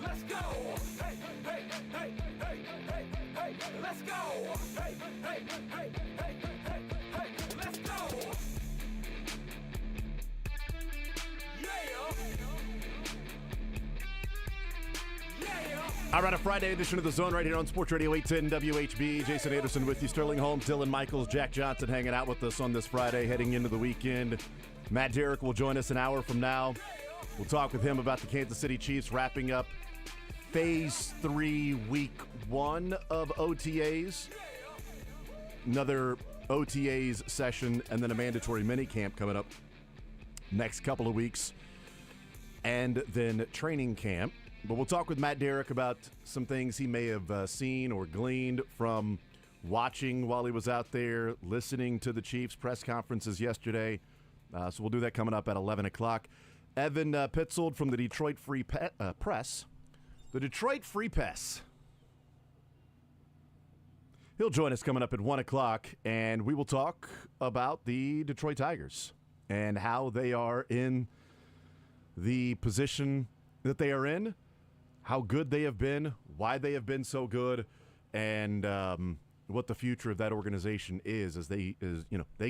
let's go. Hey, hey, hey, hey, hey, hey, let's go. Hey, hey, hey, hey, hey, hey, let's go. All right, a Friday edition of The Zone right here on Sports Radio 810 WHB. Jason Anderson with you, Sterling Holmes, Dylan Michaels, Jack Johnson hanging out with us on this Friday heading into the weekend. Matt Derrick will join us an hour from now. We'll talk with him about the Kansas City Chiefs wrapping up Phase 3, Week 1 of OTAs. Another OTAs session and then a mandatory minicamp coming up next couple of weeks. And then training camp. But we'll talk with Matt Derrick about some things he may have seen or gleaned from watching while he was out there, listening to the Chiefs press conferences yesterday. So we'll do that coming up at 11 o'clock. Evan Pitzold from the Detroit Free Press. The Detroit Free Press. He'll join us coming up at 1 o'clock, and we will talk about the Detroit Tigers and how they are in the position that they are in, how good they have been, why they have been so good, and what the future of that organization is as they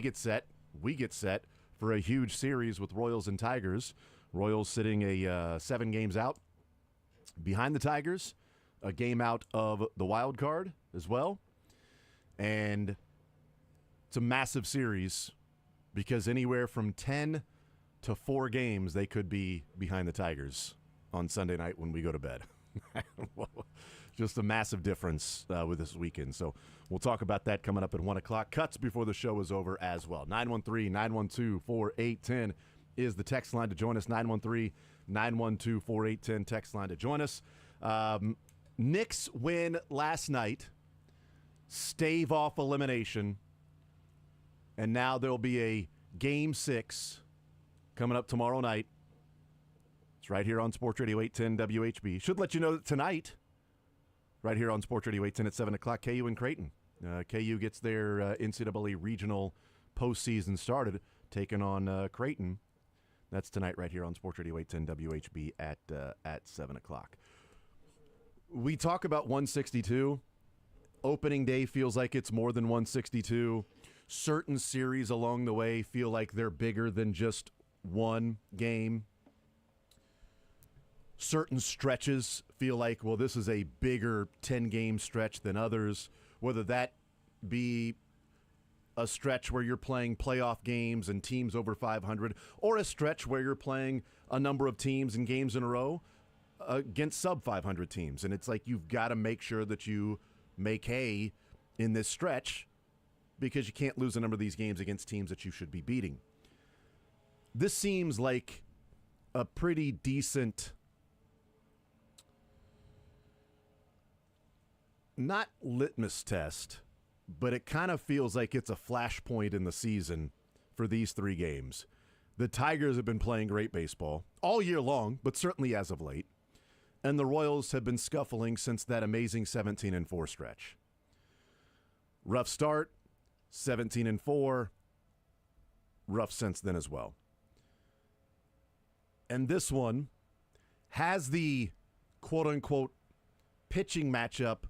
get set, we get set for a huge series with Royals and Tigers. Royals sitting 7 games out behind the Tigers, a game out of the wild card as well. And it's a massive series because anywhere from 10 to 4 games they could be behind the Tigers on Sunday night when we go to bed. Just a massive difference with this weekend. So we'll talk about that coming up at 1 o'clock. Cuts before the show is over as well. 913-912-4810 is the text line to join us. 913-912-4810 text line to join us. Knicks win last night. Stave off elimination. And now there'll be a Game 6 coming up tomorrow night. It's right here on Sports Radio 810 WHB. Should let you know that tonight, right here on Sports Radio 810 at 7 o'clock, KU and Creighton. KU gets their NCAA regional postseason started, taking on Creighton. That's tonight right here on Sports Radio 810 WHB at 7 o'clock. We talk about 162. Opening day feels like it's more than 162. Certain series along the way feel like they're bigger than just one game. Certain stretches feel like, well, this is a bigger 10-game stretch than others, whether that be a stretch where you're playing playoff games and teams over 500, or a stretch where you're playing a number of teams and games in a row against sub-500 teams. And it's like you've got to make sure that you make hay in this stretch because you can't lose a number of these games against teams that you should be beating. This seems like a pretty decent, not litmus test, but it kind of feels like it's a flashpoint in the season for these 3 games. The Tigers have been playing great baseball all year long, but certainly as of late. And the Royals have been scuffling since that amazing 17-4 stretch. Rough start, 17-4, rough since then as well. And this one has the quote-unquote pitching matchup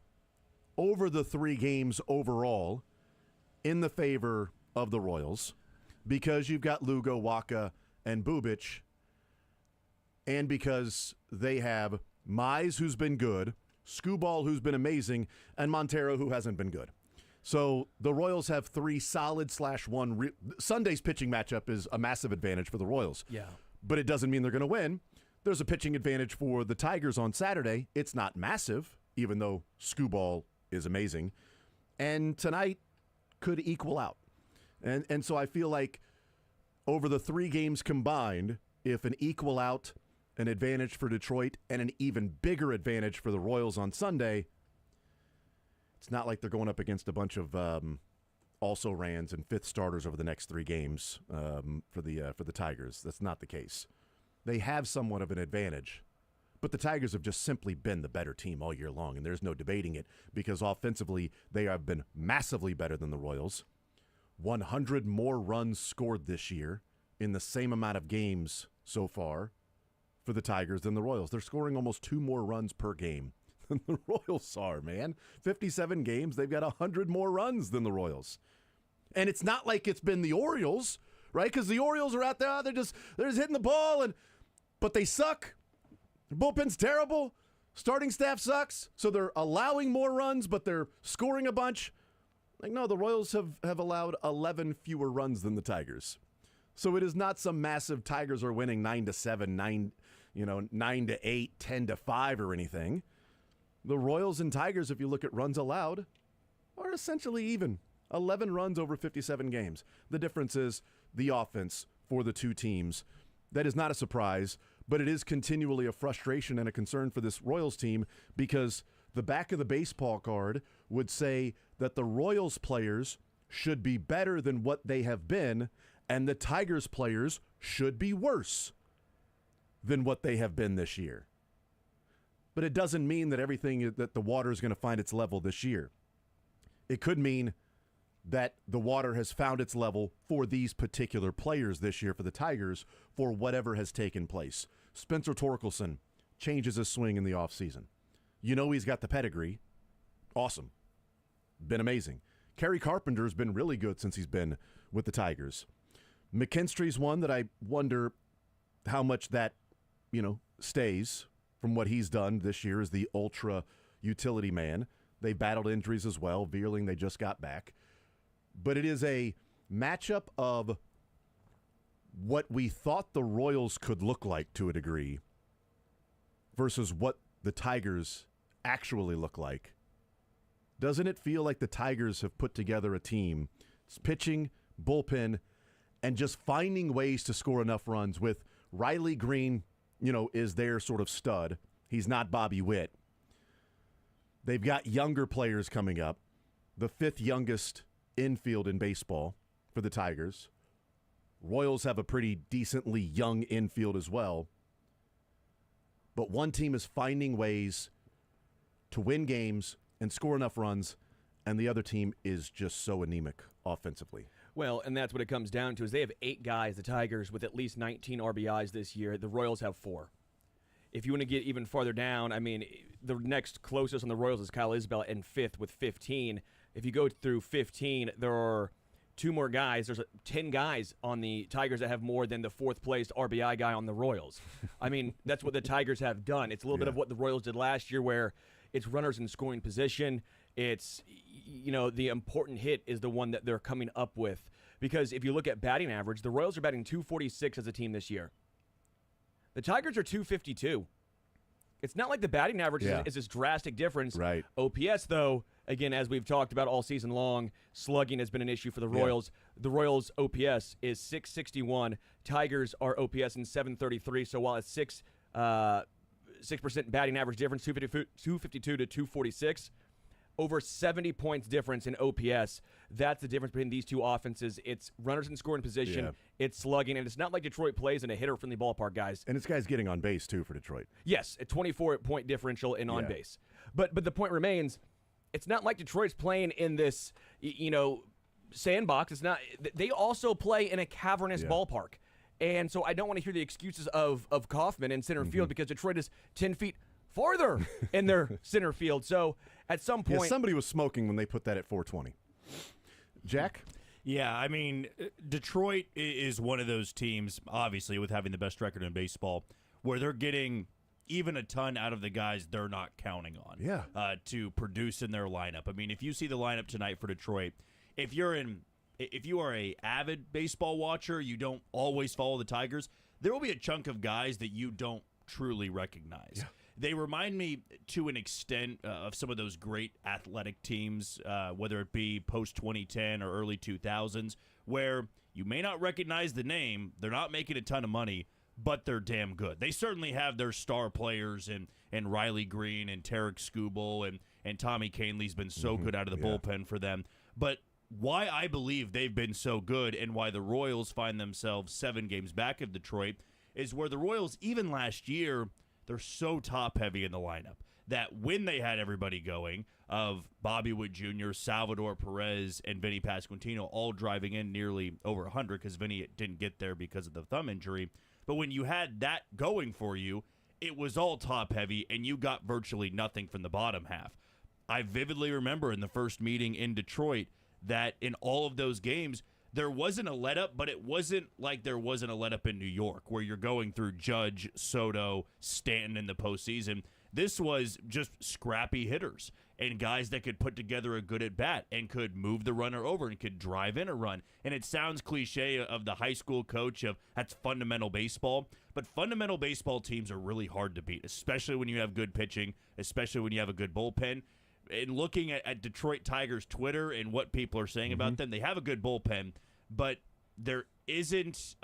over the 3 games overall in the favor of the Royals because you've got Lugo, Waka, and Bubic, and because they have Mize, who's been good, Skubal, who's been amazing, and Montero, who hasn't been good. So the Royals have 3 solid /1. Sunday's pitching matchup is a massive advantage for the Royals. Yeah. But it doesn't mean they're going to win. There's a pitching advantage for the Tigers on Saturday. It's not massive, even though Skubal is amazing. And tonight could equal out. And so I feel like over the 3 games combined, if an equal out, an advantage for Detroit, and an even bigger advantage for the Royals on Sunday, it's not like they're going up against a bunch of also-rans and 5th starters over the next 3 games for the Tigers. That's not the case. They have somewhat of an advantage. But the Tigers have just simply been the better team all year long, and there's no debating it because offensively they have been massively better than the Royals. 100 more runs scored this year in the same amount of games so far for the Tigers than the Royals. They're scoring almost 2 more runs per game than the Royals are, man. 57 games, they've got 100 more runs than the Royals. And it's not like it's been the Orioles, right? Because the Orioles are out there, they're just hitting the ball, but they suck. Their bullpen's terrible. Starting staff sucks. So they're allowing more runs, but they're scoring a bunch. Like, no, the Royals have allowed 11 fewer runs than the Tigers. So it is not some massive Tigers are winning 9-7, 9-8, 10-5 or anything. The Royals and Tigers, if you look at runs allowed, are essentially even. 11 runs over 57 games. The difference is the offense for the two teams. That is not a surprise, but it is continually a frustration and a concern for this Royals team because the back of the baseball card would say that the Royals players should be better than what they have been, and the Tigers players should be worse than what they have been this year. But it doesn't mean that that the water is going to find its level this year. It could mean that the water has found its level for these particular players this year for the Tigers for whatever has taken place. Spencer Torkelson changes his swing in the offseason. You know he's got the pedigree. Awesome. Been amazing. Kerry Carpenter's been really good since he's been with the Tigers. McKinstry's one that I wonder how much that, stays from what he's done this year as the ultra utility man. They battled injuries as well. Veerling, they just got back. But it is a matchup of what we thought the Royals could look like to a degree versus what the Tigers actually look like. Doesn't it feel like the Tigers have put together a team? It's pitching, bullpen, and just finding ways to score enough runs with Riley Green, is their sort of stud. He's not Bobby Witt. They've got younger players coming up. The 5th youngest infield in baseball for the Tigers. Royals have a pretty decently young infield as well. But one team is finding ways to win games and score enough runs, and the other team is just so anemic offensively. Well, and that's what it comes down to is they have 8 guys, the Tigers, with at least 19 RBIs this year. The Royals have 4. If you want to get even farther down, the next closest on the Royals is Kyle Isbell in 5th with 15. If you go through 15, there are 2 more guys. There's 10 guys on the Tigers that have more than the 4th-placed RBI guy on the Royals. That's what the Tigers have done. It's a little bit of what the Royals did last year where it's runners in scoring position. It's, the important hit is the one that they're coming up with. Because if you look at batting average, the Royals are batting .246 as a team this year. The Tigers are .252. It's not like the batting average is this drastic difference. Right. OPS, though, again, as we've talked about all season long, slugging has been an issue for the Royals. Yeah. The Royals' OPS is .661. Tigers are OPS in .733. So while it's 6% batting average difference, 252 to 246, over 70 points difference in OPS. That's the difference between these two offenses. It's runners in scoring position, it's slugging, and it's not like Detroit plays in a hitter-friendly ballpark, guys. And this guy's getting on base, too, for Detroit. Yes, a 24-point differential in on base. But the point remains, it's not like Detroit's playing in this, sandbox. It's not. They also play in a cavernous ballpark. And so I don't want to hear the excuses of Kaufman in center field because Detroit is 10 feet farther in their center field. So at some point... Yeah, somebody was smoking when they put that at 420. Jack? Yeah, Detroit is one of those teams, obviously, with having the best record in baseball, where they're getting even a ton out of the guys they're not counting on to produce in their lineup. If you see the lineup tonight for Detroit, if you are a avid baseball watcher, you don't always follow the Tigers, there will be a chunk of guys that you don't truly recognize. Yeah. They remind me to an extent of some of those great athletic teams, whether it be post-2010 or early 2000s, where you may not recognize the name, they're not making a ton of money, but they're damn good. They certainly have their star players and Riley Green and Tarek Skubal and Tommy Canley's been so good out of the bullpen for them. But why I believe they've been so good and why the Royals find themselves 7 games back of Detroit is where the Royals, even last year, they're so top-heavy in the lineup that when they had everybody going, of Bobby Witt Jr., Salvador Perez, and Vinny Pasquantino all driving in nearly over 100 because Vinny didn't get there because of the thumb injury, But when you had that going for you, it was all top heavy, and you got virtually nothing from the bottom half. I vividly remember in the first meeting in Detroit that in all of those games, there wasn't a let-up, but it wasn't like there wasn't a let-up in New York where you're going through Judge, Soto, Stanton in the postseason. This was just scrappy hitters and guys that could put together a good at-bat and could move the runner over and could drive in a run. And it sounds cliche of the high school coach of that's fundamental baseball, but fundamental baseball teams are really hard to beat, especially when you have good pitching, especially when you have a good bullpen. And looking at Detroit Tigers Twitter and what people are saying about them, they have a good bullpen, but there isn't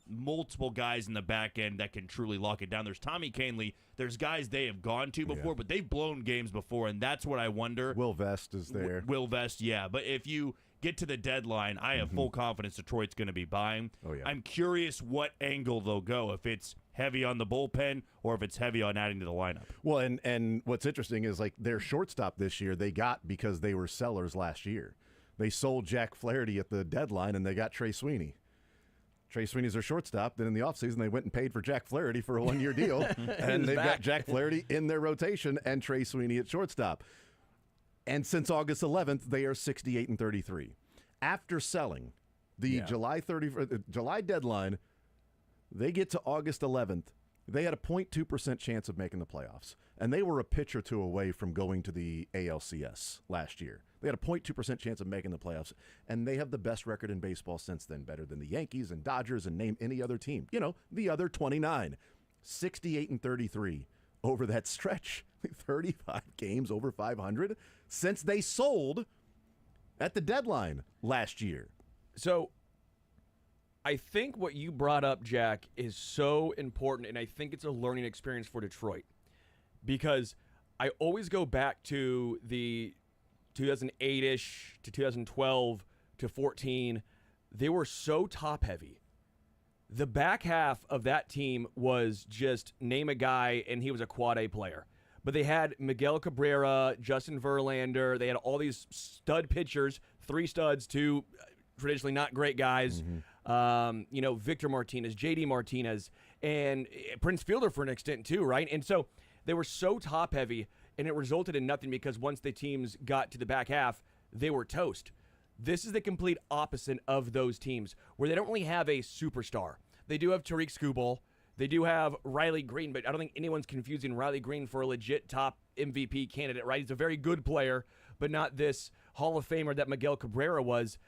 multiple guys in the back end that can truly lock it down. There's Tommy Canley. There's guys they have gone to before, but they've blown games before, and that's what I wonder. Will Vest is there. Will Vest, yeah. But if you get to the deadline, I have full confidence Detroit's going to be buying. Oh, yeah. I'm curious what angle they'll go, if it's heavy on the bullpen or if it's heavy on adding to the lineup. Well, and what's interesting is like their shortstop this year they got because they were sellers last year. They sold Jack Flaherty at the deadline, and they got Trey Sweeney. Trey Sweeney's their shortstop. Then in the offseason, they went and paid for Jack Flaherty for a one-year deal, and they've got Jack Flaherty in their rotation and Trey Sweeney at shortstop. And since August 11th, they are 68-33. After selling the July deadline, they get to August 11th. They had a 0.2% chance of making the playoffs, and they were a pitch or two away from going to the ALCS last year. They had a 0.2% chance of making the playoffs, and they have the best record in baseball since then, better than the Yankees and Dodgers and name any other team. You know, the other 29. 68-33 over that stretch. 35 games over 500 since they sold at the deadline last year. So I think what you brought up, Jack, is so important, and I think it's a learning experience for Detroit because I always go back to the 2008-ish to 2012 to 14. They were so top-heavy. The back half of that team was just name a guy, and he was a quad-A player. But they had Miguel Cabrera, Justin Verlander. They had all these stud pitchers, 3 studs, 2 traditionally not great guys. Victor Martinez, J.D. Martinez, and Prince Fielder for an extent too, right? And so they were so top-heavy, and it resulted in nothing because once the teams got to the back half, they were toast. This is the complete opposite of those teams where they don't really have a superstar. They do have Tariq Skubal. They do have Riley Green, but I don't think anyone's confusing Riley Green for a legit top MVP candidate, right? He's a very good player, but not this Hall of Famer that Miguel Cabrera was.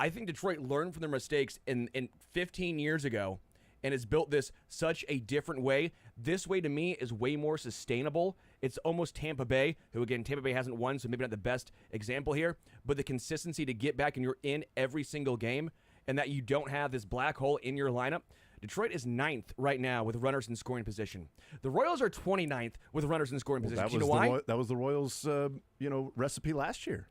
I think Detroit learned from their mistakes in 15 years ago and has built this such a different way. This way, to me, is way more sustainable. It's almost Tampa Bay, who, again, Tampa Bay hasn't won, so maybe not the best example here, but the consistency to get back and you're in every single game and that you don't have this black hole in your lineup. Detroit is 9th right now with runners in scoring position. The Royals are 29th with runners in scoring position. Do you know why? That was the Royals' recipe last year.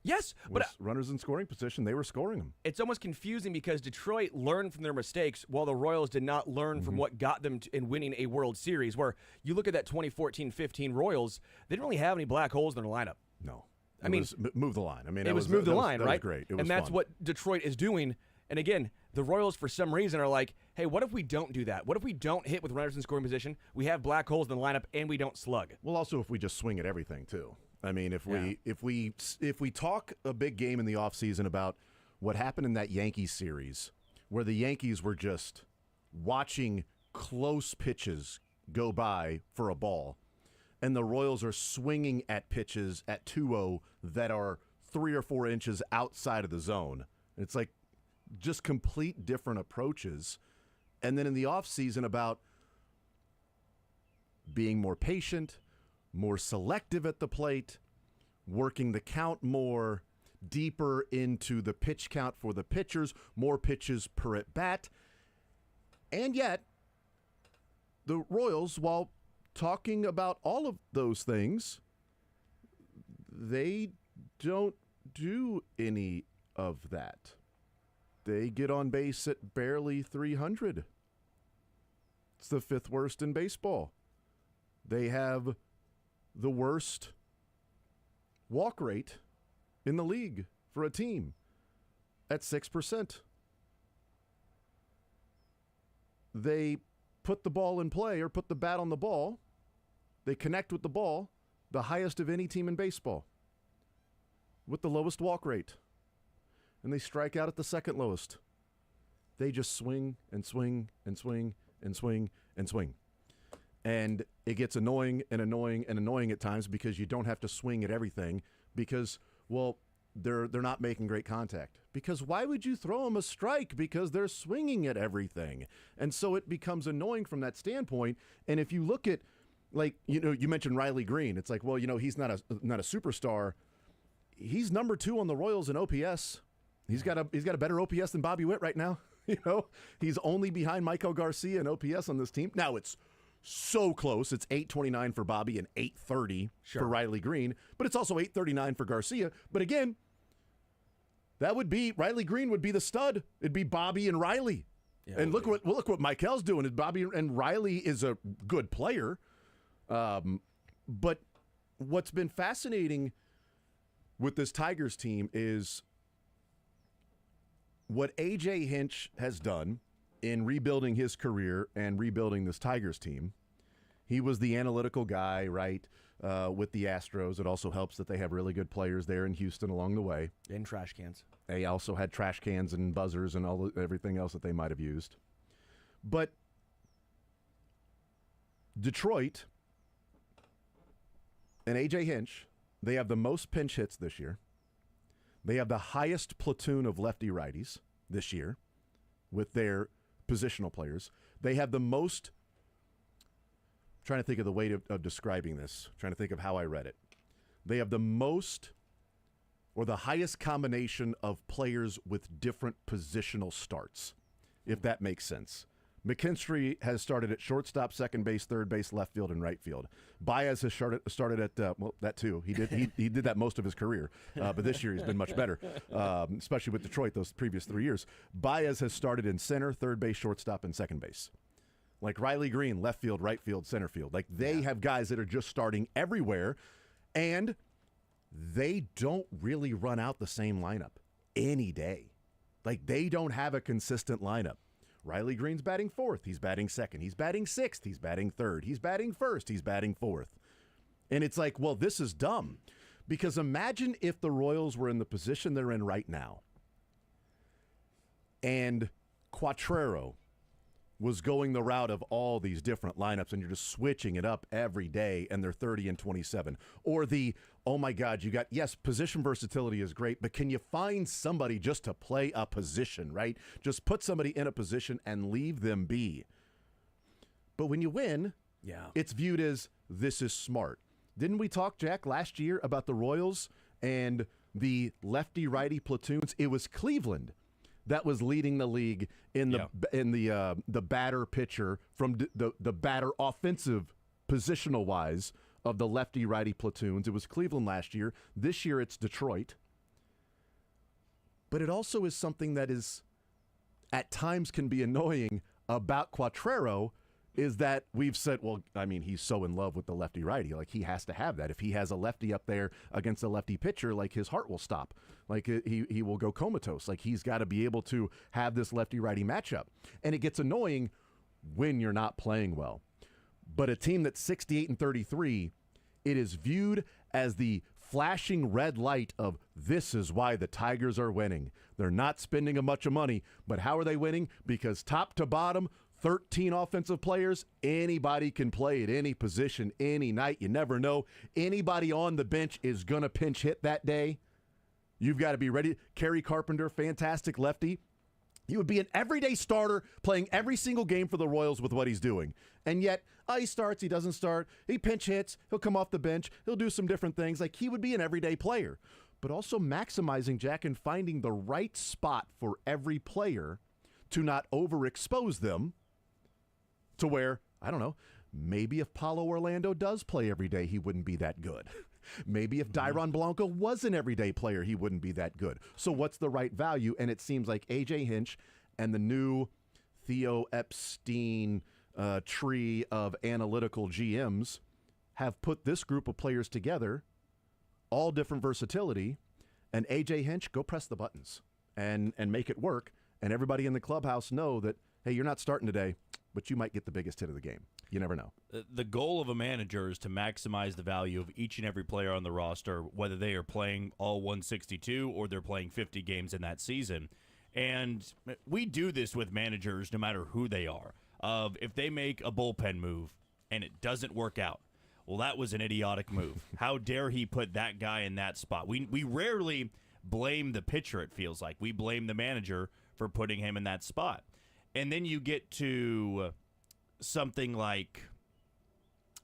Yes, but runners in scoring position, they were scoring them. It's almost confusing because Detroit learned from their mistakes while the Royals did not learn from what got them in winning a World Series, where you look at that 2014-15 Royals, they didn't really have any black holes in their lineup. No. It was move the line. I mean, it was move the line, right? That was great. It was and that's fun. what Detroit is doing. And again, the Royals, for some reason, are like, hey, what if we don't do that? What if we don't hit with runners in scoring position? We have black holes in the lineup, and we don't slug. Well, also, if we just swing at everything, too. I mean, if we talk a big game in the offseason about what happened in that Yankees series, where the Yankees were just watching close pitches go by for a ball, and the Royals are swinging at pitches at 2-0 that are 3 or 4 inches outside of the zone. It's like just complete different approaches. And then in the offseason about being more patient, more selective at the plate, working the count more, deeper into the pitch count for the pitchers, more pitches per at bat. And yet, the Royals, while talking about all of those things, they don't do any of that. They get on base at barely 300. It's the 5th worst in baseball. They have the worst walk rate in the league for a team at 6%. They put the ball in play or put the bat on the ball, they connect with the ball, the highest of any team in baseball, with the lowest walk rate. And they strike out at the second lowest. They just swing and swing and swing and swing and swing. And it gets annoying and annoying and annoying at times because you don't have to swing at everything because, well, they're not making great contact. Because why would you throw them a strike? Because they're swinging at everything. And so it becomes annoying from that standpoint. And if you look at, like, you mentioned Riley Green. It's like, well, he's not a superstar. He's number 2 on the Royals in OPS. He's got a better OPS than Bobby Witt right now. He's only behind Michael Garcia in OPS on this team. Now it's so close. It's 829 for Bobby and 830 for Riley Green, but it's also 839 for Garcia. But again, that would be Riley Green would be the stud. It'd be Bobby and Riley. Yeah, and look what Michael's doing. Bobby and Riley is a good player. But what's been fascinating with this Tigers team is what A.J. Hinch has done in rebuilding his career and rebuilding this Tigers team. He was the analytical guy, right, with the Astros. It also helps that they have really good players there in Houston along the way. And trash cans. They also had trash cans and buzzers and everything else that they might have used. But Detroit and A.J. Hinch, they have the most pinch hits this year. They have the highest platoon of lefty-righties this year with their positional players. They have the most, I'm trying to think of the way of describing this, I'm trying to think of how I read it. They have the most or the highest combination of players with different positional starts, if that makes sense. McKinstry has started at shortstop, second base, third base, left field, and right field. Baez has started at that too. He did that most of his career, but this year he's been much better, especially with Detroit those previous 3 years. Baez has started in center, third base, shortstop, and second base. Like Riley Green, left field, right field, center field. Like they have guys that are just starting everywhere, and they don't really run out the same lineup any day. Like they don't have a consistent lineup. Riley Green's batting 4th. He's batting 2nd. He's batting 6th. He's batting 3rd. He's batting 1st. He's batting 4th. And it's like, well, this is dumb. Because imagine if the Royals were in the position they're in right now and Quattrero was going the route of all these different lineups and you're just switching it up every day and they're 30 and 27. Or the, oh my God, yes, position versatility is great, but can you find somebody just to play a position, right? Just put somebody in a position and leave them be. But when you win, it's viewed as this is smart. Didn't we talk, Jack, last year about the Royals and the lefty-righty platoons? It was Cleveland that was leading the league in the batter pitcher from the batter offensive positional wise of the lefty righty platoons. It was Cleveland last year. This year it's Detroit. But it also is something that is at times can be annoying about Quattrero is that we've said, well, I mean, he's so in love with the lefty-righty. Like, he has to have that. If he has a lefty up there against a lefty pitcher, like, his heart will stop. Like, he will go comatose. Like, he's got to be able to have this lefty-righty matchup. And it gets annoying when you're not playing well. But a team that's 68 and 33, it is viewed as the flashing red light of this is why the Tigers are winning. They're not spending a bunch of money, but how are they winning? Because top to bottom, 13 offensive players, anybody can play at any position, any night. You never know. Anybody on the bench is going to pinch hit that day. You've got to be ready. Kerry Carpenter, fantastic lefty. He would be an everyday starter playing every single game for the Royals with what he's doing. And yet, he starts, he doesn't start, he pinch hits, he'll come off the bench, he'll do some different things. Like, he would be an everyday player. But also maximizing, Jack, and finding the right spot for every player to not overexpose them to where, I don't know, maybe if Paulo Orlando does play every day, he wouldn't be that good. Maybe if Dairon Blanco was an everyday player, he wouldn't be that good. So what's the right value? And it seems like A.J. Hinch and the new Theo Epstein tree of analytical GMs have put this group of players together, all different versatility, and A.J. Hinch, go press the buttons and make it work. And everybody in the clubhouse know that, hey, you're not starting today. but you might get the biggest hit of the game. You never know. The goal of a manager is to maximize the value of each and every player on the roster, whether they are playing all 162 or they're playing 50 games in that season. And we do this with managers no matter who they are. If they make a bullpen move and it doesn't work out, well, that was an idiotic move. How dare he put that guy in that spot? We rarely blame the pitcher, it feels like. We blame the manager for putting him in that spot. And then you get to something like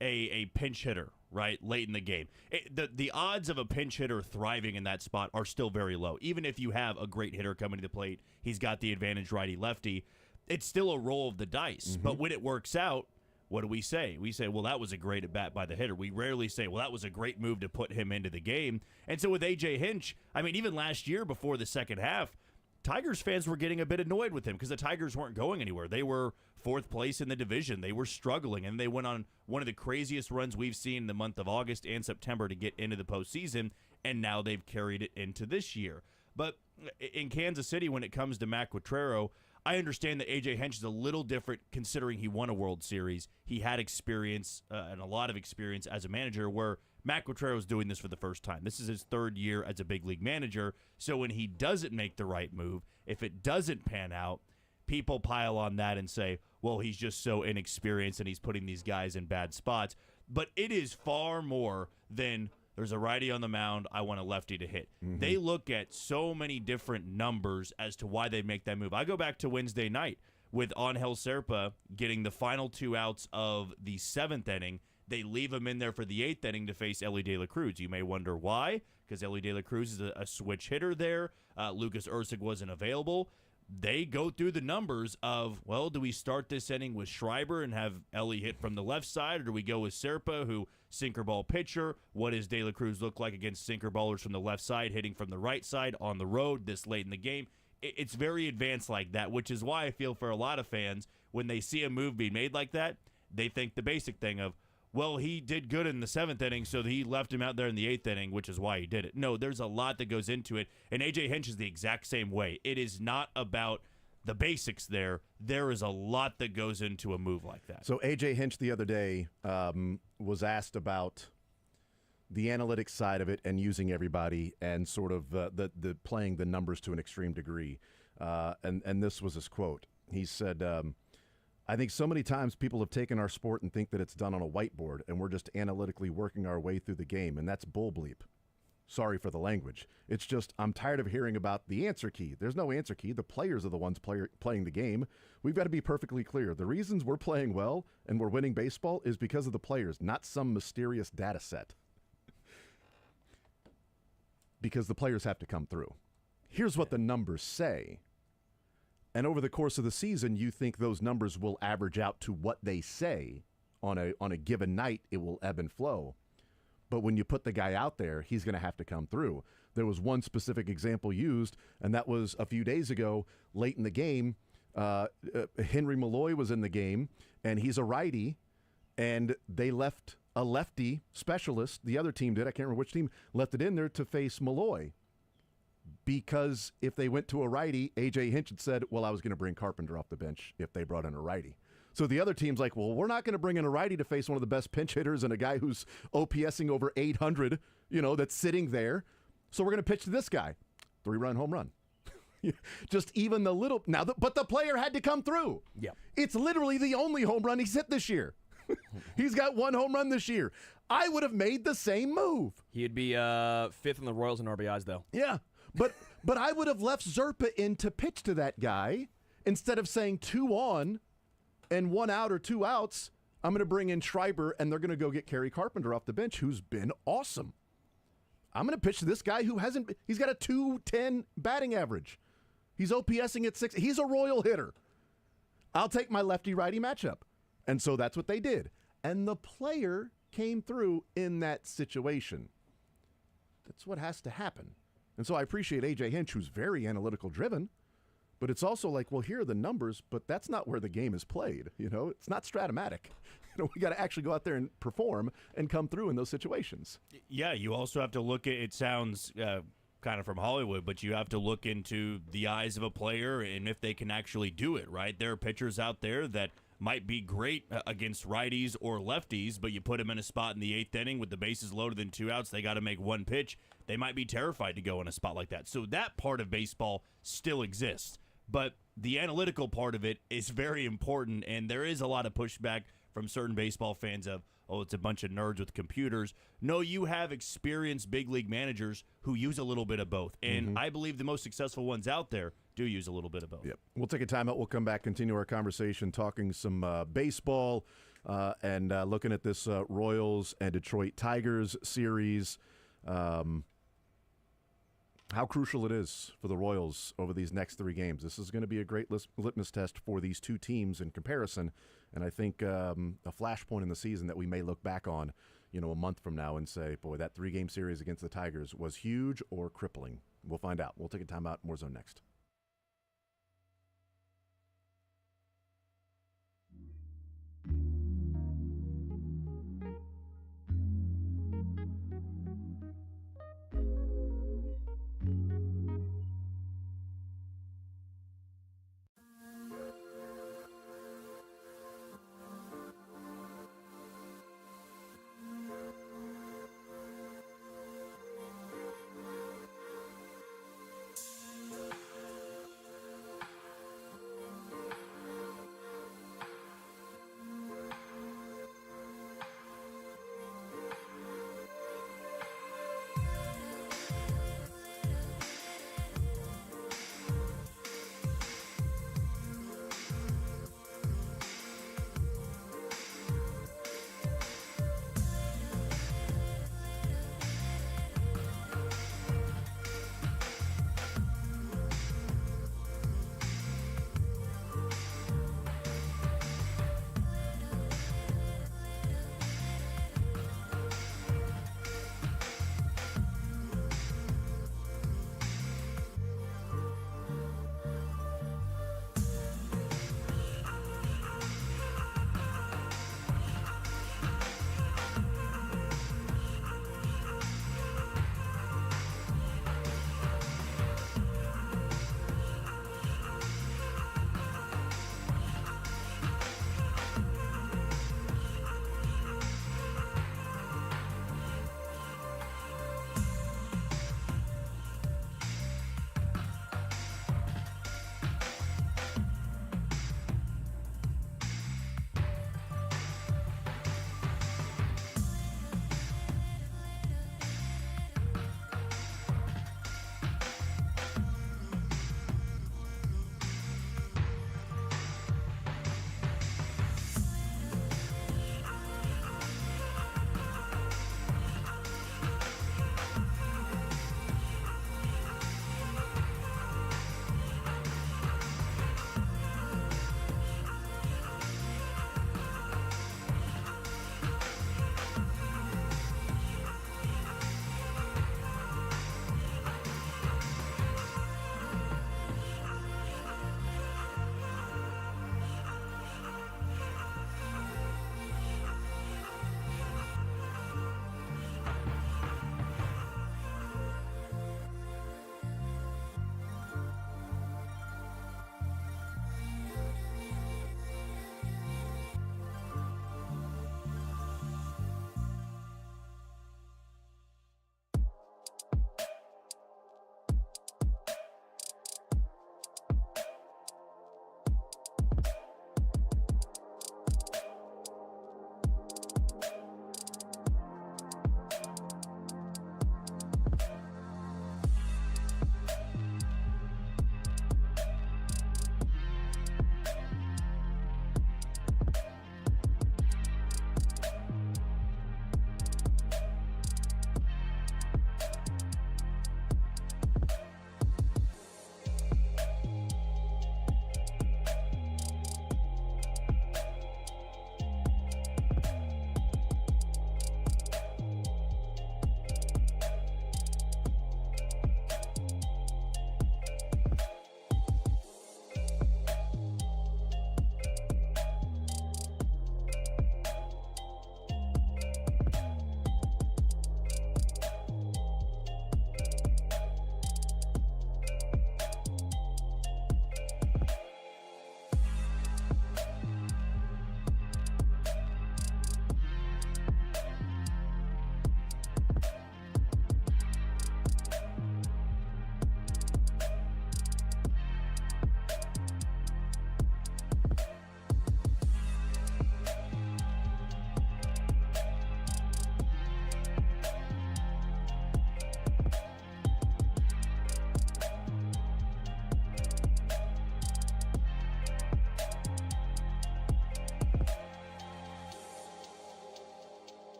a pinch hitter, right, late in the game. The odds of a pinch hitter thriving in that spot are still very low. Even if you have a great hitter coming to the plate, he's got the advantage righty-lefty, it's still a roll of the dice. But when it works out, what do we say? We say, well, that was a great at-bat by the hitter. We rarely say, well, that was a great move to put him into the game. And so with A.J. Hinch, I mean, even last year before the second half, Tigers fans were getting a bit annoyed with him because the Tigers weren't going anywhere. They were fourth place in the division. They were struggling, and they went on one of the craziest runs we've seen in the month of August and September to get into the postseason, and now they've carried it into this year. But in Kansas City, when it comes to Matt Quatraro, I understand that A.J. Hinch is a little different considering he won a World Series. He had experience and a lot of experience as a manager where Matt Quatraro is doing this for the first time. This is his third year as a big league manager. So when he doesn't make the right move, if it doesn't pan out, people pile on that and say, well, he's just so inexperienced and he's putting these guys in bad spots. But it is far more than there's a righty on the mound, I want a lefty to hit. They look at so many different numbers as to why they make that move. I go back to Wednesday night with Angel Serpa getting the final 2 outs of the 7th inning. They leave him in there for the 8th inning to face Elly De La Cruz. You may wonder why, because Elly De La Cruz is a switch hitter there. Lucas Erceg wasn't available. They go through the numbers of, well, do we start this inning with Schreiber and have Elly hit from the left side, or do we go with Serpa, who sinker ball pitcher? What does De La Cruz look like against sinker ballers from the left side, hitting from the right side on the road this late in the game? It's very advanced like that, which is why I feel for a lot of fans, when they see a move being made like that, they think the basic thing of, well, he did good in the 7th inning, so he left him out there in the 8th inning, which is why he did it. No, there's a lot that goes into it, and A.J. Hinch is the exact same way. It is not about the basics there. There is a lot that goes into a move like that. So A.J. Hinch the other day was asked about the analytics side of it and using everybody and sort of the playing the numbers to an extreme degree. And this was his quote. He said, I think so many times people have taken our sport and think that it's done on a whiteboard and we're just analytically working our way through the game, and that's bull bleep. Sorry for the language. It's just I'm tired of hearing about the answer key. There's no answer key. The players are the ones playing the game. We've got to be perfectly clear. The reasons we're playing well and we're winning baseball is because of the players, not some mysterious data set. Because the players have to come through. Here's what the numbers say. And over the course of the season, you think those numbers will average out to what they say. On a given night, it will ebb and flow. But when you put the guy out there, he's going to have to come through. There was one specific example used, and that was a few days ago, late in the game. Henry Malloy was in the game, and he's a righty, and they left a lefty specialist. The other team did. I can't remember which team left it in there to face Malloy. Because if they went to a righty, A.J. Hinch had said, well, I was going to bring Carpenter off the bench if they brought in a righty. So the other team's like, well, we're not going to bring in a righty to face one of the best pinch hitters and a guy who's OPSing over 800, that's sitting there. So we're going to pitch to this guy. 3-run home run. Just even the little... Now, but the player had to come through. Yeah. It's literally the only home run he's hit this year. He's got 1 home run this year. I would have made the same move. He'd be 5th in the Royals in RBIs, though. Yeah. But I would have left Zerpa in to pitch to that guy instead of saying 2 on and 1 out or 2 outs. I'm going to bring in Schreiber, and they're going to go get Kerry Carpenter off the bench, who's been awesome. I'm going to pitch to this guy who he's got a .210 batting average. He's OPSing at 6. He's a Royal hitter. I'll take my lefty-righty matchup. And so that's what they did. And the player came through in that situation. That's what has to happen. And so I appreciate A.J. Hinch, who's very analytical driven, but it's also like, well, here are the numbers, but that's not where the game is played. It's not Stratomatic. We got to actually go out there and perform and come through in those situations. Yeah, you also have to look at, it sounds kind of from Hollywood, but you have to look into the eyes of a player and if they can actually do it, right? There are pitchers out there that might be great against righties or lefties, but you put them in a spot in the 8th inning with the bases loaded and 2 outs, they got to make one pitch. They might be terrified to go in a spot like that. So that part of baseball still exists. But the analytical part of it is very important, and there is a lot of pushback from certain baseball fans of, oh, it's a bunch of nerds with computers. No, you have experienced big league managers who use a little bit of both. And I believe the most successful ones out there do use a little bit of both. Yep. We'll take a timeout. We'll come back, continue our conversation, talking some baseball and looking at this Royals and Detroit Tigers series. How crucial it is for the Royals over these next 3 games. This is going to be a great litmus test for these two teams in comparison, and I think a flashpoint in the season that we may look back on, a month from now and say, boy, that 3-game series against the Tigers was huge or crippling. We'll find out. We'll take a timeout. More Zone next.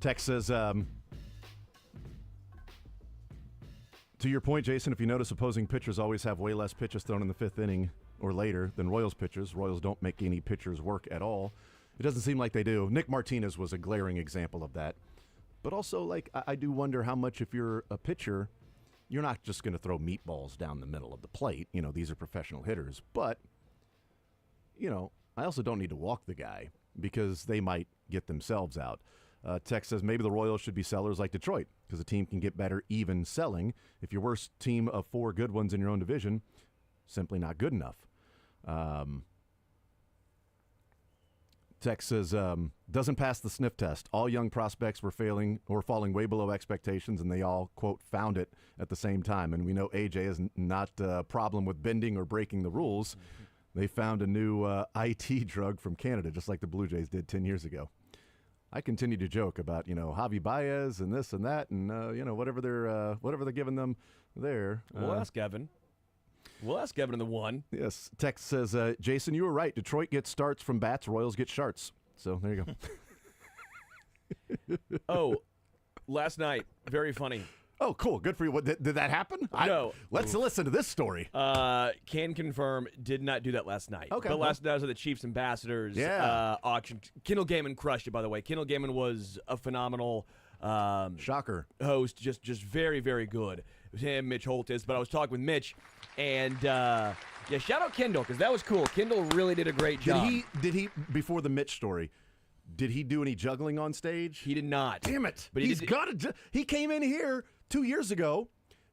Tex says, to your point, Jason, if you notice, opposing pitchers always have way less pitches thrown in the fifth inning or later than Royals pitchers. Royals don't make any pitchers work at all. It doesn't seem like they do. Nick Martinez was a glaring example of that. But also, like, I do wonder how much, if you're a pitcher, you're not just going to throw meatballs down the middle of the plate. You know, these are professional hitters. But, you know, I also don't need to walk the guy because they might get themselves out. Tex says maybe the Royals should be sellers like Detroit because a team can get better even selling. If your worst team of 4 good ones in your own division, simply not good enough. Tex says, doesn't pass the sniff test. All young prospects were falling way below expectations, and they all, quote, found it at the same time. And we know AJ is not a problem with bending or breaking the rules. Mm-hmm. They found a new IT drug from Canada, just like the Blue Jays did 10 years ago. I continue to joke about, you know, Javi Baez and this and that and, you know, whatever they're giving them there. We'll ask Evan. We'll ask Evan in the one. Yes. Tex says, Jason, you were right. Detroit gets starts from bats. Royals get sharts. So there you go. Oh, last night. Very funny. Oh, cool. Good for you. What, did that happen? No. Let's listen to this story. Can confirm, did not do that last night. Okay. But last night was at the Chiefs Ambassadors auction. Kendall Gaiman crushed it, by the way. Kendall Gaiman was a phenomenal shocker host. Just very, very good. It was him, Mitch Holtis. But I was talking with Mitch, and shout out Kendall, because that was cool. Kendall really did a great job. Did he, before the Mitch story, did he do any juggling on stage? He did not. Damn it. But he came in here 2 years ago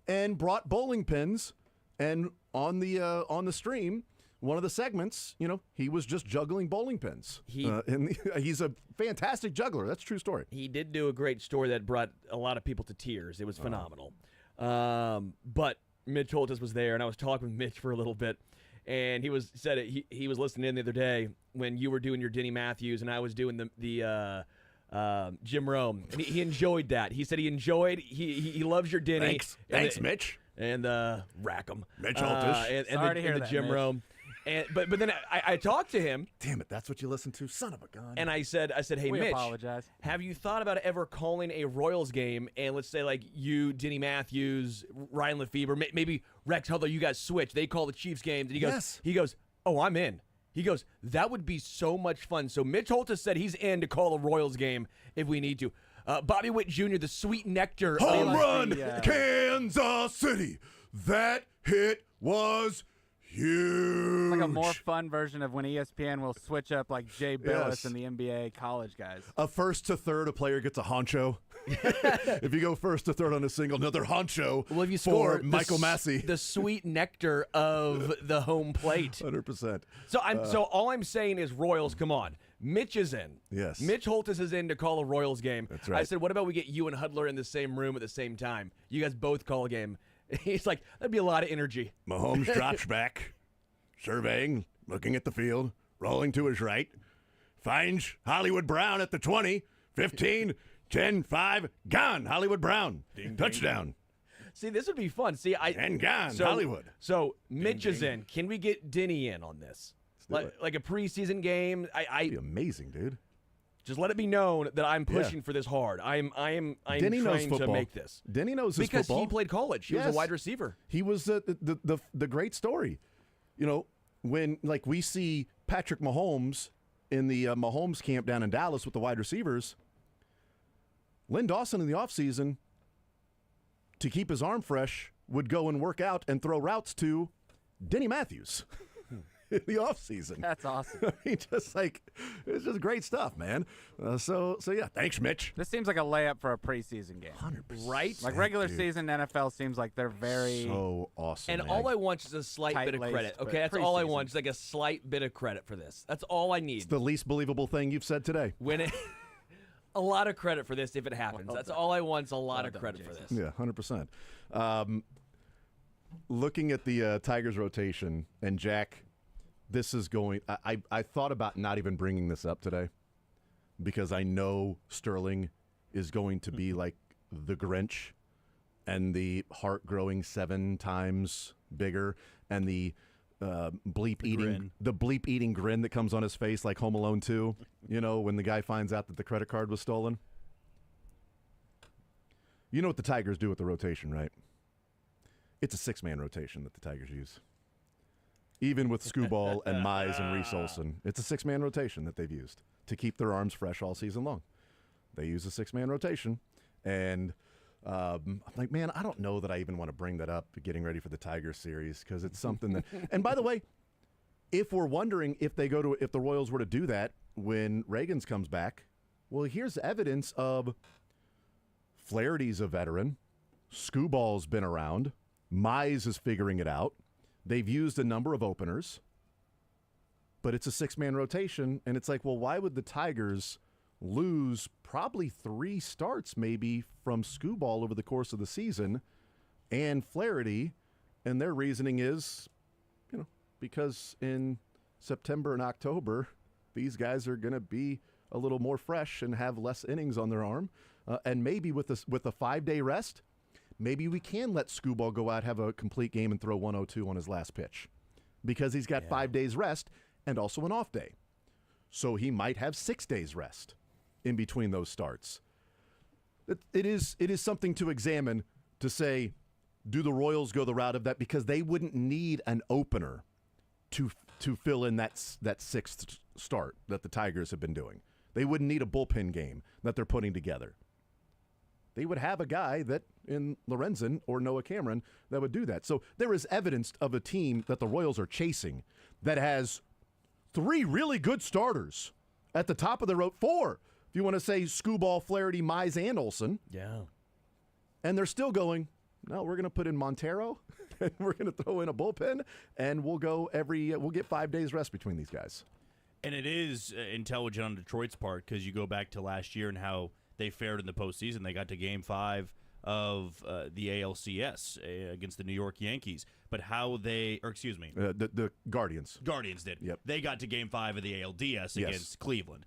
and brought bowling pins, and on the stream, one of the segments, you know, he was just juggling bowling pins. He's a fantastic juggler. That's a true story. He did do a great story that brought a lot of people to tears. It was phenomenal. But Mitch Holtis was there, and I was talking with Mitch for a little bit, and he was listening in the other day when you were doing your Denny Matthews and I was doing the Jim Rome, and he enjoyed that. He said he enjoyed. He loves your Denny. Thanks, Mitch. And Rackham. Mitch Holtis. And the Jim Rome. And but then I talked to him. Damn it, that's what you listen to, son of a gun. And I said, hey, Mitch, apologize. Have you thought about ever calling a Royals game and let's say like you, Denny Matthews, Ryan Lefebvre, maybe Rex Hudler, you guys switch. They call the Chiefs games, and he goes, oh, I'm in. He goes, that would be so much fun. So Mitch Holtis said he's in to call a Royals game if we need to. Bobby Witt Jr., the sweet nectar. Home run, Kansas City. That hit was huge. It's like a more fun version of when ESPN will switch up like Jay Billis and the NBA college guys. A first to third, a player gets a honcho. If you go first to third on a single, another honcho if you for score Michael Massey. The sweet nectar of the home plate. 100%. So all I'm saying is Royals, come on. Mitch is in. Yes. Mitch Holtis is in to call a Royals game. That's right. I said, what about we get you and Hudler in the same room at the same time? You guys both call a game. He's like, that'd be a lot of energy. Mahomes drops back, surveying, looking at the field, rolling to his right, finds Hollywood Brown at the 20, 15, 10, 5, gone. Hollywood Brown. Ding, touchdown. Ding. See, this would be fun. And gone. Hollywood. So Mitch is in. Can we get Denny in on this? Like a preseason game? That'd be amazing, dude. Just let it be known that I'm pushing for this hard. I am trying to make this. Denny knows his football. Because he played college. He was a wide receiver. He was the great story. You know, when like we see Patrick Mahomes in the Mahomes camp down in Dallas with the wide receivers, Lynn Dawson in the offseason, to keep his arm fresh, would go and work out and throw routes to Denny Matthews. In the offseason. That's awesome. I mean, it's just great stuff, man. So yeah, thanks, Mitch. This seems like a layup for a preseason game. 100%. Right? Like regular season NFL seems like they're very so awesome. And all I want is a slight bit of credit. Okay, that's all I want. Just like a slight bit of credit for this. That's all I need. It's the least believable thing you've said today. A lot of credit for this if it happens. That's all I want is a lot of credit for this. Yeah, 100%. Looking at the Tigers rotation, and Jack, this is going – I thought about not even bringing this up today because I know Sterling is going to be like the Grinch and the heart growing 7 times bigger and the bleep eating grin that comes on his face like Home Alone 2, you know, when the guy finds out that the credit card was stolen. You know what the Tigers do with the rotation, right? It's a 6-man rotation that the Tigers use. Even with Skubal and Mize and Reese Olson, it's a 6-man rotation that they've used to keep their arms fresh all season long. They use a 6-man rotation, and I'm like, man, I don't know that I even want to bring that up getting ready for the Tigers series because it's something that. And by the way, if we're wondering if the Royals were to do that when Reagans comes back, well, here's evidence of Flaherty's a veteran, Skubal's been around, Mize is figuring it out. They've used a number of openers, but it's a 6-man rotation, and it's like, well, why would the Tigers lose probably 3 starts maybe from Skubal over the course of the season and Flaherty? And their reasoning is, because in September and October, these guys are going to be a little more fresh and have less innings on their arm. And maybe with a 5-day rest, maybe we can let Skubal go out, have a complete game, and throw 102 on his last pitch because he's got 5 days rest and also an off day. So he might have 6 days rest in between those starts. It is something to examine to say, do the Royals go the route of that? Because they wouldn't need an opener to fill in that 6th start that the Tigers have been doing. They wouldn't need a bullpen game that they're putting together. They would have a guy that in Lorenzen or Noah Cameron that would do that. So there is evidence of a team that the Royals are chasing that has 3 really good starters at the top of the road. 4, if you want to say Skubal, Flaherty, Mize, and Olson. Yeah. And they're still going, no, we're going to put in Montero, and we're going to throw in a bullpen, and we'll get 5 days rest between these guys. And it is intelligent on Detroit's part because you go back to last year and how they fared in the postseason. They got to Game 5 of the ALCS against the New York Yankees. But the Guardians. Guardians did. Yep. They got to Game 5 of the ALDS against Cleveland.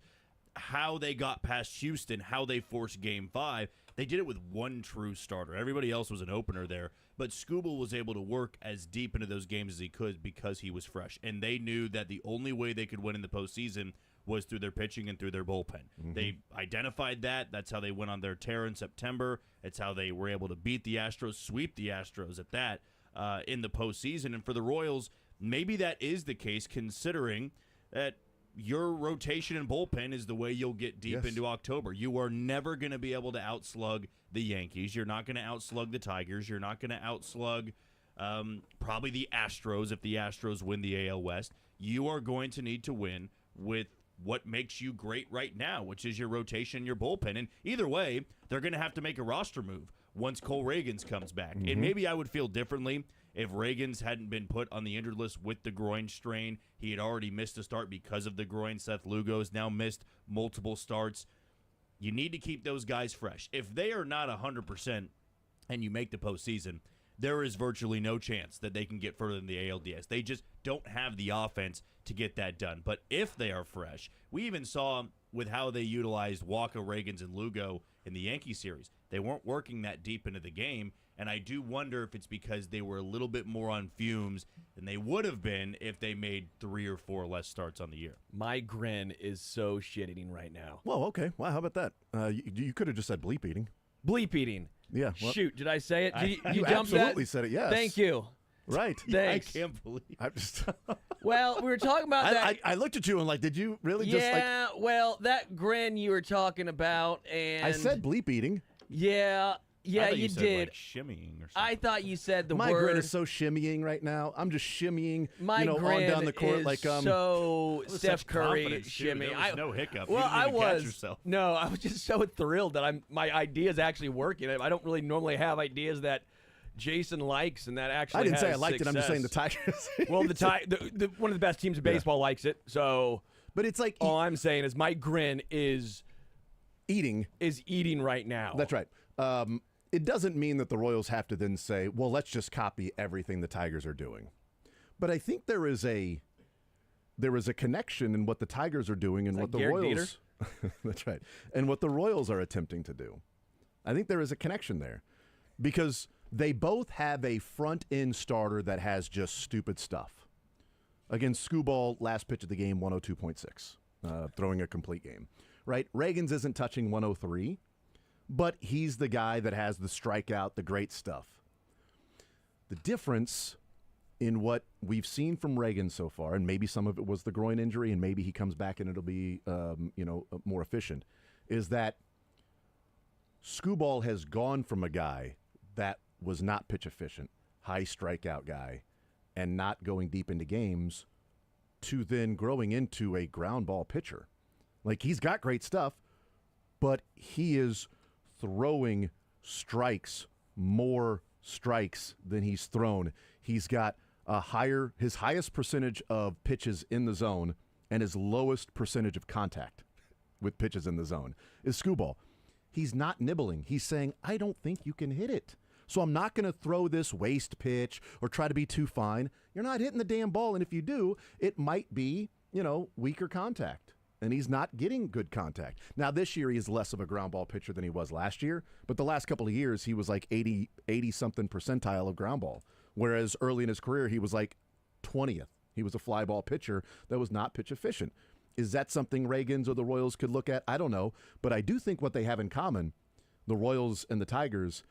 How they got past Houston, how they forced Game 5, they did it with 1 true starter. Everybody else was an opener there. But Skubal was able to work as deep into those games as he could because he was fresh. And they knew that the only way they could win in the postseason was through their pitching and through their bullpen. Mm-hmm. They identified that. That's how they went on their tear in September. It's how they were able to beat the Astros, sweep the Astros at that in the postseason. And for the Royals, maybe that is the case considering that your rotation and bullpen is the way you'll get deep into October. You are never going to be able to outslug the Yankees. You're not going to outslug the Tigers. You're not going to outslug probably the Astros if the Astros win the AL West. You are going to need to win with what makes you great right now, which is your rotation and your bullpen. And either way, they're going to have to make a roster move once Cole Reagans comes back. Mm-hmm. And maybe I would feel differently if Reagans hadn't been put on the injured list with the groin strain. He had already missed a start because of the groin. Seth Lugo's now missed multiple starts. You need to keep those guys fresh. If they are not 100% and you make the postseason, there is virtually no chance that they can get further than the ALDS. They just don't have the offense to get that done. But if they are fresh, we even saw with how they utilized Walker, Reagans, and Lugo in the Yankee series. They weren't working that deep into the game, and I do wonder if it's because they were a little bit more on fumes than they would have been if they made 3 or 4 less starts on the year. My grin is so shit-eating right now. Well, okay. Wow, how about that? You could have just said bleep eating. Bleep eating. Yeah. Well, shoot, did I say it? You you jumped absolutely said it, yes. Thank you. Right. Thanks. I can't believe I just Well, we were talking about that. I looked at you and like, did you really just like... Yeah, well, that grin you were talking about, and... I said bleep eating. Yeah, I thought you said, did. like, shimmying or something. I thought you said the My word. grin is so shimmying right now. I'm just shimmying, My on grin down the court is like so With Steph such Curry confidence, too. shimmy. There was no hiccup. Well, you didn't even I catch was. yourself. No, I was just so thrilled that my idea is actually working. I don't really normally have ideas that Jason likes, and that actually. I didn't say I has liked it. I'm just saying the success. Tigers. Well, the one of the best teams in baseball likes it. So, but it's like all I'm saying is my grin is eating right now. That's right. It doesn't mean that the Royals have to then say, well, let's just copy everything the Tigers are doing. But I think there is a connection in what the Tigers are doing and what the Royals that's right. And what the Royals are attempting to do. I think there is a connection there because they both have a front-end starter that has just stupid stuff. Against Skubal, last pitch of the game, 102.6, throwing a complete game. Right? Reagans isn't touching 103, but he's the guy that has the strikeout, the great stuff. The difference in what we've seen from Reagan so far, and maybe some of it was the groin injury, and maybe he comes back and it'll be more efficient, is that Skubal has gone from a guy that was not pitch efficient, high strikeout guy, and not going deep into games, to then growing into a ground ball pitcher. Like, he's got great stuff, but he is throwing more strikes than he's thrown. He's got his highest percentage of pitches in the zone and his lowest percentage of contact with pitches in the zone is Skubal. He's not nibbling. He's saying, I don't think you can hit it. So I'm not going to throw this waste pitch or try to be too fine. You're not hitting the damn ball, and if you do, it might be, weaker contact. And he's not getting good contact. Now, this year, he is less of a ground ball pitcher than he was last year, but the last couple of years, he was like 80-something percentile of ground ball, whereas early in his career, he was like 20th. He was a fly ball pitcher that was not pitch efficient. Is that something Reagans or the Royals could look at? I don't know, but I do think what they have in common, the Royals and the Tigers,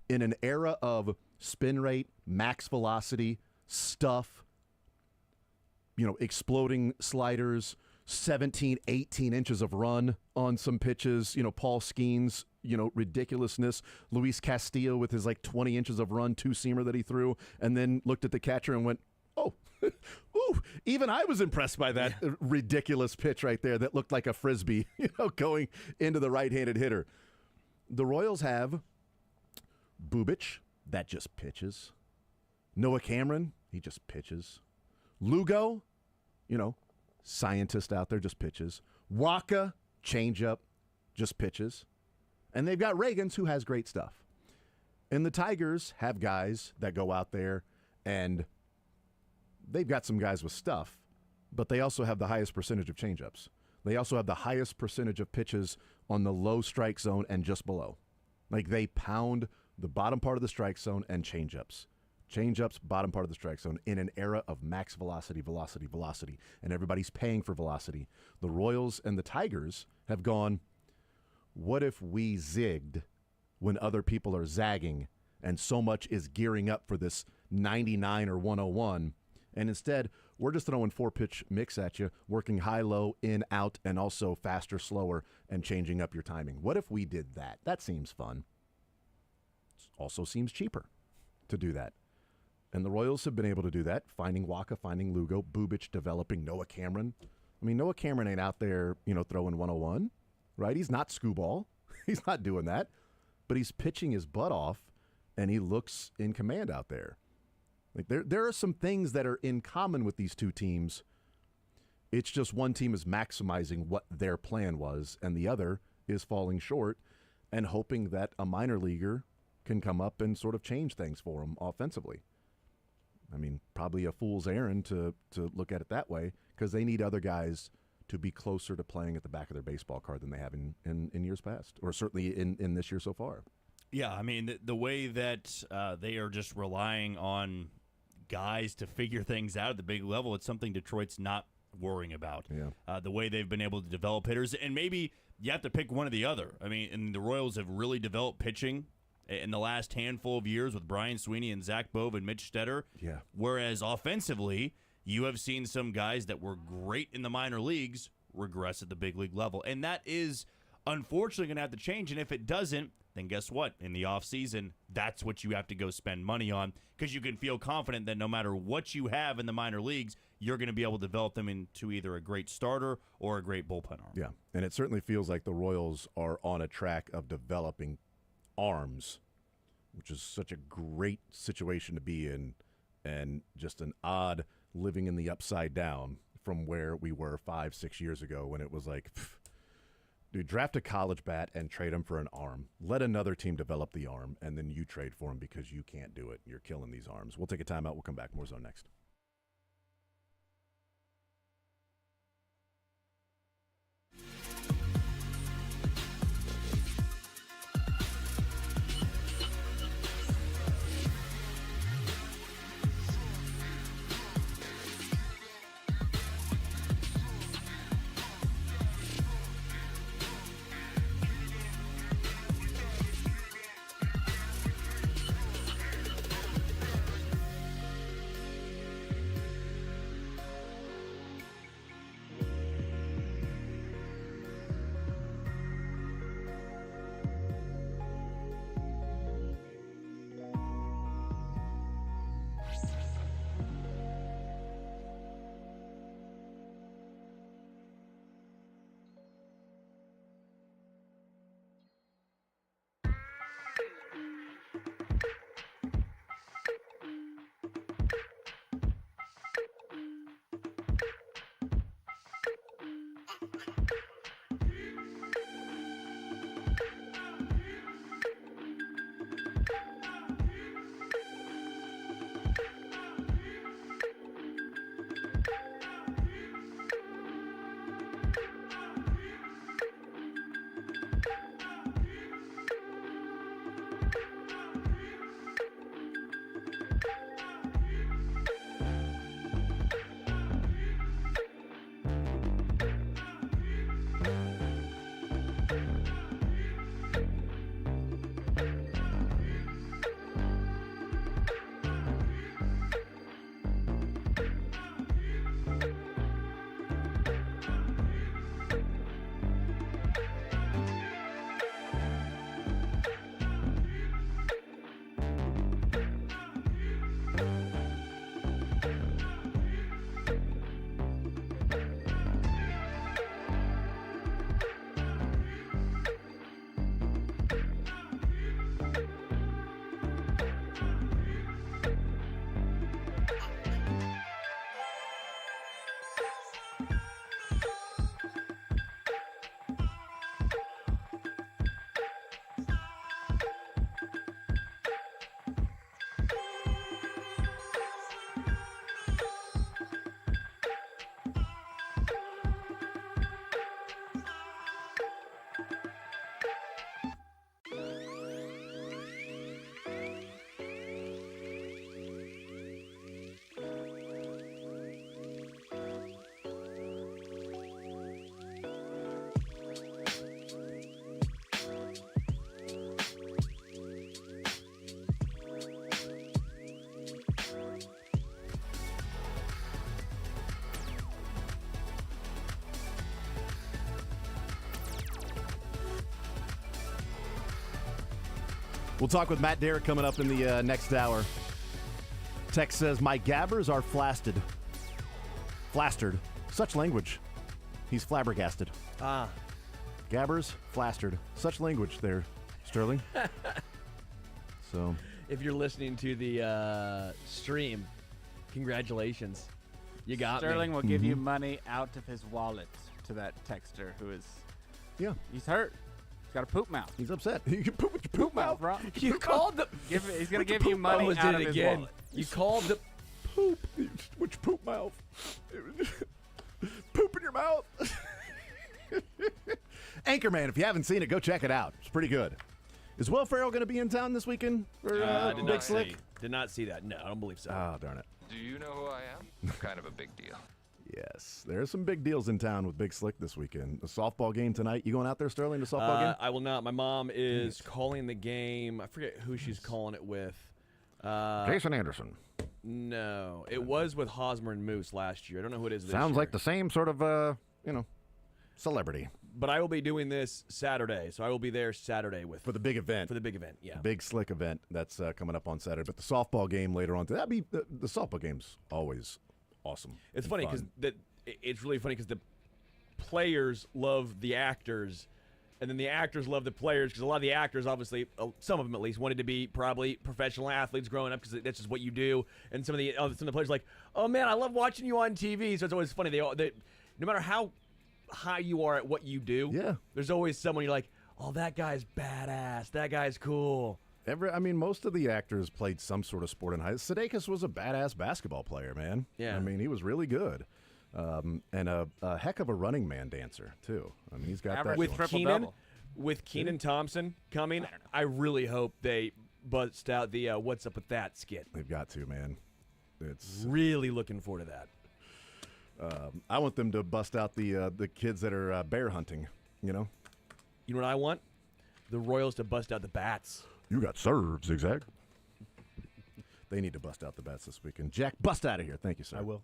in an era of spin rate, max velocity, stuff, exploding sliders, 17, 18 inches of run on some pitches, Paul Skeens, ridiculousness, Luis Castillo with his 20 inches of run, two-seamer that he threw, and then looked at the catcher and went, oh, ooh, even I was impressed by that ridiculous pitch right there that looked like a Frisbee, going into the right-handed hitter. The Royals have Bubic, that just pitches. Noah Cameron, he just pitches. Lugo, scientist out there, just pitches. Waka, changeup, just pitches. And they've got Reagans, who has great stuff. And the Tigers have guys that go out there, and they've got some guys with stuff, but they also have the highest percentage of changeups. They also have the highest percentage of pitches on the low strike zone and just below. Like, they pound the bottom part of the strike zone and changeups. Changeups, bottom part of the strike zone, in an era of max velocity, and everybody's paying for velocity. The Royals and the Tigers have gone, what if we zigged when other people are zagging and so much is gearing up for this 99 or 101, and instead we're just throwing 4-pitch mix at you, working high, low, in, out, and also faster, slower, and changing up your timing. What if we did that? That seems fun. Also seems cheaper to do that. And the Royals have been able to do that, finding Waka, finding Lugo, Bubic developing, Noah Cameron. I mean, Noah Cameron ain't out there, throwing 101, right? He's not Skubal. He's not doing that. But he's pitching his butt off, and he looks in command out there. Like, there are some things that are in common with these two teams. It's just one team is maximizing what their plan was, and the other is falling short and hoping that a minor leaguer can come up and sort of change things for them offensively. I mean, probably a fool's errand to look at it that way, because they need other guys to be closer to playing at the back of their baseball card than they have in years past, or certainly in this year so far. Yeah, I mean, the way that they are just relying on guys to figure things out at the big level, it's something Detroit's not worrying about. Yeah. The way they've been able to develop hitters, and maybe you have to pick one or the other. I mean, and the Royals have really developed pitching in the last handful of years with Brian Sweeney and Zach Bove and Mitch Stetter. Yeah. Whereas offensively, you have seen some guys that were great in the minor leagues regress at the big league level. And that is unfortunately going to have to change. And if it doesn't, then guess what? In the offseason, that's what you have to go spend money on, because you can feel confident that no matter what you have in the minor leagues, you're going to be able to develop them into either a great starter or a great bullpen arm. Yeah, and it certainly feels like the Royals are on a track of developing arms, which is such a great situation to be in, and just an odd living in the upside down from where we were 5-6 years ago, when it was like, dude, draft a college bat and trade him for an arm. Let another team develop the arm, and then you trade for him because you can't do it. You're killing these arms. We'll take a timeout. We'll come back. More Zone next. We'll talk with Matt Derrick coming up in the next hour. Text says, my gabbers are flastered. Flastered. Such language. He's flabbergasted. Ah. Gabbers, flastered. Such language there, Sterling. So, if you're listening to the stream, congratulations. You got Sterling me. will give you money out of his wallet to that texter who is, he's hurt. He's got a poop mouth. He's upset. You can poop with your poop mouth. bro. You called the... He's going to give you money Almost out did of it his again. wallet. You called the... Poop. With your poop mouth. Poop in your mouth. Anchorman, if you haven't seen it, go check it out. It's pretty good. Is Will Ferrell going to be in town this weekend for did Big not Slick? see. Did not see that. No, I don't believe so. Oh, darn it. Do you know who I am? I'm kind of a big deal. Yes, there's some big deals in town with Big Slick this weekend. The softball game tonight. You going out there, Sterling, the softball game? I will not. My mom is calling the game. I forget who she's calling it with. Jason Anderson. No, it was with Hosmer and Moose last year. I don't know who it is this Sounds year. like the same sort of, celebrity. But I will be doing this Saturday, so I will be there Saturday with For the big event. for the big event. Yeah. Big Slick event that's coming up on Saturday. But the softball game later on. That'd be the softball game's always awesome. It's and funny because fun. it's really funny because the players love the actors, and then the actors love the players because a lot of the actors, obviously, some of them at least, wanted to be probably professional athletes growing up because that's just what you do. And some of the players are like, oh man, I love watching you on TV. So it's always funny. They no matter how high you are at what you do, there's always someone you're like, oh, that guy's badass. That guy's cool. Most of the actors played some sort of sport in high school. Sudeikis was a badass basketball player, man. Yeah. I mean, he was really good. And a heck of a running man dancer, too. I mean, he's got that. Average going. With Keenan Thompson coming, I really hope they bust out the What's Up With That skit. They've got to, man. It's Really looking forward to that. I want them to bust out the kids that are bear hunting, You know what I want? The Royals to bust out the bats. You got served, Zigzag. They need to bust out the bats this weekend. Jack, bust out of here. Thank you, sir. I will.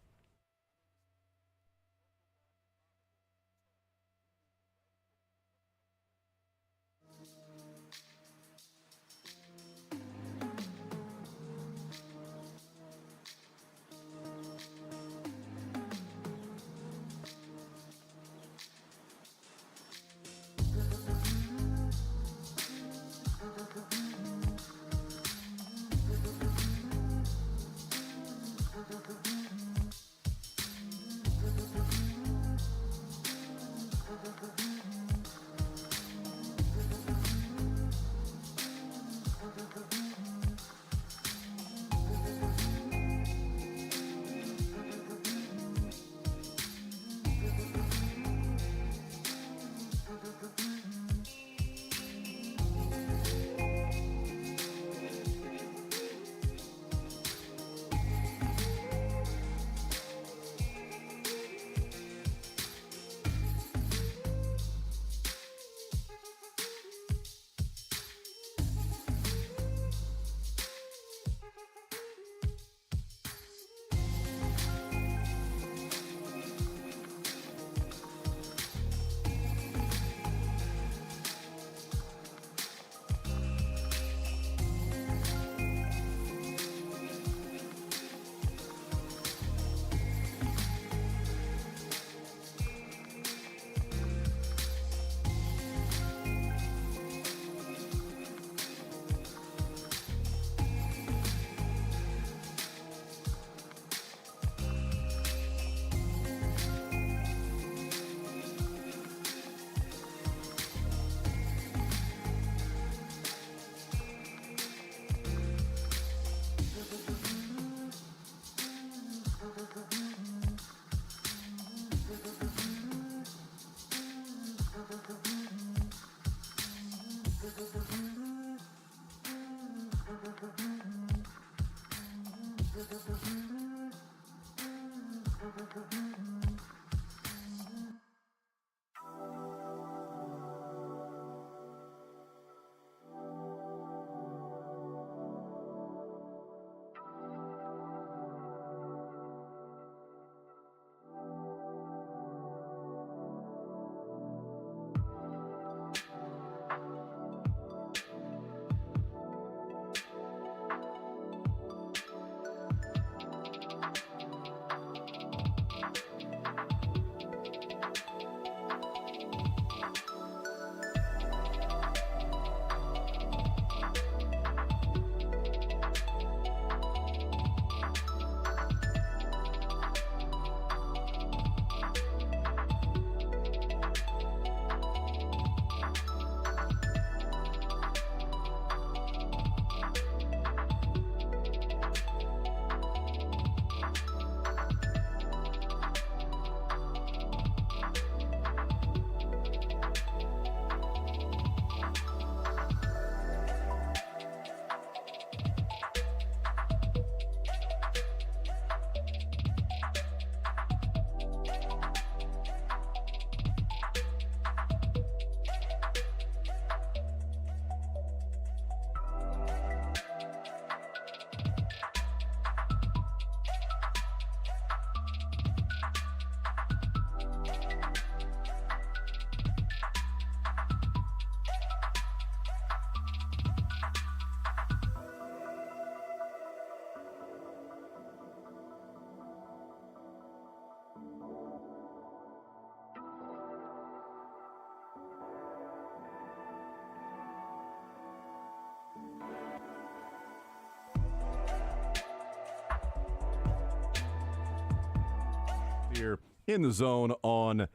here in the zone on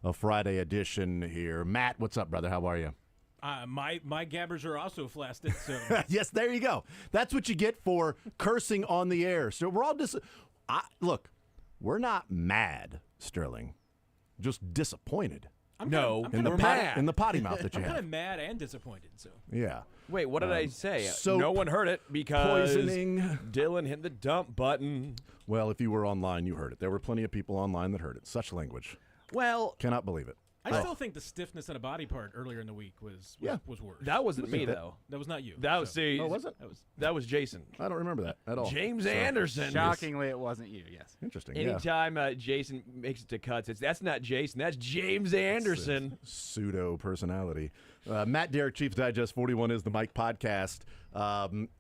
a Friday edition here. Matt, what's up, brother? How are you? My gabbers are also flaccid, so Yes, there you go. That's what you get for cursing on the air. So we're all look, we're not mad, Sterling. Just disappointed I'm No. kinda We're potty, mad. in the potty mouth that you I'm kind have. of mad and disappointed. So Yeah. Wait, what did I say? soap, No one heard it because poisoning. Dylan hit the dump button. Well, if you were online, you heard it. There were plenty of people online that heard it. Such language. Well, Cannot believe it. I still think the stiffness in a body part earlier in the week was worse. that wasn't me though. That was not you. That was Oh, was it? That was Jason. I don't remember that at all. James So, Anderson. Shockingly, it wasn't you. Yes. Interesting. Yeah. Anytime Jason makes it to cuts, that's not Jason. That's James Anderson. Pseudo personality. Matt Derrick, Chiefs Digest 41 is the Mike podcast.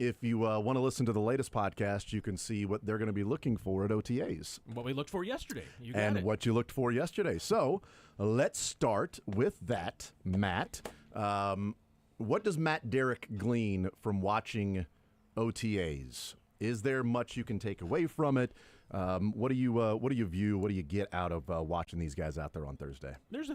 If you want to listen to the latest podcast, you can see what they're going to be looking for at OTAs What we looked for yesterday. You got and it. what you looked for yesterday. So let's start with that, Matt. What does Matt Derrick glean from watching OTAs? Is there much you can take away from it? What do you view? What do you get out of watching these guys out there on Thursday? There's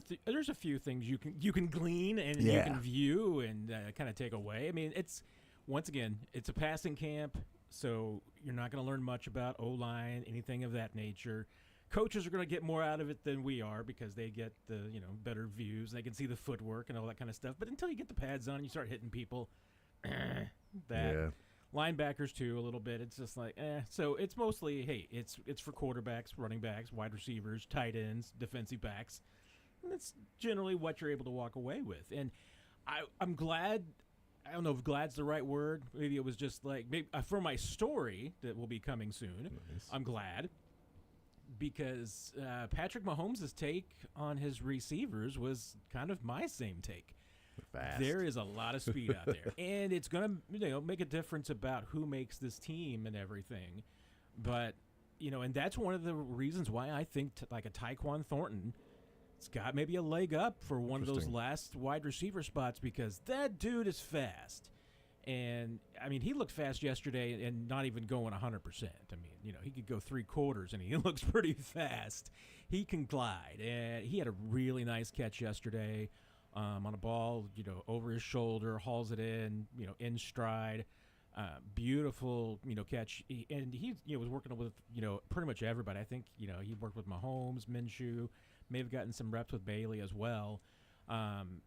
a few things you can glean and you Yeah. can view and kind of take away. I mean, it's a passing camp, so you're not going to learn much about O-line, anything of that nature. Coaches are going to get more out of it than we are because they get the better views. They can see the footwork and all that kind of stuff. But until you get the pads on, you start hitting people. Yeah. Linebackers too, a little bit. It's just like, So it's mostly, hey, it's for quarterbacks, running backs, wide receivers, tight ends, defensive backs. And that's generally what you're able to walk away with. And I'm glad. I don't know if glad's the right word. Maybe it was just like for my story that will be coming soon. Nice. I'm glad because Patrick Mahomes' take on his receivers was kind of my same take. Fast. There is a lot of speed out there, and it's going to make a difference about who makes this team and everything. But and that's one of the reasons why I think like a Tyquan Thornton, it's got maybe a leg up for one of those last wide receiver spots because that dude is fast. And, I mean, he looked fast yesterday and not even going 100%. I mean, he could go 3/4 and he looks pretty fast. He can glide. And he had a really nice catch yesterday on a ball, over his shoulder, hauls it in stride. Beautiful, catch. And he was working with, pretty much everybody. I think, he worked with Mahomes, Minshew, may have gotten some reps with Bailey as well. And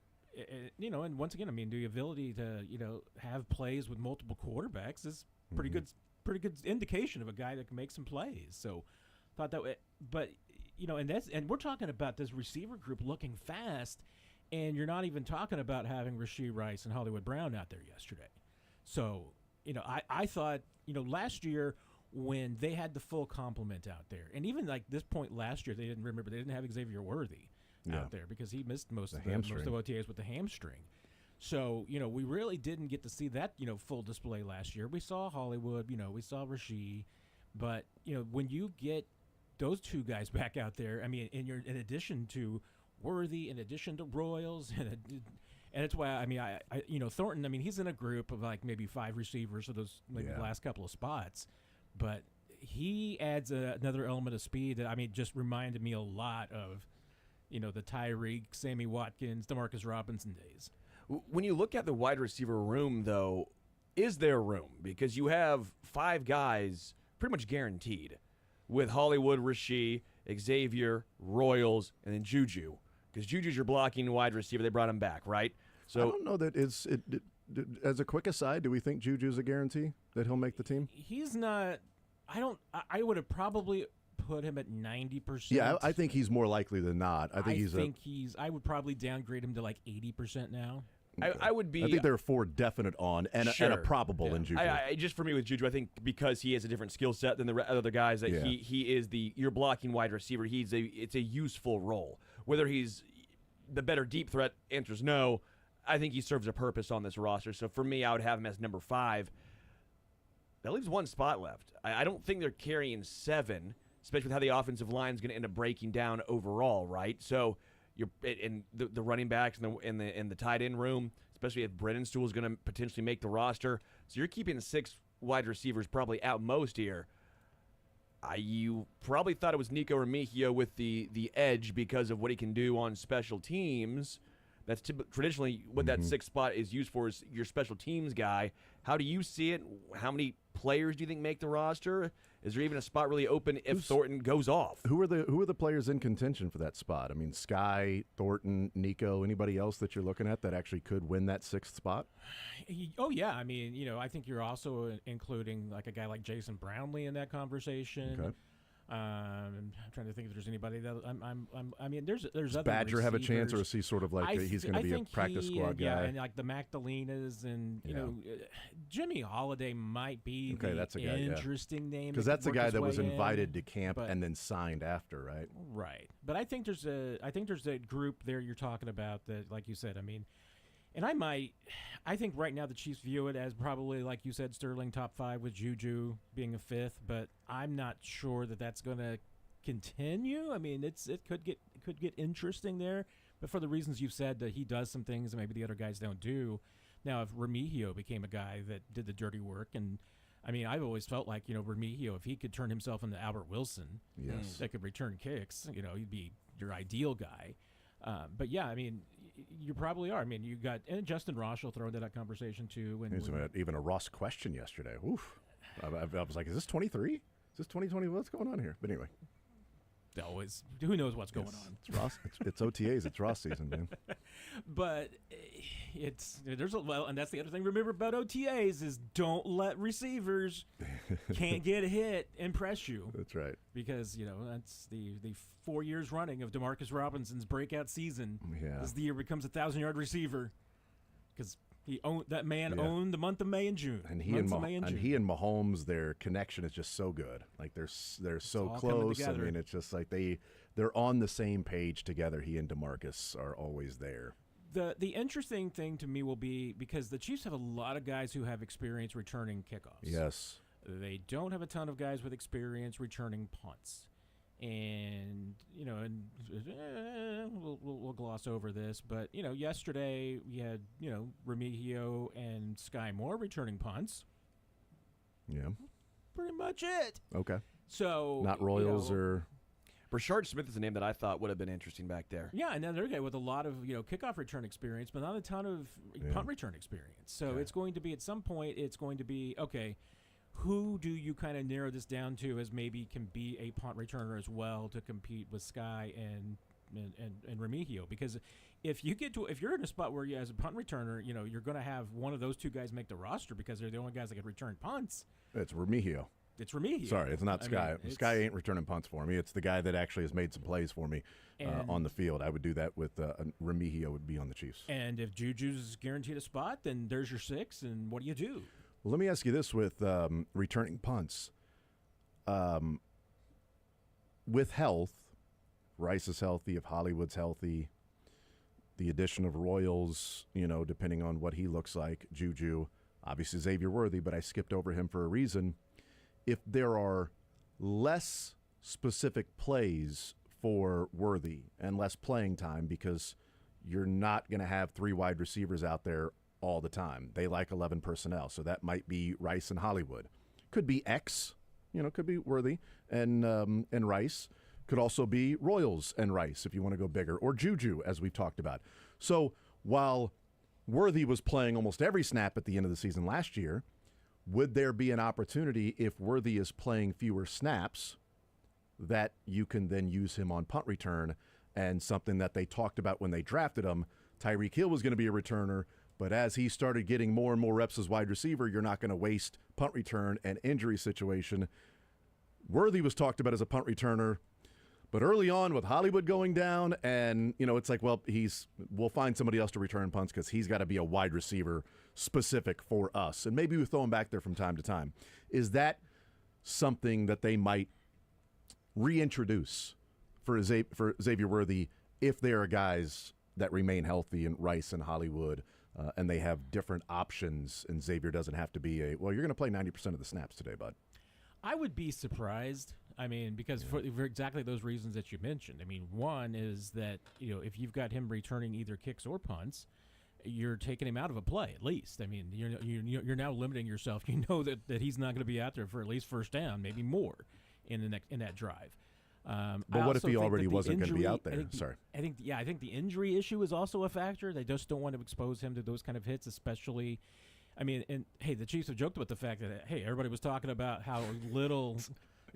once again, I mean, the ability to, have plays with multiple quarterbacks is pretty good indication of a guy that can make some plays. So thought that way, but and we're talking about this receiver group looking fast, and you're not even talking about having Rashee Rice and Hollywood Brown out there yesterday. So, I thought, last year when they had the full complement out there, and even like this point last year, they didn't have Xavier Worthy out there because he missed most of OTAs with the hamstring. So, we really didn't get to see that, full display last year. We saw Hollywood, we saw Rashee, but, when you get those two guys back out there, I mean, in addition to Worthy, in addition to Royals, and that's why, I mean, I Thornton, I mean, he's in a group of like maybe 5 receivers for those last couple of spots, but he adds another element of speed that, I mean, just reminded me a lot of, the Tyreek, Sammy Watkins, DeMarcus Robinson days. When you look at the wide receiver room, though, is there room? Because you have 5 guys pretty much guaranteed with Hollywood, Rashee, Xavier, Royals, and then Juju. Because Juju's your blocking wide receiver. They brought him back, right? So I don't know that as a quick aside, do we think Juju's a guarantee that he'll make the team? He's not. I would have probably put him at 90%. Yeah, I think he's more likely than not. I think I would probably downgrade him to like 80% now. Okay. I would be. I think there are 4 definite on and a probable in Juju. Just for me with Juju, I think because he has a different skill set than the other guys, that he is you're blocking wide receiver. It's a useful role. Whether he's the better deep threat, answer's no. I think he serves a purpose on this roster. So for me, I would have him as number 5. That leaves 1 spot left. I don't think they're carrying 7, especially with how the offensive line is going to end up breaking down overall, right? So you're in the running backs and the tight end room, especially if Brennan-Stool is going to potentially make the roster. So you're keeping 6 wide receivers probably out most here. You probably thought it was Nico Remigio with the edge because of what he can do on special teams. That's traditionally what that sixth spot is used for, is your special teams guy. How do you see it? How many players do you think make the roster? Is there even a spot really open if Thornton goes off? Who are the players in contention for that spot? I mean, Sky, Thornton, Nico, anybody else that you're looking at that actually could win that sixth spot? Oh, yeah. I mean, I think you're also including like a guy like Jason Brownlee in that conversation. Okay. I'm trying to think if there's anybody that I mean, there's other Badger receivers. have a chance, or is he sort of like he's going to be a practice squad guy? Yeah, and like the Magdalenas and Jimmy Holiday might be that's a guy, interesting name, because that's a guy that was invited to camp and then signed after, right? Right, but I think there's a group there you're talking about that, like you said. I mean. And I think right now the Chiefs view it as probably, like you said, Sterling top 5 with Juju being a 5th, but I'm not sure that that's going to continue. I mean, it could get interesting there, but for the reasons you've said, that he does some things that maybe the other guys don't do. Now, if Remigio became a guy that did the dirty work, and I mean, I've always felt like, Remigio, if he could turn himself into Albert Wilson, that could return kicks, he'd be your ideal guy. But yeah, I mean, you probably are. I mean, you got Justin Ross will throw into that conversation too. And even a Ross question yesterday. Oof. I was like, is this 23? Is this 2020? What's going on here? But anyway. Always, who knows what's going on? It's Ross. It's OTAs. It's Ross season, man. But and that's the other thing. Remember about OTAs is don't let receivers can't get a hit impress you. That's right. Because that's the 4 years running of DeMarcus Robinson's breakout season. Yeah. As the year becomes a 1,000-yard receiver, because owned the month of May and June. And he and Mahomes, their connection is just so good. Like they're so close. I mean, it's just like they're on the same page together. He and DeMarcus are always there. The interesting thing to me will be, because the Chiefs have a lot of guys who have experience returning kickoffs. Yes. They don't have a ton of guys with experience returning punts. And we'll gloss over this, but yesterday we had Remigio and Sky Moore returning punts. Yeah, pretty much it. Okay, so not Royals or Brashard Smith is a name that I thought would have been interesting back there. Yeah, and another guy with a lot of kickoff return experience, but not a ton of punt return experience. So it's going to be, at some point, okay. Who do you kind of narrow this down to as maybe can be a punt returner as well to compete with Sky and Remigio? Because if you're in a spot where as a punt returner, you're going to have one of those two guys make the roster because they're the only guys that can return punts. It's Remigio. It's Remigio. Sorry, it's not Sky. Sky ain't returning punts for me. It's the guy that actually has made some plays for me on the field. I would do that with Remigio would be on the Chiefs. And if Juju's guaranteed a spot, then there's your 6, and what do you do? Well, let me ask you this with returning punts. With health, Rice is healthy, if Hollywood's healthy, the addition of Royals, depending on what he looks like, Juju, obviously Xavier Worthy, but I skipped over him for a reason. If there are less specific plays for Worthy and less playing time, because you're not going to have 3 wide receivers out there all the time. They like 11 personnel, so that might be Rice and Hollywood. Could be X, could be Worthy and Rice. Could also be Royals and Rice if you want to go bigger, or Juju, as we've talked about. So while Worthy was playing almost every snap at the end of the season last year, would there be an opportunity, if Worthy is playing fewer snaps, that you can then use him on punt return? And something that they talked about when they drafted him, Tyreek Hill was going to be a returner, but as he started getting more and more reps as wide receiver, you're not going to waste punt return and injury situation. Worthy was talked about as a punt returner, but early on with Hollywood going down, and it's like, well, we'll find somebody else to return punts because he's got to be a wide receiver specific for us, and maybe we throw him back there from time to time. Is that something that they might reintroduce for Xavier Worthy if there are guys that remain healthy in Rice and Hollywood? And they have different options, and Xavier doesn't have to be you're going to play 90% of the snaps today, bud. I would be surprised. I mean, because for exactly those reasons that you mentioned. I mean, one is that, if you've got him returning either kicks or punts, you're taking him out of a play at least. I mean, you're now limiting yourself. You know that he's not going to be out there for at least first down, maybe more. in that drive. But I what if also he think already that the wasn't going to be injury- out there? Sorry. I think the injury issue is also a factor. They just don't want to expose him to those kind of hits, especially. I mean, and hey, the Chiefs have joked about the fact that hey, everybody was talking about how little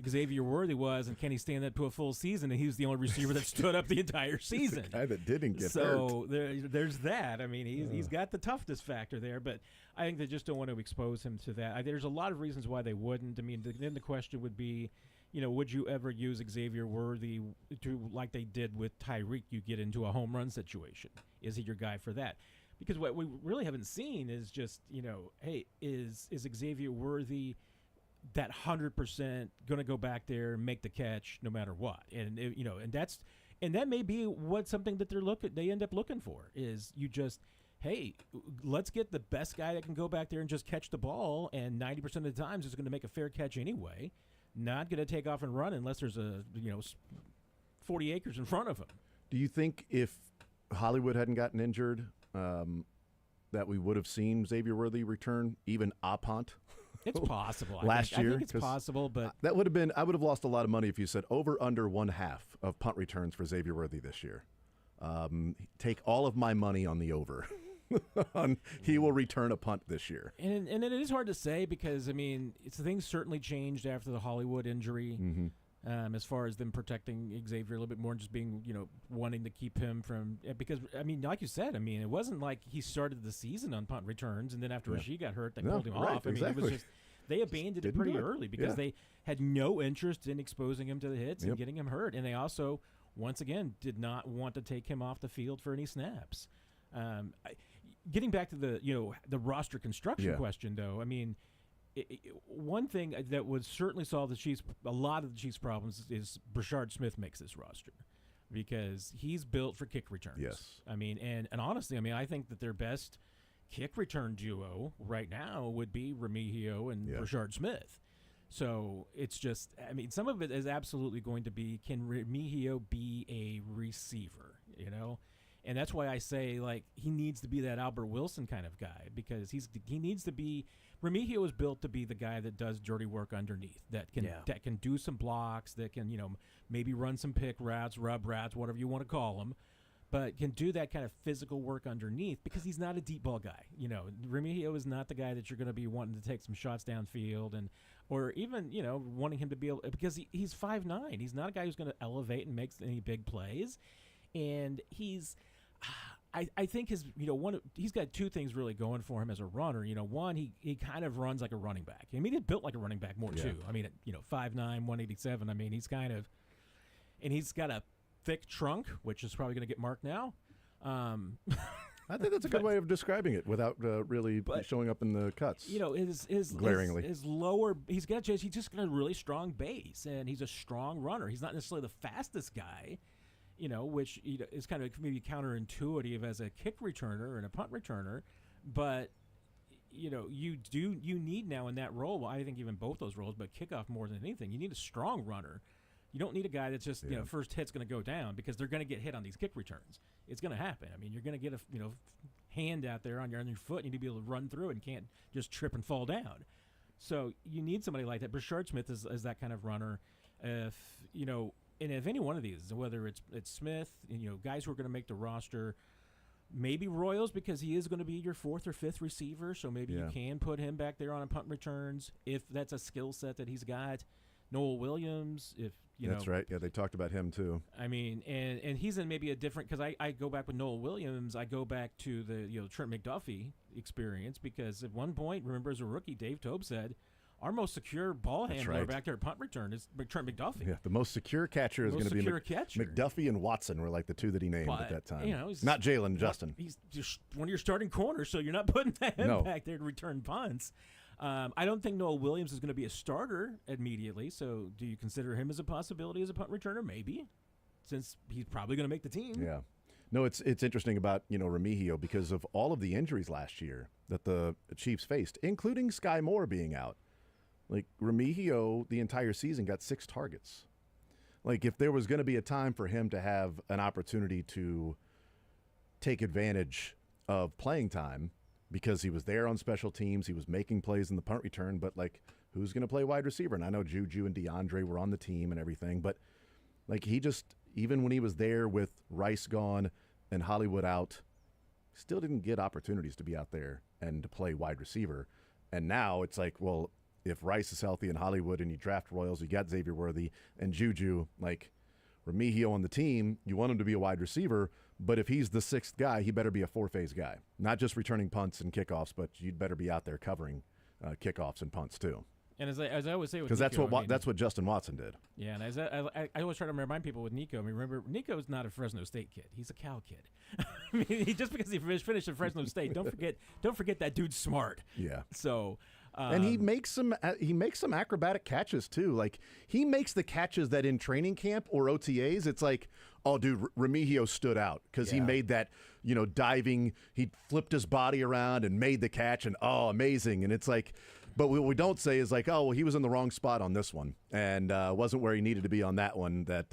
Xavier Worthy was, and can he stand up to a full season? And he was the only receiver that stood up the entire season. The guy that didn't get hurt. So there's that. I mean, he's got the toughness factor there, but I think they just don't want to expose him to that. There's a lot of reasons why they wouldn't. I mean, then the question would be, would you ever use Xavier Worthy to, like they did with Tyreek, you get into a home run situation? Is he your guy for that? Because what we really haven't seen is just, hey, is Xavier Worthy that 100% going to go back there and make the catch no matter what? And and that may be something that they end up looking for is you just, hey, let's get the best guy that can go back there and just catch the ball, and 90% of the times is going to make a fair catch anyway. Not going to take off and run unless there's 40 acres in front of him. Do you think if Hollywood hadn't gotten injured, that we would have seen Xavier Worthy return even a punt? It's possible. Last year, I think it's possible, but that would have been. I would have lost a lot of money if you said over under 1/2 of punt returns for Xavier Worthy this year. Take all of my money on the over. He will return a punt this year. And it is hard to say because, I mean, things certainly changed after the Hollywood injury as far as them protecting Xavier a little bit more and just being, wanting to keep him from – because, I mean, like you said, I mean, it wasn't like he started the season on punt returns and then after Rasheed got hurt, they pulled him off. I mean, it was just – they abandoned it pretty early because they had no interest in exposing him to the hits and getting him hurt. And they also, once again, did not want to take him off the field for any snaps. Getting back to the roster construction question, though, I mean, one thing that would certainly solve a lot of the Chiefs' problems is Brashard Smith makes this roster because he's built for kick returns. Yes. I mean, and honestly, I mean, I think that their best kick return duo right now would be Remigio and Brashard Smith. So it's just, I mean, some of it is absolutely going to be, can Remigio be a receiver, And that's why I say, like, he needs to be that Albert Wilson kind of guy because he needs to be – Remigio is built to be the guy that does dirty work underneath, that can do some blocks, that can, maybe run some pick routes, rub routes, whatever you want to call them, but can do that kind of physical work underneath because he's not a deep ball guy. Remigio is not the guy that you're going to be wanting to take some shots downfield or even, wanting him to be able – because he's 5'9". He's not a guy who's going to elevate and make any big plays, and he's – I think he's got two things really going for him as a runner. One, he kind of runs like a running back. I mean, he's built like a running back more too. I mean, 5'9", 187. I mean, he's kind of, and he's got a thick trunk, which is probably going to get marked now. I think that's a good way of describing it without really showing up in the cuts. Glaringly, his lower, he's just got a really strong base, and he's a strong runner. He's not necessarily the fastest guy. Which is kind of maybe counterintuitive as a kick returner and a punt returner, but you need now in that role. Well, I think even both those roles, but kickoff more than anything, you need a strong runner. You don't need a guy that's just first hit's going to go down because they're going to get hit on these kick returns. It's going to happen. I mean, you're going to get a hand out there on your foot. You need to be able to run through it and can't just trip and fall down. So you need somebody like that. Brashard Smith is that kind of runner. And if any one of these, whether it's Smith, guys who are going to make the roster, maybe Royals because he is going to be your fourth or fifth receiver, so maybe you can put him back there on punt returns if that's a skill set that he's got. Noel Williams, if that's right. Yeah, they talked about him too. I mean, and he's in maybe a different because I go back with Noel Williams. I go back to the Trent McDuffie experience because at one point, remember as a rookie, Dave Tobe said, our most secure ball handler back there at punt return is Trent McDuffie. Yeah, the most secure catcher is going to be McDuffie and Watson were like the two that he named at that time. Not Jalen, Justin. He's just one of your starting corners, so you're not putting him back there to return punts. I don't think Noel Williams is going to be a starter immediately, so do you consider him as a possibility as a punt returner? Maybe, since he's probably going to make the team. Yeah. No, it's interesting about, Remigio because of all of the injuries last year that the Chiefs faced, including Sky Moore being out. Like, Remigio, the entire season, got 6 targets. Like, if there was going to be a time for him to have an opportunity to take advantage of playing time, because he was there on special teams. He was making plays in the punt return, but, like, who's going to play wide receiver? And I know Juju and DeAndre were on the team and everything, but, like, he just, even when he was there with Rice gone and Hollywood out, still didn't get opportunities to be out there and to play wide receiver. And now it's like, well, if Rice is healthy in Hollywood and you draft Royals, you got Xavier Worthy and Juju, like Remigio on the team, you want him to be a wide receiver, but if he's the sixth guy, he better be a four-phase guy. Not just returning punts and kickoffs, but you'd better be out there covering kickoffs and punts too. And as I always say with because Nico, that's what Justin Watson did. Yeah, and as I always try to remind people with Nico, I mean, remember, Nico's not a Fresno State kid. He's a Cal kid. I mean, just because he finished at Fresno State, don't forget that dude's smart. Yeah. So. And he makes some acrobatic catches too. Like, he makes the catches that in training camp or OTAs, it's like, oh, dude, Remigio stood out because he made that, diving. He flipped his body around and made the catch, and oh, amazing. And it's like, but what we don't say is like, oh, well, he was in the wrong spot on this one and wasn't where he needed to be on that one that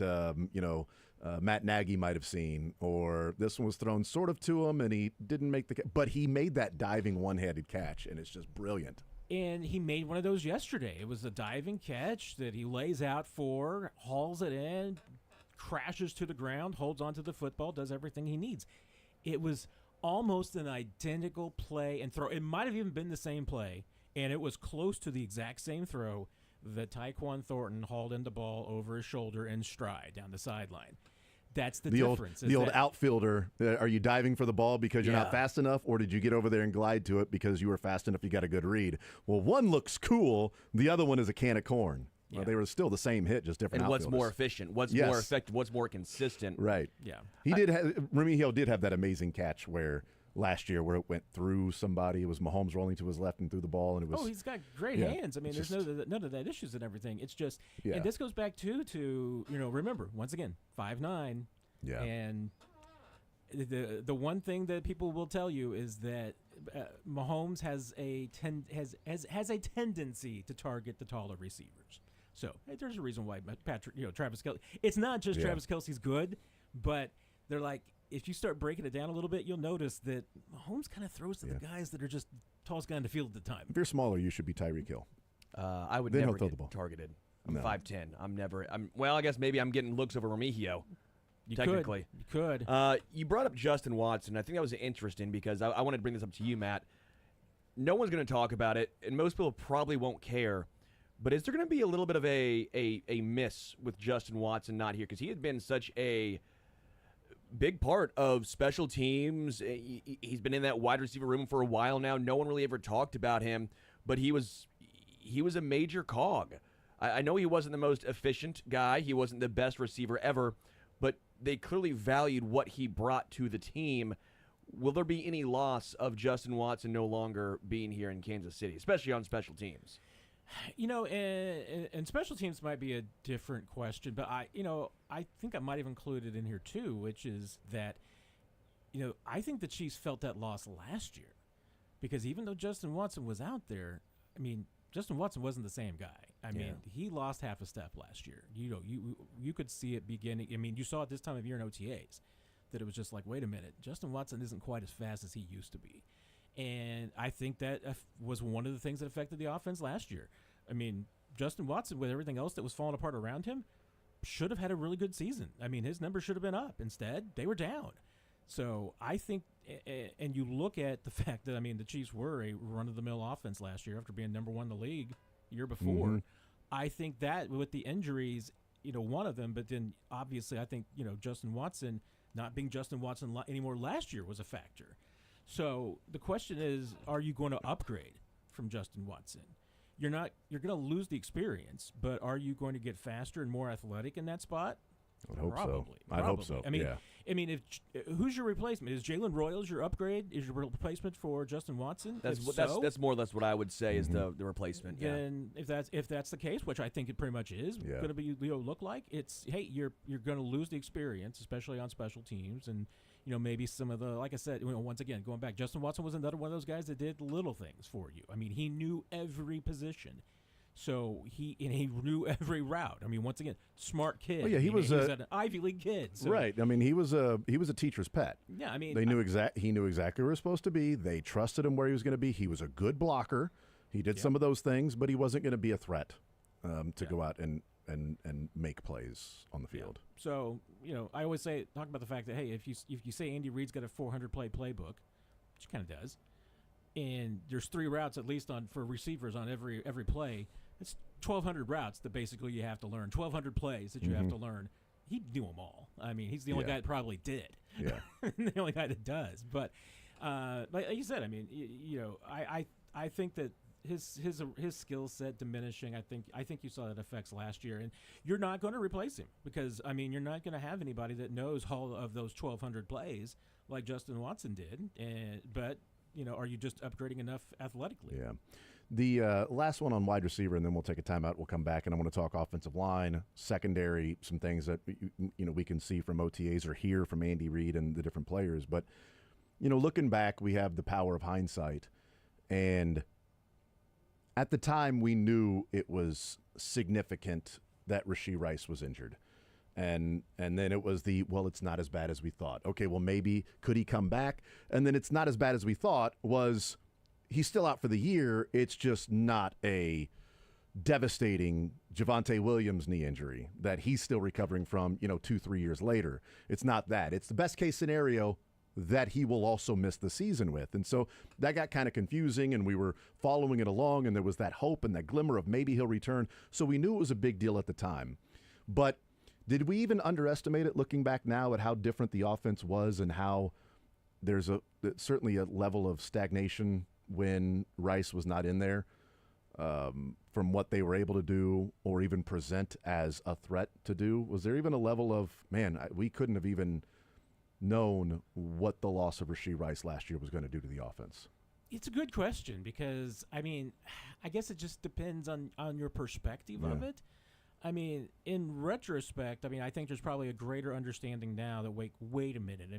Matt Nagy might have seen, or this one was thrown sort of to him and he didn't make but he made that diving one-handed catch, and it's just brilliant. And he made one of those yesterday. It was a diving catch that he lays out for, hauls it in, crashes to the ground, holds onto the football, does everything he needs. It was almost an identical play and throw. It might have even been the same play, and it was close to the exact same throw that Tyquan Thornton hauled in the ball over his shoulder in stride down the sideline. That's the difference. The old outfielder. Are you diving for the ball because you're not fast enough, or did you get over there and glide to it because you were fast enough, you got a good read? Well, one looks cool. The other one is a can of corn. Yeah. Well, they were still the same hit, just different And outfielders. what's more efficient? What's more effective? What's more consistent? Right. Yeah. Remigio did have that amazing catch last year where it went through somebody. It was Mahomes rolling to his left and threw the ball, and it was. Oh, he's got great hands. I mean, there's none of that issues and everything. It's just, and this goes back to remember, once again, 5'9". Yeah. And the one thing that people will tell you is that Mahomes has a tendency to target the taller receivers. So there's a reason why Travis Kelce. It's not just Travis Kelce's good, but they're like, if you start breaking it down a little bit, you'll notice that Mahomes kind of throws to the guys that are just tallest guy in the field at the time. If you're smaller, you should be Tyreek Hill. I would then never throw get the ball. targeted. I'm 5'10". Well, I guess maybe I'm getting looks over Remigio. Technically. You could. You brought up Justin Watson. I think that was interesting because I wanted to bring this up to you, Matt. No one's going to talk about it, and most people probably won't care. But is there going to be a little bit of a miss with Justin Watson not here? Because he had been such a big part of special teams. He's been in that wide receiver room for a while now. No one really ever talked about him, but he was a major cog. I know he wasn't the most efficient guy. He wasn't the best receiver ever, but they clearly valued what he brought to the team. Will there be any loss of Justin Watson no longer being here in Kansas City, especially on special teams? And special teams might be a different question, but I think I might have included in here too, which is that, I think the Chiefs felt that loss last year, because even though Justin Watson was out there, I mean, Justin Watson wasn't the same guy. I mean, he lost half a step last year. You could see it beginning. I mean, you saw it this time of year in OTAs, that it was just like, wait a minute, Justin Watson isn't quite as fast as he used to be. And I think that was one of the things that affected the offense last year. I mean, Justin Watson, with everything else that was falling apart around him, should have had a really good season. I mean, his numbers should have been up. Instead, they were down. So I think, and you look at the fact that, I mean, the Chiefs were a run-of-the-mill offense last year after being number one in the league the year before. Mm-hmm. I think that with the injuries, one of them, but then obviously I think, Justin Watson not being Justin Watson anymore last year was a factor. So the question is, are you going to upgrade from Justin Watson? You're going to lose the experience, but are you going to get faster and more athletic in that spot? I hope so. Probably. I hope so. I mean, who's your replacement? Is Jalen Royals your upgrade? Is your replacement for Justin Watson? That's more or less what I would say is the replacement. Then if that's the case, which I think it pretty much is going to be look like, it's you're going to lose the experience, especially on special teams, and maybe some of the, like I said, once again going back, Justin Watson was another one of those guys that did little things for you. I mean, he knew every position. So he knew every route. I mean, once again, smart kid. Oh, yeah, he was an Ivy League kid. So. Right. I mean, he was a teacher's pet. Yeah, I mean, he knew exactly where he was supposed to be. They trusted him where he was going to be. He was a good blocker. He did some of those things, but he wasn't going to be a threat to go out and make plays on the field. Yeah. So, I always talk about the fact that, hey, if you say Andy Reid's got a 400-play playbook, which he kind of does, and there's 3 routes at least for receivers on every play, it's 1,200 routes that basically you have to learn, 1,200 plays that you have to learn. He knew them all. I mean, he's the only guy that probably did. Yeah. The only guy that does. But like you said, I mean, I think that his skill set diminishing. I think you saw that effects last year, and you're not going to replace him because you're not going to have anybody that knows all of those 1,200 plays like Justin Watson did. But are you just upgrading enough athletically? Yeah. The last one on wide receiver, and then we'll take a timeout. We'll come back, and I want to talk offensive line, secondary, some things that we can see from OTAs or hear from Andy Reid and the different players. But looking back, we have the power of hindsight, and at the time, we knew it was significant that Rashee Rice was injured. And then it was it's not as bad as we thought. Okay, well, maybe could he come back? And then it's not as bad as we thought was he's still out for the year. It's just not a devastating Javonte Williams knee injury that he's still recovering from, 2-3 years later. It's not that. It's the best case scenario that he will also miss the season with. And so that got kind of confusing, and we were following it along, and there was that hope and that glimmer of maybe he'll return. So we knew it was a big deal at the time. But did we even underestimate it looking back now at how different the offense was and how there's certainly a level of stagnation when Rice was not in there from what they were able to do or even present as a threat to do? Was there even a level of, we couldn't have even known what the loss of Rashee Rice last year was going to do to the offense? It's a good question because, I guess it just depends on your perspective of it. In retrospect, I think there's probably a greater understanding now that, wait a minute.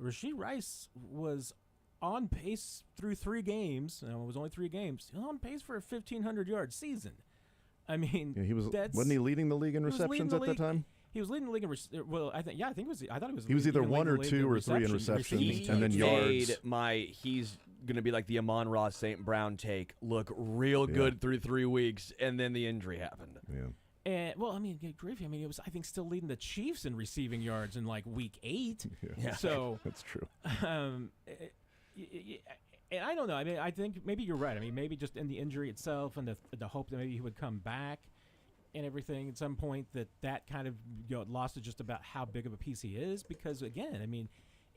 Rashee Rice was on pace through 3 games. It was only 3 games. He was on pace for a 1,500-yard season. He was. Wasn't he leading the league in receptions at that time? He was leading the league in I thought it was. I thought he was. He was either 1 or 2 or 3 in receptions, and then yards. He's going to be like the Amon-Ra St. Brown take. Look real good through 3 weeks, and then the injury happened. Yeah. And Griffey. It was, I think, still leading the Chiefs in receiving yards in week 8. Yeah. So that's true. And I don't know. I think maybe you're right. Maybe just in the injury itself and the hope that maybe he would come back and everything at some point that kind of lost it just about how big of a piece he is. Because again,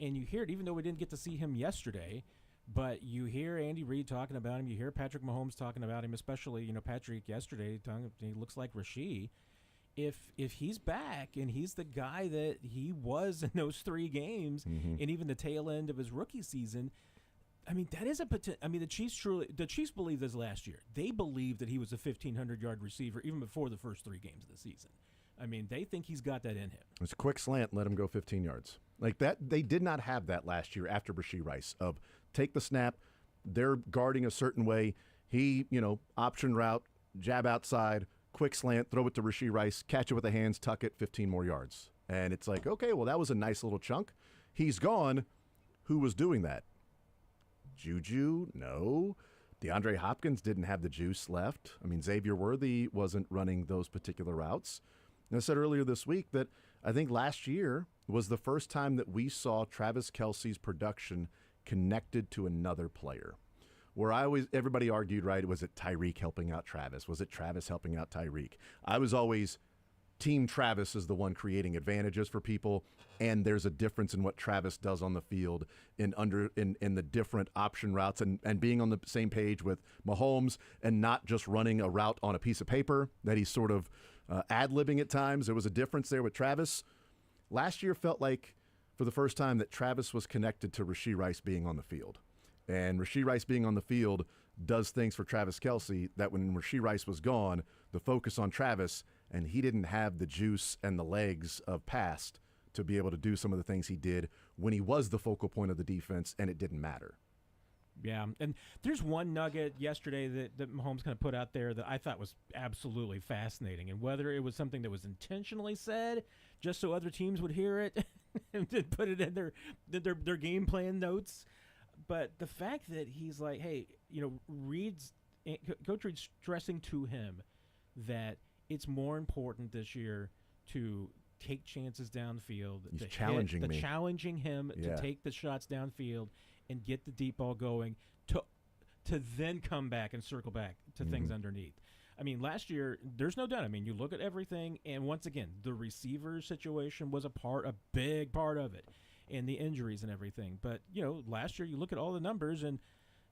and you hear it even though we didn't get to see him yesterday. But you hear Andy Reid talking about him. You hear Patrick Mahomes talking about him, especially Patrick yesterday. He looks like Rashee. If he's back and he's the guy that he was in those 3 games, and even the tail end of his rookie season, that is a potential. The Chiefs believed this last year. They believed that he was a 1,500-yard receiver even before the first 3 games of the season. They think he's got that in him. It's a quick slant, let him go 15 yards. Like that, they did not have that last year after Rashee Rice of take the snap, they're guarding a certain way. He, option route, jab outside, quick slant, throw it to Rashee Rice, catch it with the hands, tuck it, 15 more yards. And it's like, okay, well, that was a nice little chunk. He's gone. Who was doing that? Juju? No. DeAndre Hopkins didn't have the juice left. Xavier Worthy wasn't running those particular routes. And I said earlier this week that I think last year was the first time that we saw Travis Kelce's production connected to another player. Where everybody argued, right, was it Tyreek helping out Travis? Was it Travis helping out Tyreek? I was always Team Travis is the one creating advantages for people, and there's a difference in what Travis does on the field in the different option routes and being on the same page with Mahomes and not just running a route on a piece of paper that he's sort of ad-libbing at times. There was a difference there with Travis. Last year felt like for the first time that Travis was connected to Rashee Rice being on the field. And Rashee Rice being on the field does things for Travis Kelce that when Rashee Rice was gone, the focus on Travis, and he didn't have the juice and the legs of past to be able to do some of the things he did when he was the focal point of the defense, and it didn't matter. Yeah, and there's one nugget yesterday that Mahomes kind of put out there that I thought was absolutely fascinating, and whether it was something that was intentionally said just so other teams would hear it and then put it in their game plan notes, but the fact that he's like, hey, Coach Reed's stressing to him that it's more important this year to take chances downfield. He's challenging him to take the shots downfield and get the deep ball going to then come back and circle back to things underneath. I mean, last year, there's no doubt. I mean, you look at everything, and once again, the receiver situation was a big part of it, and the injuries and everything. But, last year, you look at all the numbers, and,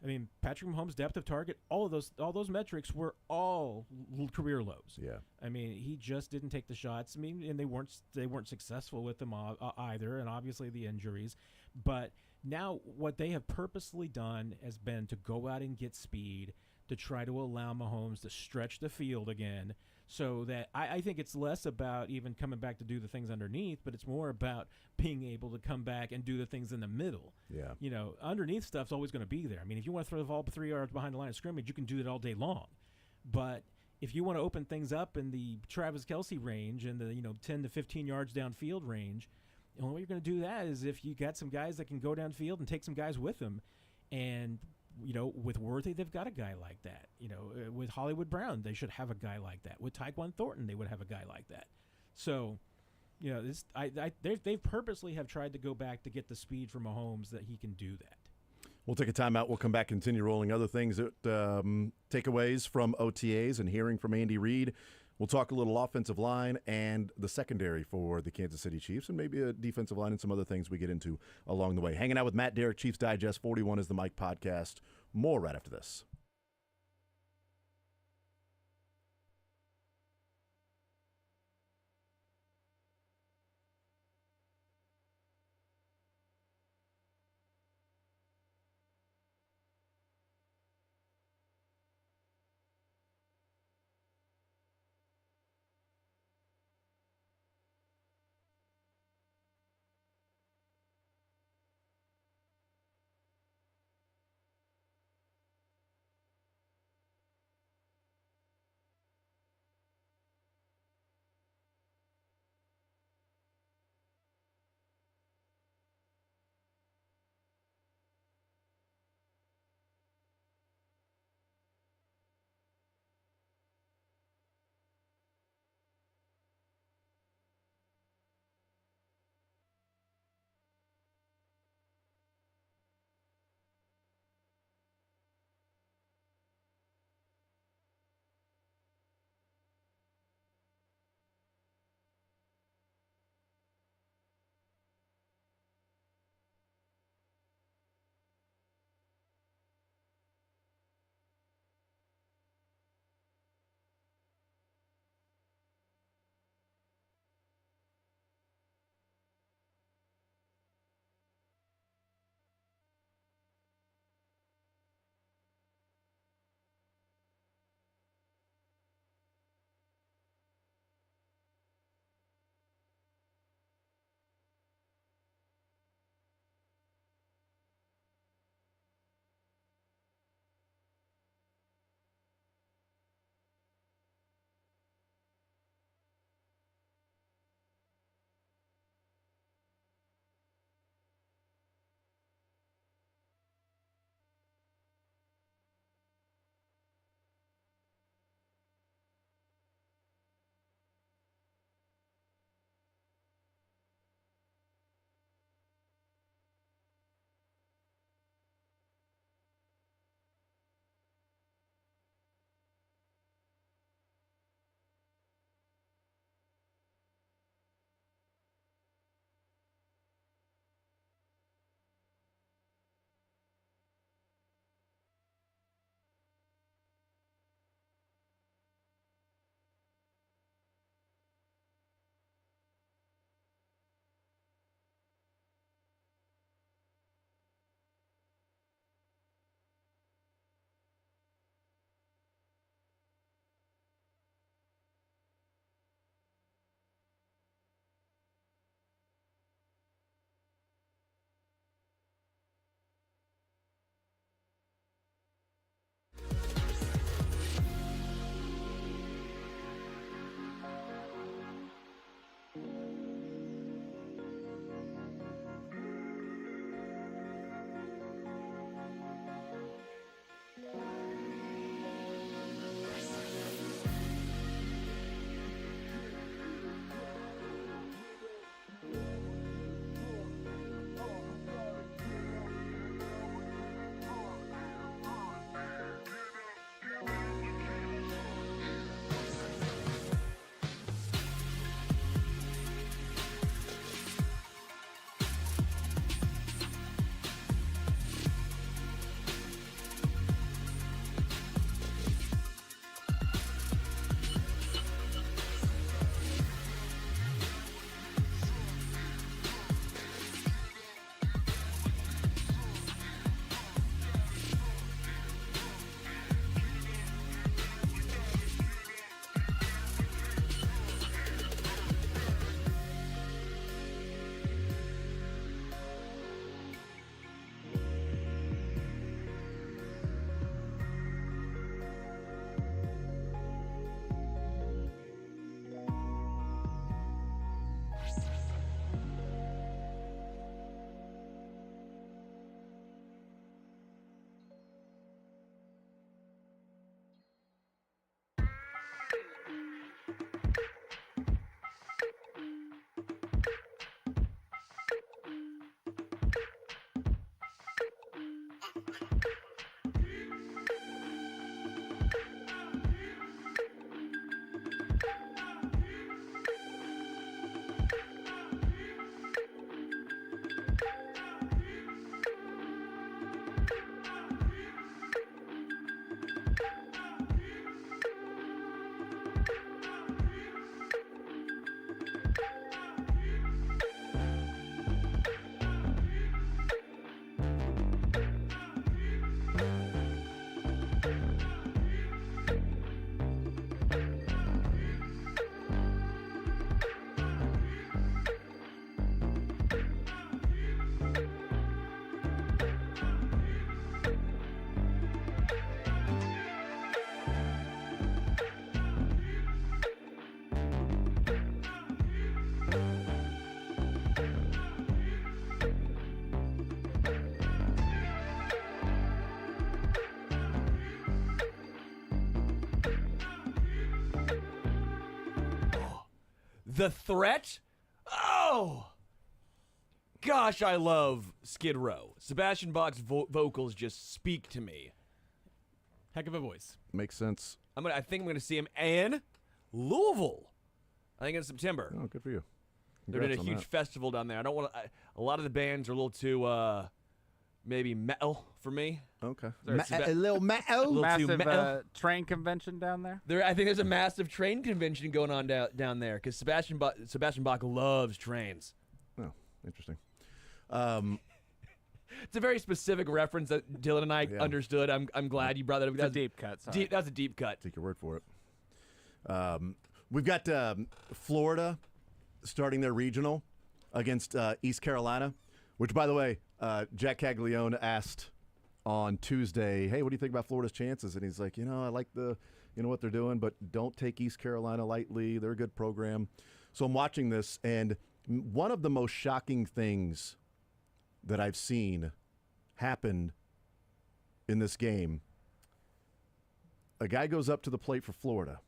I mean, Patrick Mahomes' depth of target, all those metrics were all career lows. Yeah. I mean, he just didn't take the shots. I mean, and they weren't successful with them either, and obviously the injuries. But now what they have purposely done has been to go out and get speed to try to allow Mahomes to stretch the field again, so that I think it's less about even coming back to do the things underneath, but it's more about being able to come back and do the things in the middle. Yeah. Underneath stuff's always going to be there. I mean, if you want to throw the ball 3 yards behind the line of scrimmage, you can do it all day long. But if you want to open things up in the Travis Kelce range and the 10 to 15 yards downfield range, the only way you're going to do that is if you got some guys that can go downfield and take some guys with them. And with Worthy, they've got a guy like that. With Hollywood Brown, they should have a guy like that. With Tyquan Thornton, they would have a guy like that. So, they purposely have tried to go back to get the speed from Mahomes that he can do that. We'll take a timeout. We'll come back, continue rolling other things, takeaways from OTAs and hearing from Andy Reid. We'll talk a little offensive line and the secondary for the Kansas City Chiefs, and maybe a defensive line and some other things we get into along the way. Hanging out with Matt Derrick, Chiefs Digest, 41 is the Mike podcast. More right after this. The Threat? Oh! Gosh, I love Skid Row. Sebastian Bach's vocals just speak to me. Heck of a voice. Makes sense. I think I'm gonna see him in Louisville. I think in September. Oh, good for you. They're doing a Congrats on huge that. festival down there. I don't want to. A lot of the bands are a little too maybe metal for me. Okay. There's A little metal. Little too Massive metal. train convention down there. I think there's a massive train convention going on down there because Sebastian Bach loves trains. Oh, interesting. It's a very specific reference that Dylan and I understood. I'm glad you brought that up. It's a deep cut. Sorry. That's a deep cut. Take your word for it. We've got Florida starting their regional against East Carolina, which, by the way, Jack Caglione asked on Tuesday, hey, what do you think about Florida's chances? And he's like, I like what they're doing, but don't take East Carolina lightly. They're a good program. So I'm watching this, and one of the most shocking things that I've seen happen in this game, a guy goes up to the plate for Florida,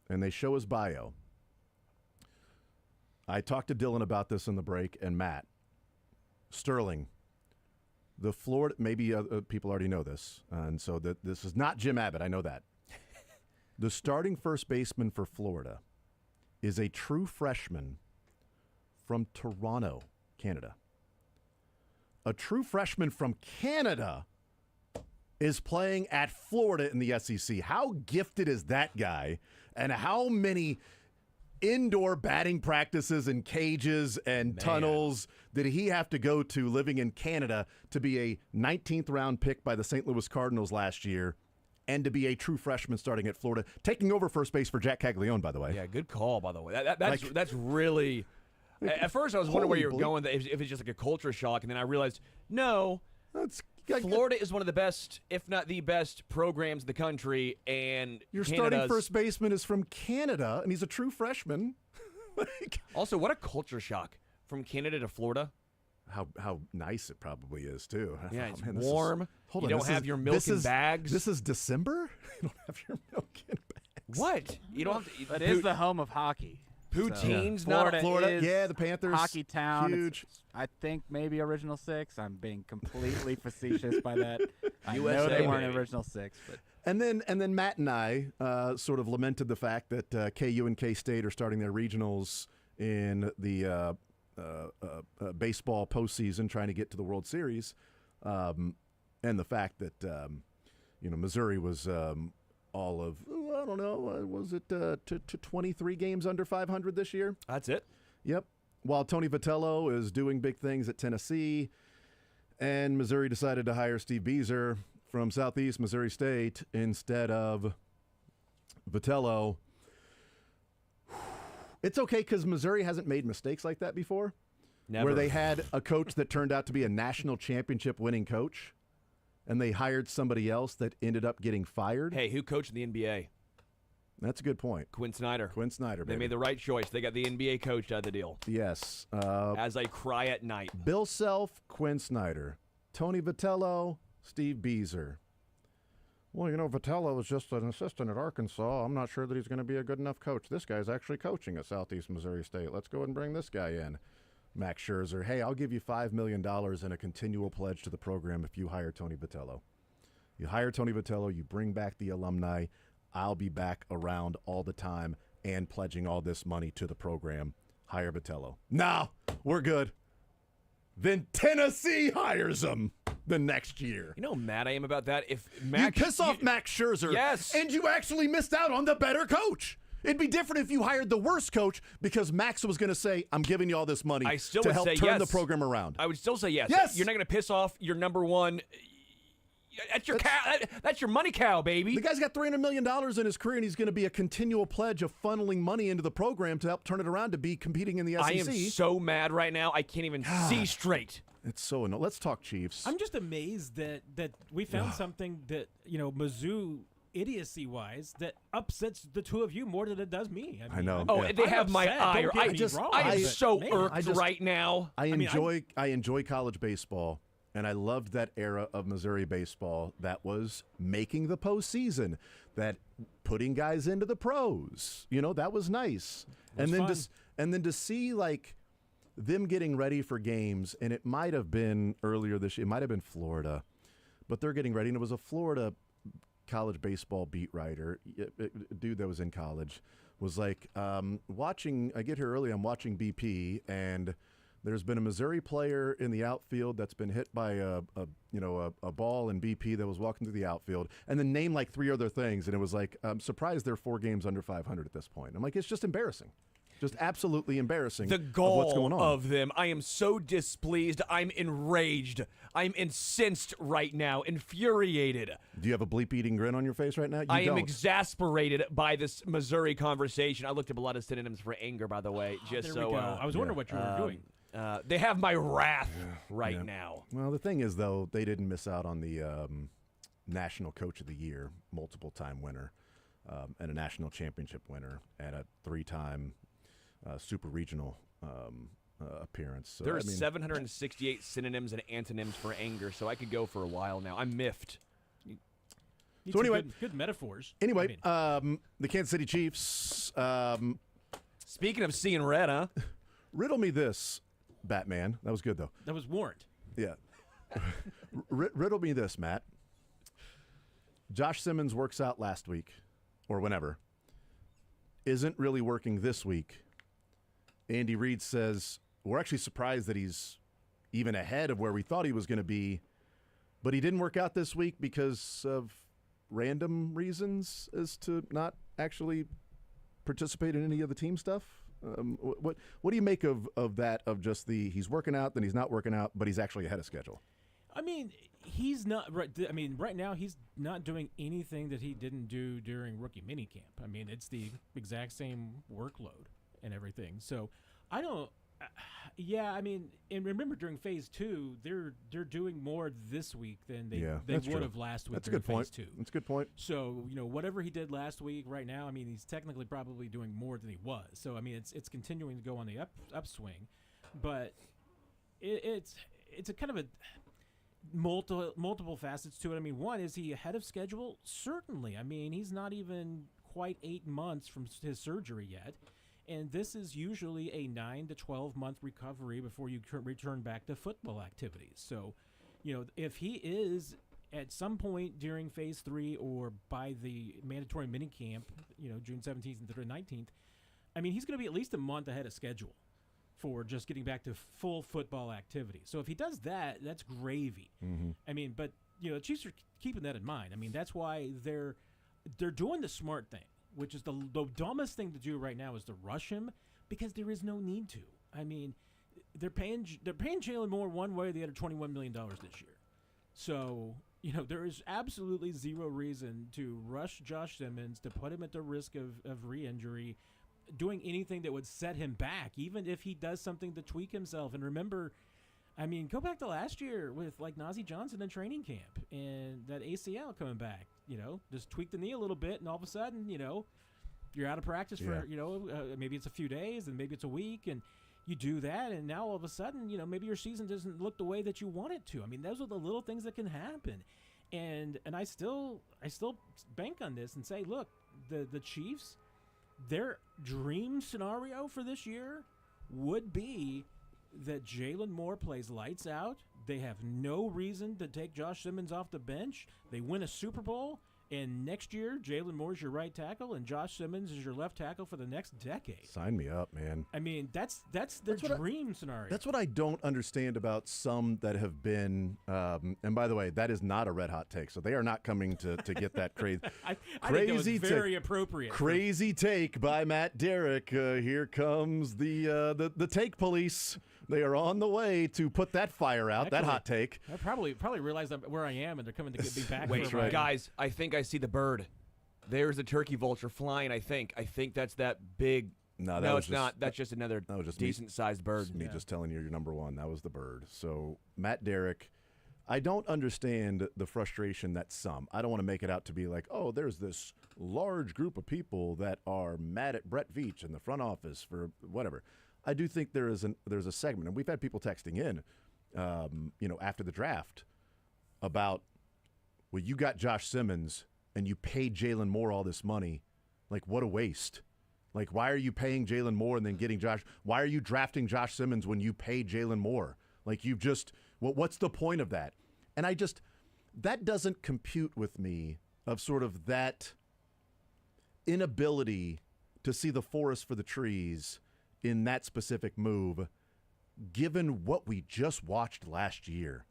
and they show his bio. I talked to Dylan about this in the break, and Matt. Sterling, the Florida, maybe people already know this, and so this is not Jim Abbott, I know that. The starting first baseman for Florida is a true freshman from Toronto, Canada. A true freshman from Canada is playing at Florida in the SEC. How gifted is that guy, and how many indoor batting practices and cages and tunnels did he have to go to living in Canada to be a 19th round pick by the St. Louis Cardinals last year and to be a true freshman starting at Florida, taking over first base for Jack Caglione, by the way. Yeah, good call, by the way. That's really. At first, I was wondering where you were going, if it's just like a culture shock, and then I realized, no, Florida is one of the best, if not the best, programs in the country, and your starting first baseman is from Canada, and he's a true freshman. Also, what a culture shock from Canada to Florida. How nice it probably is, too. Yeah, it's man, warm. You don't have your milk in bags. This is December? You don't have your milk in bags. What? You don't have to. But it is the home of hockey. Poutine's So, not Florida, is yeah, the Panthers. Hockey town. Huge. I think maybe original six. I'm being completely facetious by that. I know USA, they weren't baby. original six, but And then Matt and I sort of lamented the fact that KU and K-State are starting their regionals in the baseball postseason, trying to get to the World Series, and the fact that Missouri was all of I don't know, was it to 23 games under 500 this year? That's it. Yep. While Tony Vitello is doing big things at Tennessee, and Missouri decided to hire Steve Beazer from Southeast Missouri State instead of Vitello. It's okay because Missouri hasn't made mistakes like that before. Never. Where they had a coach that turned out to be a national championship winning coach, and they hired somebody else that ended up getting fired. Hey, who coached in the NBA? That's a good point. Quinn Snyder. Quinn Snyder, They baby. made the right choice. They got the NBA coach out of the deal. Yes. As I cry at night. Bill Self, Quinn Snyder. Tony Vitello, Steve Beazer. Well, Vitello was just an assistant at Arkansas. I'm not sure that he's going to be a good enough coach. This guy's actually coaching at Southeast Missouri State. Let's go and bring this guy in. Max Scherzer, hey, I'll give you $5 million and a continual pledge to the program if you hire Tony Vitello. You hire Tony Vitello, you bring back the alumni. I'll be back around all the time and pledging all this money to the program. Hire Vitello. No, we're good. Then Tennessee hires him the next year. You know how mad I am about that? If You Max, piss off Max Scherzer, Yes. and you actually missed out on the better coach. It'd be different if you hired the worst coach because Max was going to say, I'm giving you all this money I still to would help say turn yes. the program around. I would still say yes. Yes. You're not going to piss off your number one. That's your cow. That's your money cow, baby. The guy's got $300 million in his career, and he's going to be a continual pledge of funneling money into the program to help turn it around to be competing in the SEC. I am so mad right now. I can't even see straight. It's so annoying. Let's talk Chiefs. I'm just amazed that we found something that, Mizzou idiocy-wise that upsets the two of you more than it does me. I know. Oh, Yeah. they I'm have my upset. ire. Don't get I me just, wrong, I am but, so man, irked right now. I mean, enjoy college baseball, and I loved that era of Missouri baseball that was making the postseason, that putting guys into the pros. That was nice. was And then fun. And then to see like them getting ready for games, and it might have been earlier this year, it might have been Florida, but they're getting ready, and it was a Florida college baseball beat writer, a dude that was in college, was like, I get here early, I'm watching BP, and there's been a Missouri player in the outfield that's been hit by a ball in BP that was walking through the outfield, and then name like 3 other things, and it was like, I'm surprised they're 4 games under 500 at this point. I'm like, it's just embarrassing. Just absolutely embarrassing. The goal of what's going on. of them. I am so displeased. I'm enraged. I'm incensed right now. Infuriated. Do you have a bleep-eating grin on your face right now? You I don't. am exasperated by this Missouri conversation. I looked up a lot of synonyms for anger, by the way, just there we go. I was wondering what you were doing. They have my wrath right now. Well, the thing is, though, they didn't miss out on the National Coach of the Year, multiple-time winner, and a national championship winner, and a 3-time super regional appearance. So, There are 768 synonyms and antonyms for anger, so I could go for a while now. I'm miffed. So anyway, good metaphors. Anyway, the Kansas City Chiefs. Speaking of seeing red, huh? Riddle me this, Batman. That was good, though. That was warrant. Yeah. Riddle me this, Matt. Josh Simmons works out last week, or whenever. Isn't really working this week. Andy Reid says, we're actually surprised that he's even ahead of where we thought he was going to be, but he didn't work out this week because of random reasons as to not actually participate in any of the team stuff. What do you make of that, of just he's working out, then he's not working out, but he's actually ahead of schedule? I mean, he's not right. I mean, right now he's not doing anything that he didn't do during rookie minicamp. I mean, it's the exact same workload and everything. So I don't. Yeah, I mean, and remember during phase 2, they're doing more this week than they would have last week. That's a good point. Phase 2. That's a good point. So whatever he did last week, right now, I mean, he's technically probably doing more than he was. So I mean, it's continuing to go on the upswing, but it's a kind of a multiple facets to it. I mean, one, is he ahead of schedule? Certainly. I mean, he's not even quite 8 months from his surgery yet. And this is usually a 9 to 12 month recovery before you return back to football activities. So, if he is at some point during phase 3 or by the mandatory minicamp, June 17th and 19th, I mean, he's going to be at least a month ahead of schedule for just getting back to full football activity. So if he does that, that's gravy. Mm-hmm. I mean, but, the Chiefs are keeping that in mind. I mean, that's why they're doing the smart thing, which is the dumbest thing to do right now is to rush him, because there is no need to. I mean, they're paying Jalen Moore one way or the other $21 million this year. So, there is absolutely zero reason to rush Josh Simmons, to put him at the risk of re-injury, doing anything that would set him back, even if he does something to tweak himself. And remember, I mean, go back to last year with like Najee Johnson in training camp and that ACL coming back, just tweak the knee a little bit, and all of a sudden, you're out of practice for, maybe it's a few days and maybe it's a week, and you do that, and now all of a sudden, maybe your season doesn't look the way that you want it to. I mean, those are the little things that can happen. And I still bank on this and say, look, the Chiefs, their dream scenario for this year would be that Jalen Moore plays lights out. They have no reason to take Josh Simmons off the bench. They win a Super Bowl, and next year, Jalen Moore's your right tackle, and Josh Simmons is your left tackle for the next decade. Sign me up, man. I mean, that's the dream scenario. That's what I don't understand about some that have been, and by the way, that is not a red hot take, so they are not coming to get that crazy. I think that was very appropriate. Crazy take by Matt Derrick. Here comes the take police. They are on the way to put that fire out, that hot take. I probably realized where I am, and they're coming to get me back. Wait, guys, I think I see the bird. There's a turkey vulture flying, I think. I think that's that big... No, it's not. That's just another decent-sized bird. Me just telling you're number one. That was the bird. So, Matt Derrick, I don't understand the frustration that some. I don't want to make it out to be like, oh, there's this large group of people that are mad at Brett Veach in the front office for whatever. I do think there's a segment, and we've had people texting in, after the draft about, well, you got Josh Simmons and you paid Jalen Moore all this money. Like, what a waste. Like, why are you paying Jalen Moore and then getting Josh? Why are you drafting Josh Simmons when you paid Jalen Moore? Like, you've just, what's the point of that? And that doesn't compute with me of sort of that inability to see the forest for the trees in that specific move, given what we just watched last year.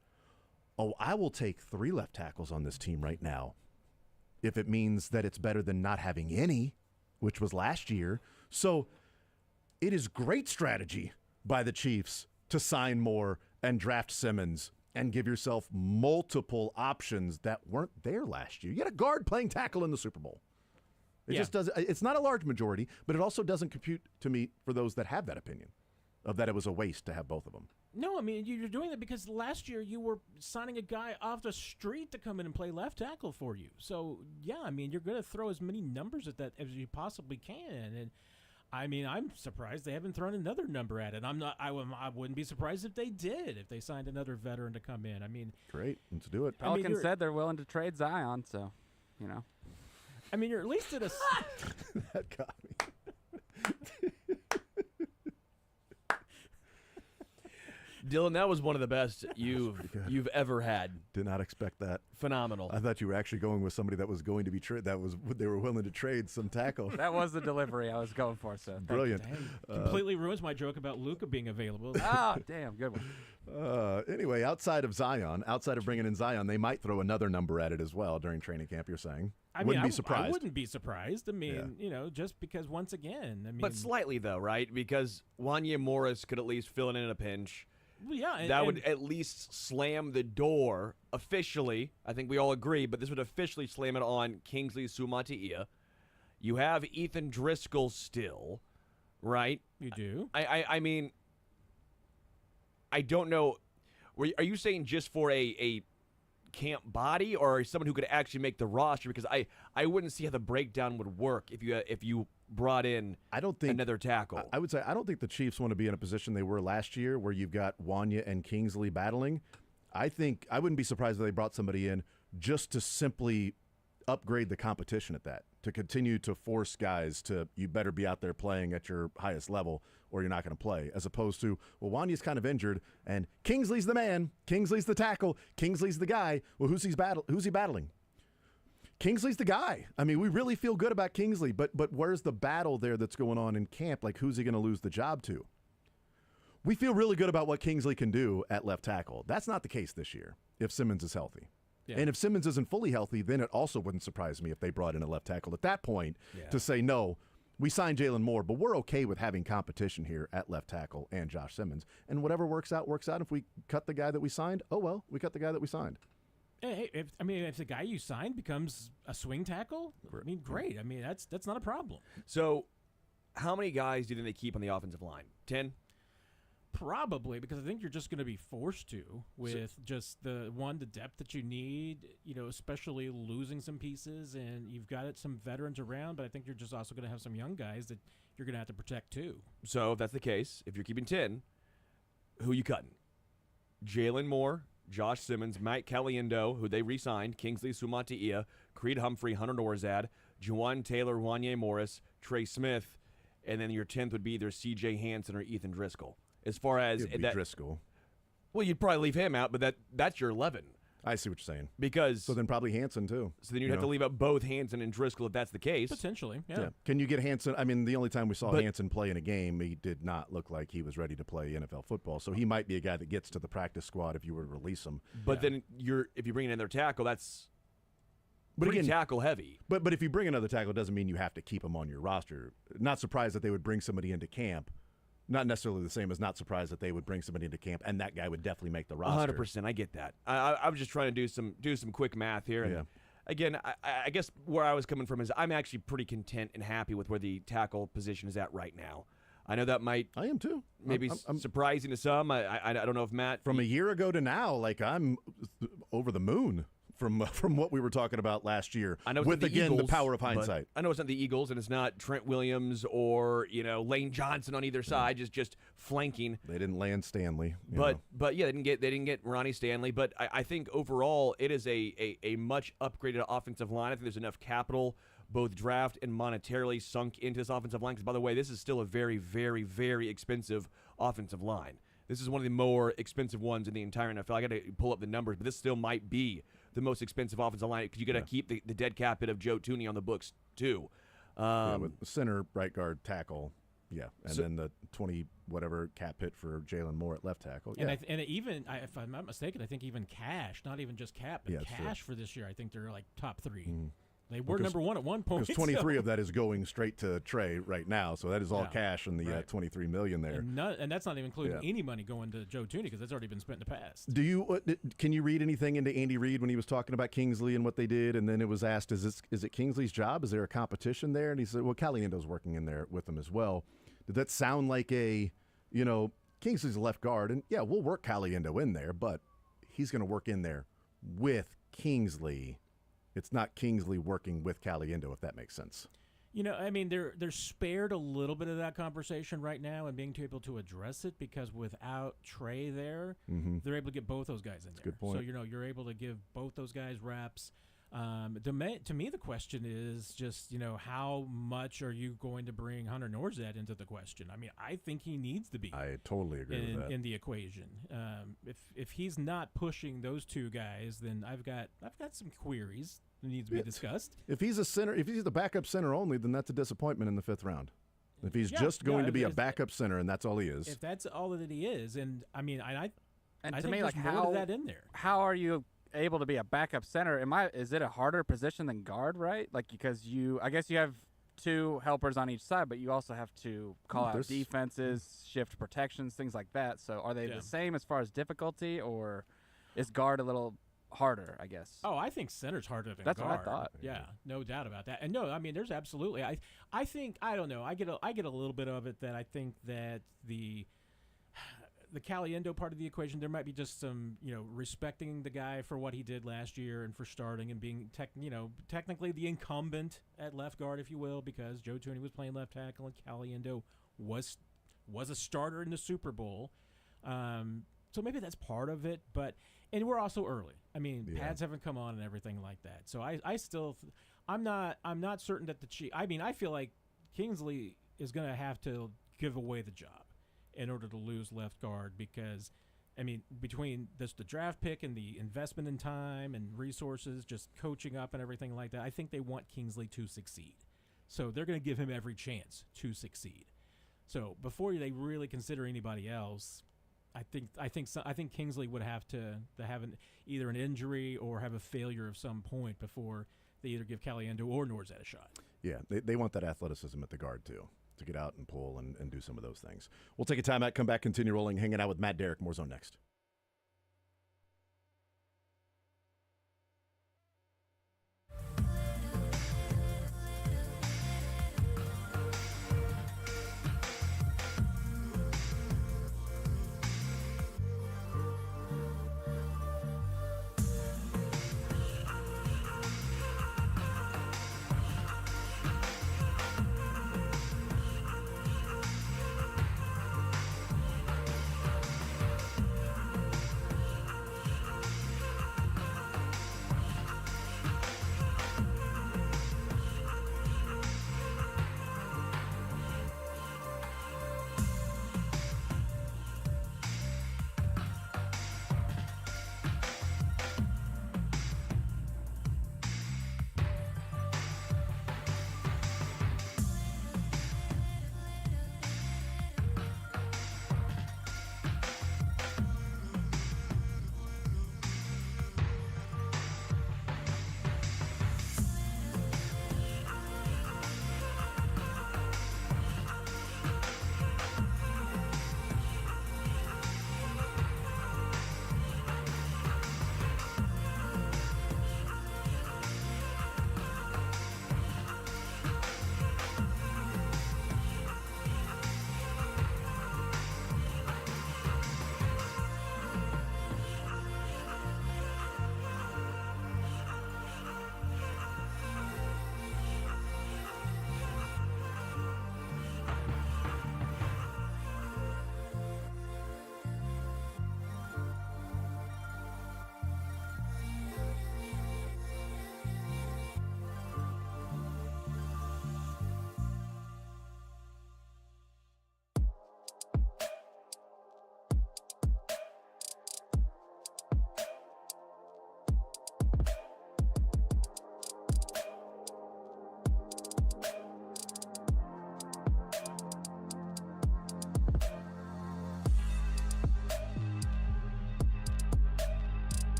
Oh, I will take 3 left tackles on this team right now if it means that it's better than not having any, which was last year. So it is great strategy by the Chiefs to sign Moore and draft Simmons and give yourself multiple options that weren't there last year. You had a guard playing tackle in the Super Bowl. It just doesn't. It's not a large majority, but it also doesn't compute to me for those that have that opinion of that it was a waste to have both of them. No, I mean, you're doing that because last year you were signing a guy off the street to come in and play left tackle for you. So, yeah, I mean, you're going to throw as many numbers at that as you possibly can. And, I mean, I'm surprised they haven't thrown another number at it. I wouldn't be surprised if they did, if they signed another veteran to come in. I mean, great. Let's do it. Pelicans said they're willing to trade Zion, so, you know. I mean, you're at least at a... That got me. Dylan, that was one of the best you've ever had. Did not expect that. Phenomenal. I thought you were actually going with somebody that was going to be they were willing to trade some tackle. That was the delivery I was going for, so. Brilliant. Completely ruins my joke about Luka being available. Oh, damn, good one. Anyway, outside of bringing in Zion, they might throw another number at it as well during training camp, you're saying. Wouldn't be surprised. I wouldn't be surprised. I mean, just because once again, I mean. But slightly, though, right? Because Wanya Morris could at least fill in a pinch. Well, yeah, that would at least slam the door officially. I think we all agree, but this would officially slam it on Kingsley Sumatia. You have Ethan Driscoll still, right? You do. I mean, I don't know. Are you saying just for a camp body or someone who could actually make the roster? Because I wouldn't see how the breakdown would work if you brought in another tackle. I would say I don't think the Chiefs want to be in a position they were last year where you've got Wanya and Kingsley battling. I think I wouldn't be surprised if they brought somebody in just to simply upgrade the competition at that, to continue to force guys to, you better be out there playing at your highest level or you're not going to play, as opposed to, well, Wanya's kind of injured and Kingsley's the man, Kingsley's the tackle, Kingsley's the guy. Well, who's he battling? Kingsley's the guy. I mean, we really feel good about Kingsley, but where's the battle there that's going on in camp? Like, who's he going to lose the job to? We feel really good about what Kingsley can do at left tackle. That's not the case this year if Simmons is healthy. Yeah. And if Simmons isn't fully healthy, then it also wouldn't surprise me if they brought in a left tackle at that point to say, no, we signed Jalen Moore, but we're okay with having competition here at left tackle and Josh Simmons. And whatever works out, works out. If we cut the guy that we signed, oh, well, we cut the guy that we signed. Hey, if the guy you signed becomes a swing tackle, I mean, great. I mean, that's not a problem. So, how many guys do you think they keep on the offensive line? 10? Probably, because I think you're just going to be forced to with just the depth that you need, especially losing some pieces, and you've got some veterans around, but I think you're just also going to have some young guys that you're going to have to protect too. So, if that's the case, if you're keeping 10, who you cutting? Jalen Moore, Josh Simmons, Mike Caliendo, who they re-signed, Kingsley Sumatia, Creed Humphrey, Hunter Norzad, Juwan Taylor, Wanya Morris, Trey Smith, and then your 10th would be either C.J. Hansen or Ethan Driscoll. As far as Driscoll. Well, you'd probably leave him out, but that's your 11. I see what you're saying. Because so then probably Hansen too. So then you'd have to leave out both Hansen and Driscoll if that's the case. Potentially, yeah. Can you get Hansen? I mean, the only time we saw Hansen play in a game, he did not look like he was ready to play NFL football. So he might be a guy that gets to the practice squad if you were to release him. But then if you bring in another tackle, that's pretty tackle heavy. But if you bring another tackle, it doesn't mean you have to keep him on your roster. Not surprised that they would bring somebody into camp. Not necessarily the same as not surprised that they would bring somebody into camp, and that guy would definitely make the roster. 100%, I get that. I was just trying to do some quick math here. And again, I guess where I was coming from is I'm actually pretty content and happy with where the tackle position is at right now. I know that might. I am too. Maybe I'm surprising to some. I don't know if Matt. From a year ago to now, like I'm over the moon. From what we were talking about last year, I know with the again Eagles, the power of hindsight. I know it's not the Eagles, and it's not Trent Williams or Lane Johnson on either side, just flanking. They didn't land Stanley, but yeah, they didn't get Ronnie Stanley. But I think overall it is a much upgraded offensive line. I think there's enough capital both draft and monetarily sunk into this offensive line. Because, by the way, this is still a very, very, very expensive offensive line. This is one of the more expensive ones in the entire NFL. I got to pull up the numbers, but this still might be the most expensive offensive line because you got to keep the dead cap hit of Joe Thuney on the books too. With center, right guard, tackle. Yeah, and then the 20 whatever cap hit for Jalen Moore at left tackle. Yeah. And even if I'm not mistaken, I think even cash, not even just cap, but cash for this year, I think they're like top 3. Mm. They were number 1 at one point. Because 23 of that is going straight to Trey right now, so that is all cash in the $23 million there. And that's not even including any money going to Joe Thuney because that's already been spent in the past. Do you can you read anything into Andy Reid when he was talking about Kingsley and what they did? And then it was asked, is it Kingsley's job? Is there a competition there? And he said, well, Caliendo's working in there with him as well. Did that sound like Kingsley's a left guard, and we'll work Caliendo in there, but he's going to work in there with Kingsley. It's not Kingsley working with Caliendo, if that makes sense. I mean, they're spared a little bit of that conversation right now and being able to address it because without Trey there, they're able to get both those guys in there. Good point. So, you're able to give both those guys reps. To me, the question is just, how much are you going to bring Hunter Norzad into the question? I mean, I think he needs to be. I totally agree with that. In the equation. If he's not pushing those two guys, then I've got some queries that need to be discussed. If he's a center, if he's the backup center only, then that's a disappointment in the 5th round. If he's just going to be a backup center and that's all he is. If that's all that he is, and I mean, I to think me, there's like more to that in there. How are you able to be a backup center? Is it a harder position than guard, right? Like, because I guess you have 2 helpers on each side, but you also have to call out defenses, shift protections, things like that. So are they the same as far as difficulty, or is guard a little harder, I guess? Oh, I think center's harder than That's guard. what I thought. Yeah, no doubt about that. And no, I mean, there's absolutely. I think, I don't know. I get a little bit of it that I think that the Caliendo part of the equation, there might be just some, respecting the guy for what he did last year and for starting and being technically the incumbent at left guard, if you will, because Joe Thuney was playing left tackle and Caliendo was a starter in the Super Bowl. So maybe that's part of it, and we're also early. I mean, pads haven't come on and everything like that. So I still, I'm not certain that the Chiefs. I mean, I feel like Kingsley is going to have to give away the job in order to lose left guard because, I mean, between the draft pick and the investment in time and resources, just coaching up and everything like that, I think they want Kingsley to succeed. So they're going to give him every chance to succeed. So before they really consider anybody else, I think Kingsley would have to have either an injury or have a failure of some point before they either give Caliendo or Norzad a shot. Yeah, they want that athleticism at the guard too, to get out and pull and do some of those things. We'll take a timeout, come back, continue rolling, hanging out with Matt Derrick. More Zone next.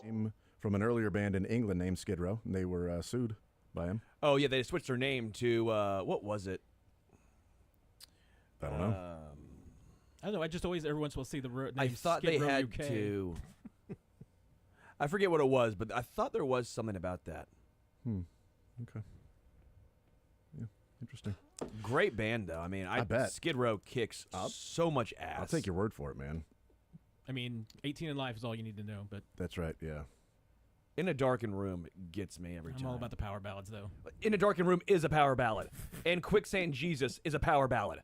name from an earlier band in England named Skid Row, and they were sued by him. Oh yeah, they switched their name to what was it? I don't know. I don't know. I just always every once will see the name I thought Skid they Row had UK. to. I forget what it was, but I thought there was something about that. Okay. Yeah, interesting. Great band, though. I mean, I bet. Skid Row kicks so much ass. I'll take your word for it, man. I mean, 18 in Life is all you need to know, but That's right, yeah. In a Darkened Room gets me every I'm time. all about the power ballads, though. In a Darkened Room is a power ballad, and Quicksand Jesus is a power ballad.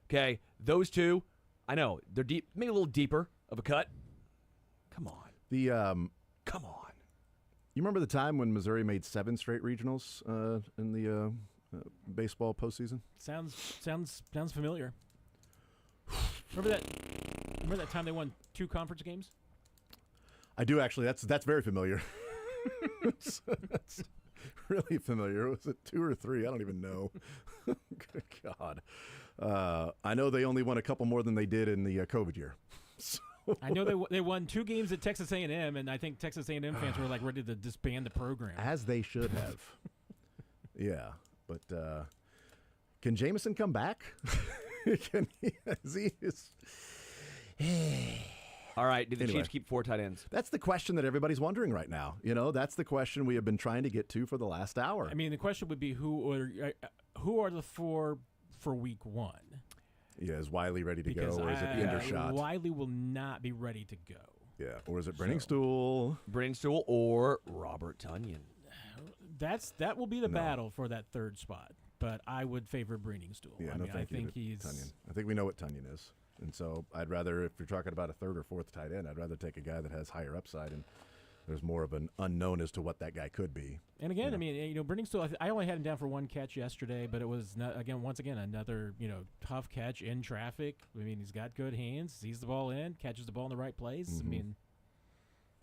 Okay, those two, I know they're deep, maybe a little deeper of a cut. Come on, The come on. You remember the time when Missouri made 7 straight regionals in the baseball postseason? Sounds familiar. Remember that time they won 2 conference games? I do actually. That's very familiar. That's really familiar. Was it 2 or 3? I don't even know. Good God. I know they only won a couple more than they did in the COVID year. So. I know they won 2 games at Texas A&M, and I think Texas A&M fans were like ready to disband the program. As they should have. Yeah, but can Jameson come back? Can he? All right, did the Anyway. Chiefs keep 4 tight ends? That's the question that everybody's wondering right now. You know, that's the question we have been trying to get to for the last hour. I mean, the question would be who are the 4 for Week 1? Yeah, is Wiley ready to Because go, or is it the Endershot? Wiley will not be ready to go. Yeah, or is it Brenningstool? Brenningstool or Robert Tunyon? That will be the No. battle for that 3rd spot. But I would favor Brenningstool. Yeah, I no, mean, thank I you think to he's Tunyon. I think we know what Tunyon is. And so I'd rather, if you're talking about a 3rd or 4th tight end, I'd rather take a guy that has higher upside and there's more of an unknown as to what that guy could be. And again, Yeah. I mean, Brenningstool, I only had him down for 1 catch yesterday, but it was once again another tough catch in traffic. I mean, he's got good hands, sees the ball in, catches the ball in the right place. Mm-hmm. I mean,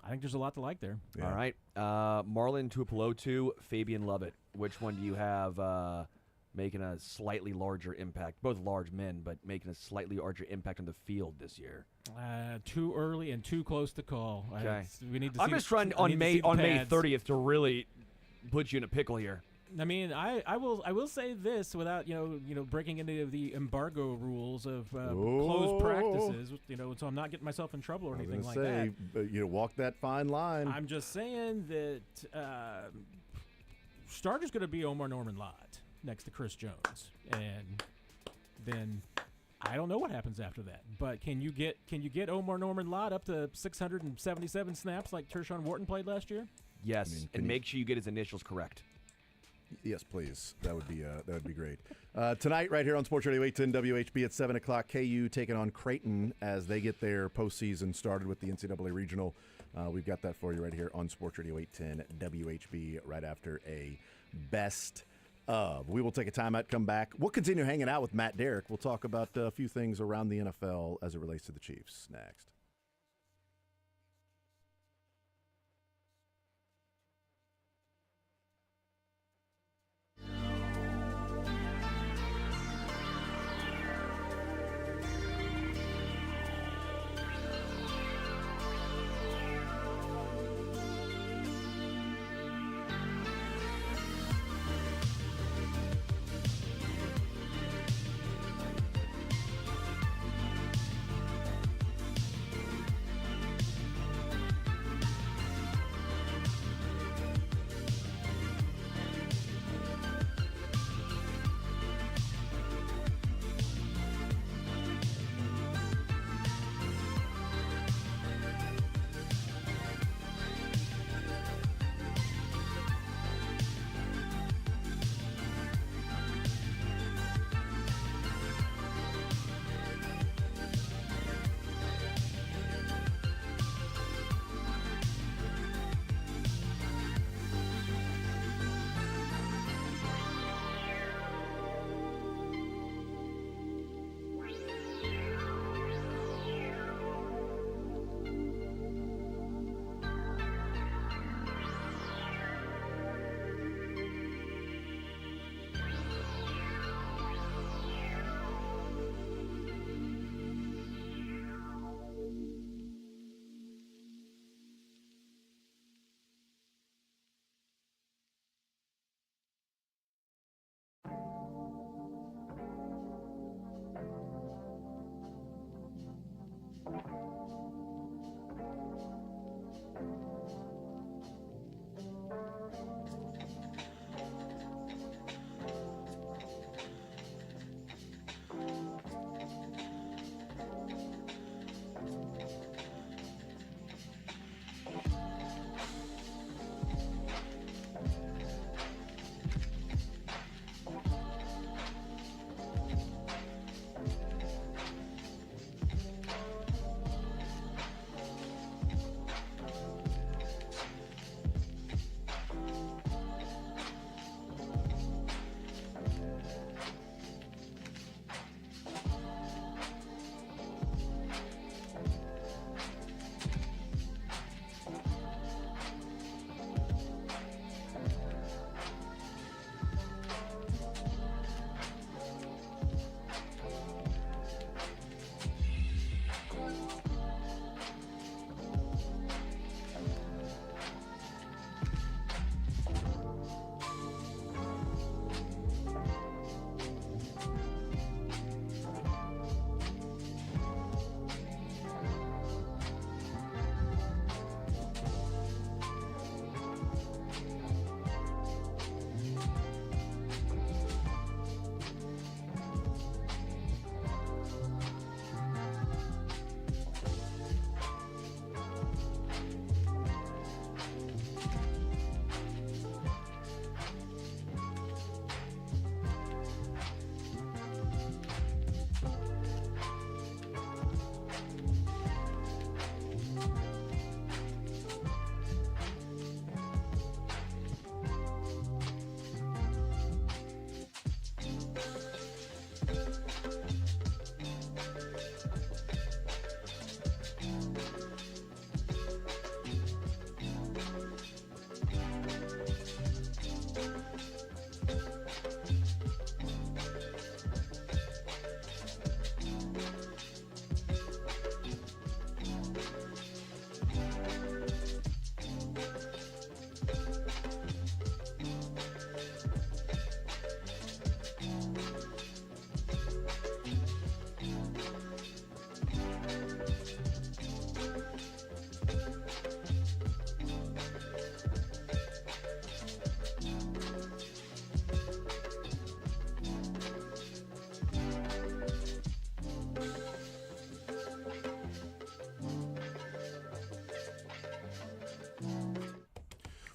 I think there's a lot to like there. Yeah. All right, Marlon Tuipulotu, Fabian Lovett. Which one do you have making a slightly larger impact? Both large men, but making a slightly larger impact on the field this year. Too early and too close to call. Okay. We need to. I'm see just the- trying I need on to see the May pads. 30th to really put you in a pickle here. I mean, I will say this without breaking into the embargo rules of closed practices. So I'm not getting myself in trouble or I was anything gonna like say, but you walk that fine line. that. I'm just saying that starter's going to be Omar Norman Lott next to Chris Jones, and then I don't know what happens after that. But can you get Omar Norman Lott up to 677 snaps like Tershawn Wharton played last year? Yes, I mean, and make sure you get his initials correct. Yes, please. That would be great. Tonight, right here on Sports Radio 810 WHB at 7 o'clock, KU taking on Creighton as they get their postseason started with the NCAA Regional. We've got that for you right here on Sports Radio 810 WHB right after a best of. We will take a timeout, come back. We'll continue hanging out with Matt Derrick. We'll talk about a few things around the NFL as it relates to the Chiefs next.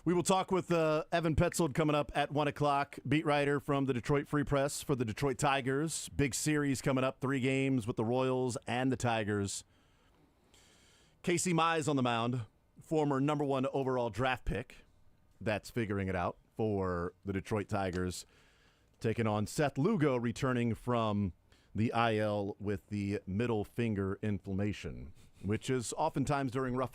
We will talk with Evan Petzold coming up at 1 o'clock, beat writer from the Detroit Free Press for the Detroit Tigers. Big series coming up, 3 games with the Royals and the Tigers. Casey Mize on the mound, former number 1 overall draft pick. That's figuring it out for the Detroit Tigers. Taking on Seth Lugo, returning from the IL with the middle finger inflammation, which is oftentimes during rush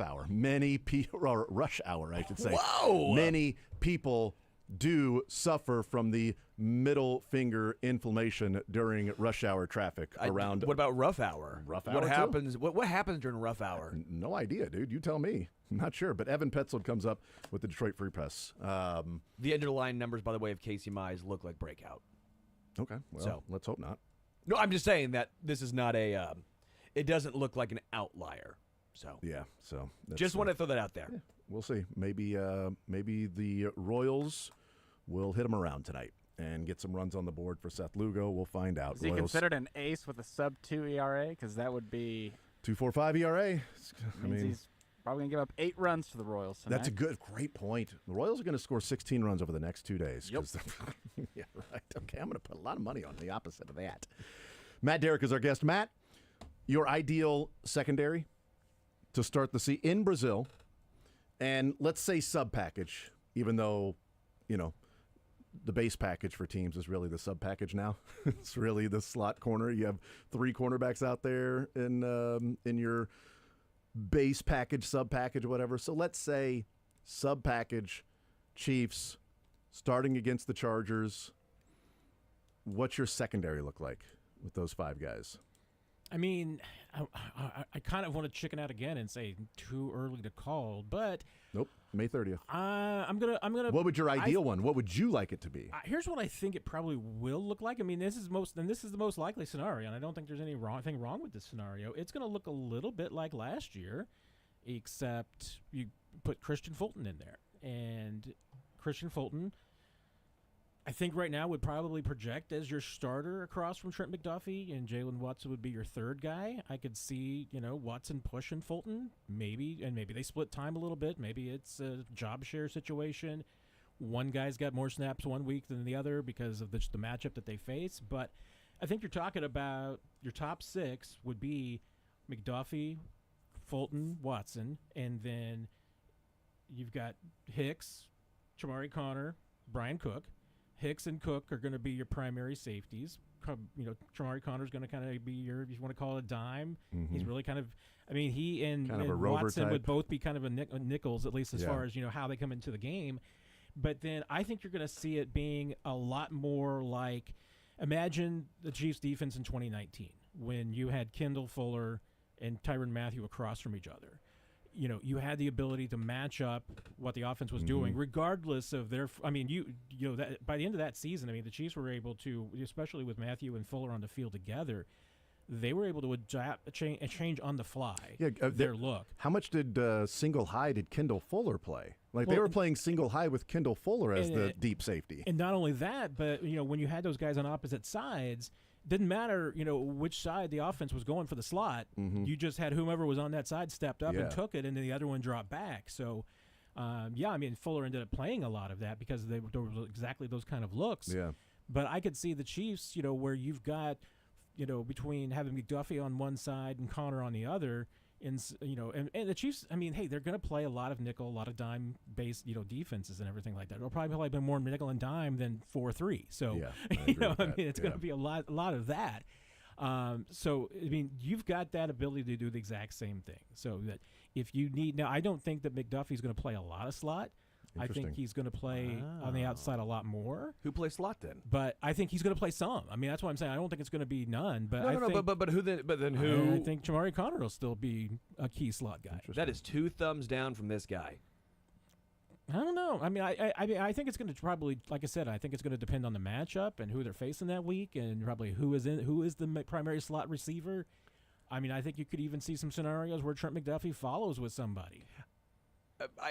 hour, I should say. Whoa! Many people do suffer from the middle finger inflammation during rush hour traffic around. What about rough hour? Rough hour What too? happens? What happens during rush hour? No idea, dude. You tell me. I'm not sure. But Evan Petzold comes up with the Detroit Free Press. The underlying numbers, by the way, of Casey Mize look like breakout. Okay. Well, So- let's hope not. No, I'm just saying that this is not a. It doesn't look like an outlier. So Yeah. So that's, just want to throw that out there. we'll see. Maybe the Royals will hit him around tonight and get some runs on the board for Seth Lugo. We'll find out. Is he Royals, considered an ace with a sub-2 ERA? Because that would be 2.45 ERA. I means mean, he's probably going to give up 8 runs to the Royals tonight. that's a great point. The Royals are going to score 16 runs over the next 2 days. Yep. 'Cause they're- yeah, right. Okay, I'm going to put a lot of money on the opposite of that. Matt Derrick is our guest. Matt, your ideal secondary to start the season in Brazil, and let's say sub package, even though, the base package for teams is really the sub package now. It's really the slot corner. You have 3 cornerbacks out there in your base package, sub package, whatever. So let's say sub package, Chiefs starting against the Chargers. What's your secondary look like with those 5 guys? I mean, I kind of want to chicken out again and say too early to call, but Nope, May 30th. I'm gonna. What would your ideal one? What would you like it to be? Here's what I think it probably will look like. I mean, this is the most likely scenario, and I don't think there's anything wrong with this scenario. It's going to look a little bit like last year, except you put Christian Fulton in there, and Christian Fulton, I think right now would probably project as your starter across from Trent McDuffie, and Jalen Watson would be your third guy. I could see, Watson pushing Fulton, maybe they split time a little bit. Maybe it's a job share situation. One guy's got more snaps one week than the other because of the matchup that they face. But I think you're talking about your top 6 would be McDuffie, Fulton, Watson, and then you've got Hicks, Chamari Connor, Brian Cook. Hicks and Cook are going to be your primary safeties. Chamari Connor's going to kind of be your, if you want to call it a dime. Mm-hmm. He's really kind of, he and Kind of a rover Watson type. would both be kind of a nickels, at least as Yeah. far as, how they come into the game. But then I think you're going to see it being a lot more like, imagine the Chiefs defense in 2019 when you had Kendall Fuller and Tyrann Mathieu across from each other. You had the ability to match up what the offense was doing, regardless of their. That by the end of that season, the Chiefs were able to, especially with Matthew and Fuller on the field together, they were able to adapt, change on the fly. Yeah, their look. How much did single high did Kendall Fuller play? They Well, were playing single high with Kendall Fuller as the deep safety. And not only that, but when you had those guys on opposite sides, didn't matter which side the offense was going for the slot. You just had whomever was on that side stepped up and took it, and then the other one dropped back. So, Fuller ended up playing a lot of that because there were exactly those kind of looks. Yeah. But I could see the Chiefs, where you've got, between having McDuffie on one side and Connor on the other, and the Chiefs, they're going to play a lot of nickel, a lot of dime-based, defenses and everything like that. It'll probably play more nickel and dime than 4-3. So, Yeah, I agree with that. it's going to be a lot of that. You've got that ability to do the exact same thing. So that if you need, now I don't think that McDuffie's going to play a lot of slot. I think Interesting. he's going to play on the outside a lot more. Who plays slot then? But I think he's going to play some. That's why I'm saying I don't think it's going to be none. But But who then? But then who? I think Chamari Connor will still be a key slot guy. That is 2 thumbs down from this guy. I don't know. I think it's going to probably, like I said, I think it's going to depend on the matchup and who they're facing that week, and probably who is the primary slot receiver. I think you could even see some scenarios where Trent McDuffie follows with somebody.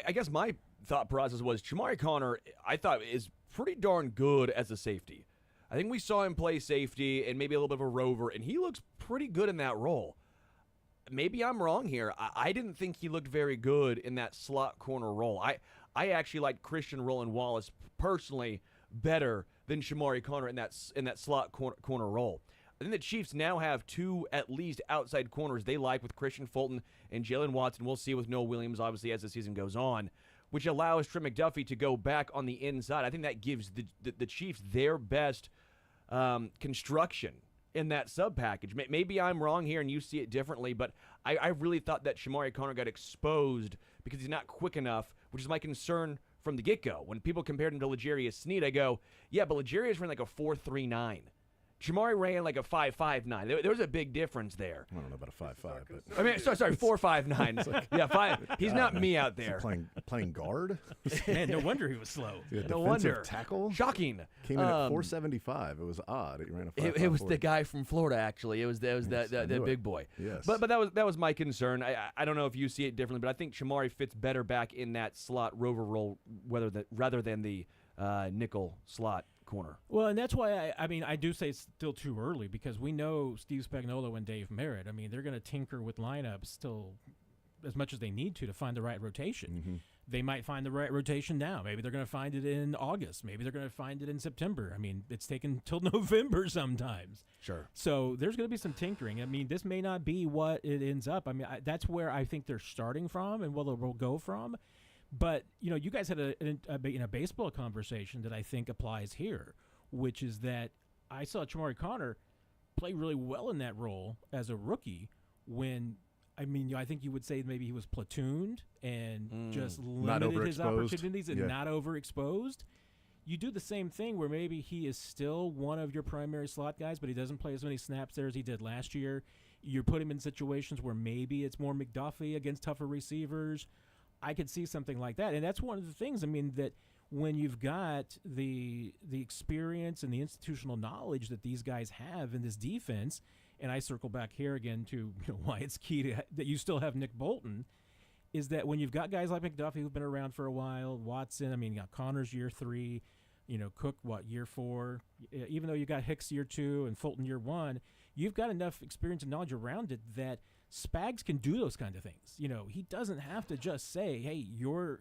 I guess my thought process was Chamari Connor, I thought, is pretty darn good as a safety. I think we saw him play safety and maybe a little bit of a rover, and he looks pretty good in that role. Maybe I'm wrong here. I didn't think he looked very good in that slot corner role. I actually like Christian Roland Wallace personally better than Shamari Connor in that slot corner role. I think the Chiefs now have 2 at least outside corners they like with Christian Fulton and Jalen Watson. We'll see with Noah Williams, obviously, as the season goes on, which allows Trent McDuffie to go back on the inside. I think that gives the Chiefs their best construction in that sub-package. Maybe I'm wrong here and you see it differently, but I really thought that Shamari Connor got exposed because he's not quick enough, which is my concern from the get-go. When people compared him to L'Jarius Sneed, I go, yeah, but L'Jarius ran like a 4.39. Shamari ran like a 5.59. There was a big difference there. I don't know about a 5.5, but I mean, sorry, 4.59. Yeah, 5. He's not me out there. Playing guard. Man, no wonder he was slow. Yeah, No defensive wonder. tackle. Shocking. Came in at 4.75. It was odd. He ran a 5.5. It was the guy from Florida, actually. It was that big boy. Yes. But that was my concern. I don't know if you see it differently, but I think Shamari fits better back in that slot rover role rather than the nickel slot corner. Well, and that's why I do say it's still too early because we know Steve Spagnuolo and Dave Merritt. I mean, they're going to tinker with lineups still as much as they need to find the right rotation. Mm-hmm. They might find the right rotation now. Maybe they're going to find it in August. Maybe they're going to find it in September. I mean, it's taken till November sometimes. Sure. So there's going to be some tinkering. I mean, this may not be what it ends up. I mean, that's where I think they're starting from and where they'll go from. But, you guys had a baseball conversation that I think applies here, which is that I saw Shamari Connor play really well in that role as a rookie when, I think you would say maybe he was platooned and just limited his opportunities and not overexposed. You do the same thing where maybe he is still one of your primary slot guys, but he doesn't play as many snaps there as he did last year. You put him in situations where maybe it's more McDuffie against tougher receivers. I could see something like that. And that's one of the things, that when you've got the experience and the institutional knowledge that these guys have in this defense, and I circle back here again to why it's key that you still have Nick Bolton, is that when you've got guys like McDuffie who've been around for a while, Watson, you got Connors year 3, Cook, year 4, even though you got Hicks year 2 and Fulton year 1, you've got enough experience and knowledge around it that Spags can do those kind of things. He doesn't have to just say, hey, you're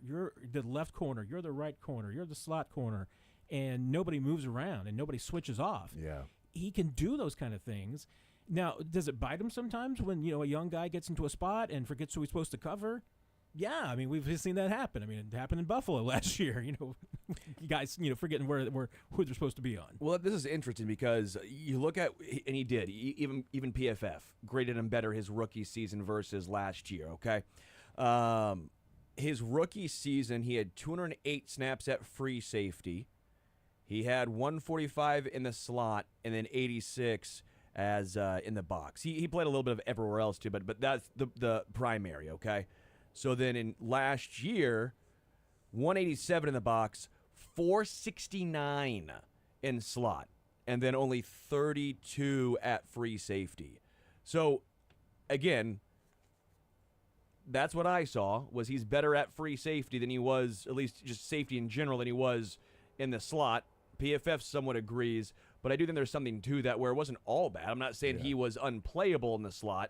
the left corner, you're the right corner, you're the slot corner, and nobody moves around and nobody switches off. Yeah. He can do those kind of things. Now, does it bite him sometimes when, a young guy gets into a spot and forgets who he's supposed to cover? Yeah, we've seen that happen. It happened in Buffalo last year. Guys, forgetting who they're supposed to be on. Well, this is interesting because you look at, and he did, even PFF graded him better his rookie season versus last year. Okay, his rookie season he had 208 snaps at free safety. He had 145 in the slot and then 86 as in the box. He played a little bit of everywhere else too, but that's the primary. Okay. So then in last year, 187 in the box, 469 in slot, and then only 32 at free safety. So, again, that's what I saw, was he's better at free safety than he was, at least just safety in general, than he was in the slot. PFF somewhat agrees, but I do think there's something to that where it wasn't all bad. I'm not saying he was unplayable in the slot.